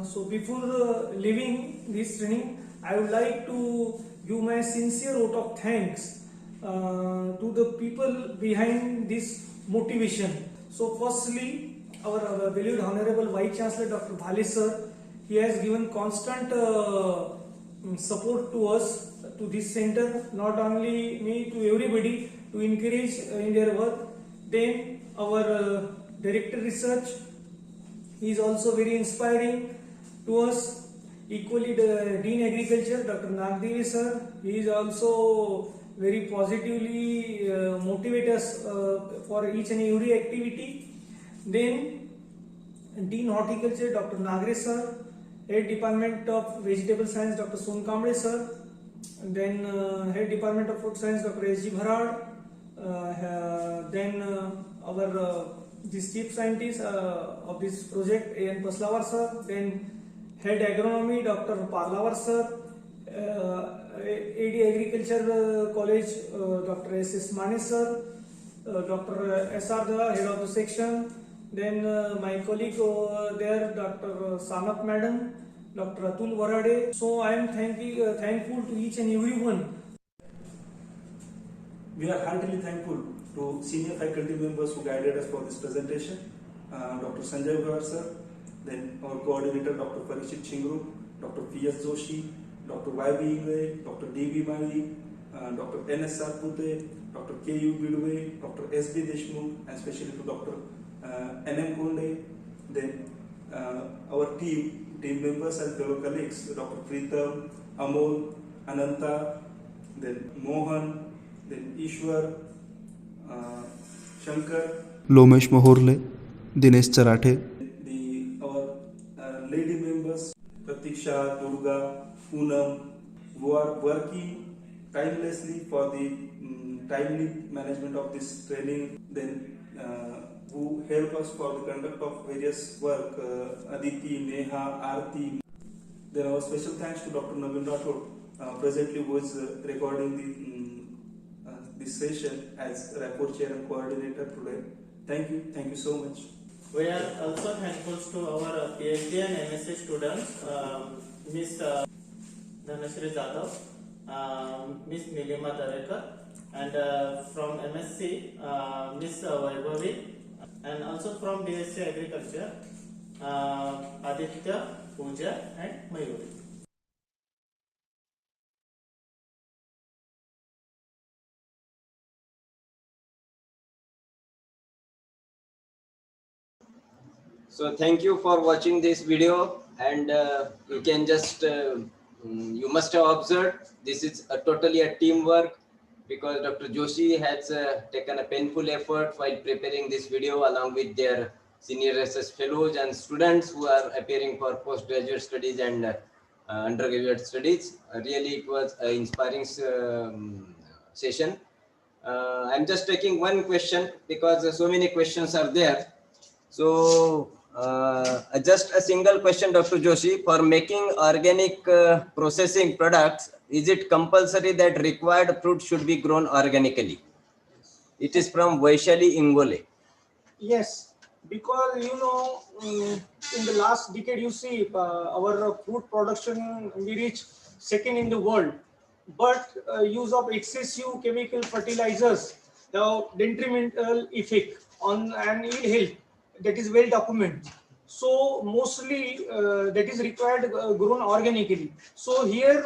so before leaving this training, I would like to give my sincere vote of thanks to the people behind this motivation. So firstly, our valued Honorable Vice Chancellor Dr. Bhale sir, he has given constant support to us, to this center, not only me, to everybody, to encourage in their work. Then our Director Research, he is also very inspiring to us. Equally, the Dean Agriculture, Dr. Nagpuri sir, he is also very positively motivate us for each and every activity. Then Dean Horticulture, Dr. Nagre sir, Head Department of Vegetable Science, Dr. Son Kamble sir, and then Head Department of Food Science, Dr. S.G. Bharad, then our this Chief Scientist of this project, A.N. Paslawar sir, then Head Agronomy, Dr. Parlawar sir, AD Agriculture College, Dr. S.S. Mane sir, Dr. S.R. Dha, Head of the Section, then my colleague there, Dr. Sanat Madam, Dr. Atul Varade. So I am thankful to each and everyone. We are heartily thankful to senior faculty members who guided us for this presentation, Dr. Sanjay Bhavar sir, then our coordinator Dr. Parikshit Chingru, Dr. P.S. Joshi, Dr. Y.B. Ingwe, Dr. D.B. Mali, Dr. N.S. Sarpute, Dr. K.U. Bidwe, Dr. S.B. Deshmukh, and especially to Dr. N.M. Konde, then our team members and fellow colleagues, Dr. Pritam, Amol, Ananta, then Mohan, then Ishwar, Shankar, Lomesh मोहोरले, Dinesh चराठे, our lady members, Pratiksha, Durga, Poonam, who are working tirelessly for the timely management of this training, then who help us for the conduct of various work, Aditi, Neha, Aarti. Then our special thanks to Dr. Navin Rathod, presently who is recording this session as rapport chair and coordinator today. Thank you so much. We are also thankful to our PhD and MSc students, Ms. Dhanashri Jadhav, Ms. Nilima Darekar, and from MSc, Ms. Vaibhavi, and also from BSc Agriculture, Aditya, Pooja, and Mayuri. So thank you for watching this video, and you can just you must have observed this is totally a teamwork, because Dr. Joshi has taken a painful effort while preparing this video along with their senior research fellows and students who are appearing for postgraduate studies and undergraduate studies. Really, it was an inspiring session. I'm just taking one question because so many questions are there. So just a single question, Dr. Joshi. For making organic processing products, is it compulsory that required fruit should be grown organically? It is from Vaishali Ingole. Yes, because in the last decade, you see our fruit production we reached second in the world, but use of excessive chemical fertilizers have detrimental effect on an yield health, that is well documented. So mostly that is required grown organically. So here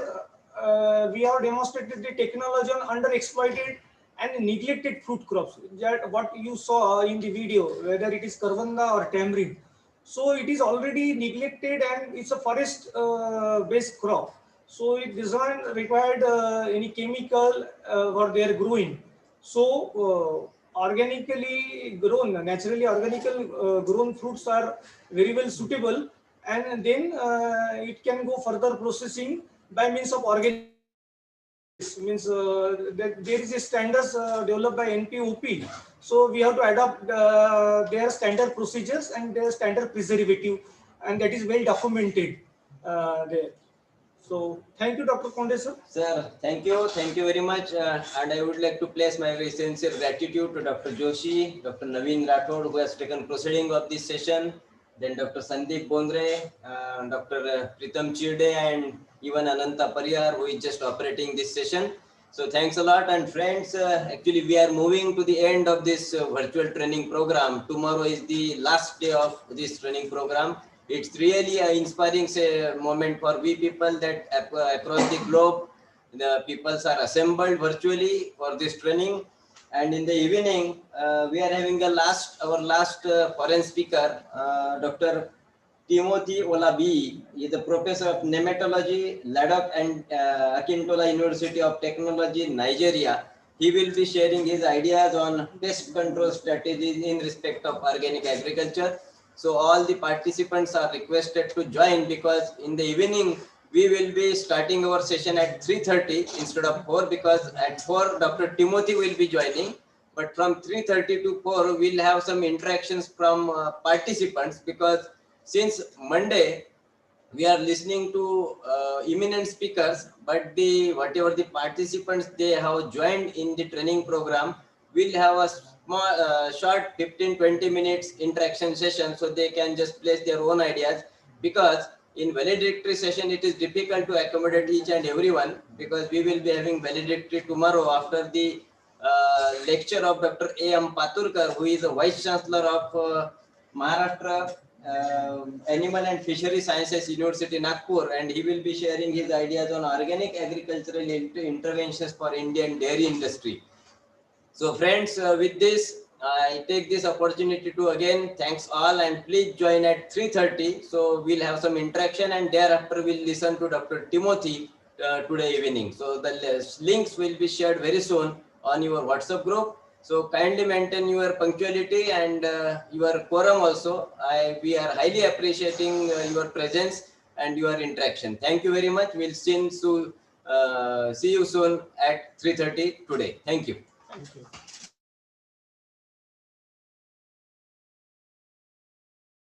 we have demonstrated the technology on underexploited and neglected fruit crops, that what you saw in the video, whether it is Karvanda or Tamarind. So it is already neglected and it's a forest based crop. So it doesn't require any chemical for their growing. So organically grown, naturally organically grown fruits are very well suitable, and then it can go further processing by means of organic. Means that there is a standards developed by Npop, so we have to adopt their standard procedures and their standard preservative, and that is well documented there. So thank you, Dr. Konde sir. Sir, thank you very much, and I would like to place my very sincere gratitude to Dr. Joshi, Dr. Navin Rathod, who has taken proceeding of this session, then Dr. Sandeep Bondre, Dr. Pritam Chirde, and even Ananta Pariyar, who is just operating this session. So thanks a lot. And friends, actually we are moving to the end of this virtual training program. Tomorrow is the last day of this training program. It's really an inspiring moment for we people that across the globe, the peoples are assembled virtually for this training. And in the evening, we are having our last foreign speaker, Dr. Timothy Olabi. He is a professor of nematology, Ladakh and Akintola University of Technology, Nigeria. He will be sharing his ideas on pest control strategies in respect of organic agriculture. So all the participants are requested to join, because in the evening we will be starting our session at 3:30 instead of 4, because at 4 Dr. Timothy will be joining. But from 3:30 to 4 we'll have some interactions from participants, because since Monday we are listening to eminent speakers, but whatever the participants they have joined in the training program will have a small short 15-20 minutes interaction session, so they can just place their own ideas, because in valedictory session it is difficult to accommodate each and everyone, because we will be having valedictory tomorrow after the lecture of Dr. A.M. Paturkar, who is the Vice Chancellor of Maharashtra Animal and Fishery Sciences University, Nagpur, and he will be sharing his ideas on organic agricultural interventions for Indian dairy industry. So friends, with this, I take this opportunity to again thanks all, and please join at 3:30. So we'll have some interaction, and thereafter we'll listen to Dr. Timothy today evening. So the links will be shared very soon on your WhatsApp group. So kindly maintain your punctuality and your quorum also. We are highly appreciating your presence and your interaction. Thank you very much. We'll see you soon at 3:30 today. Thank you. Thank you.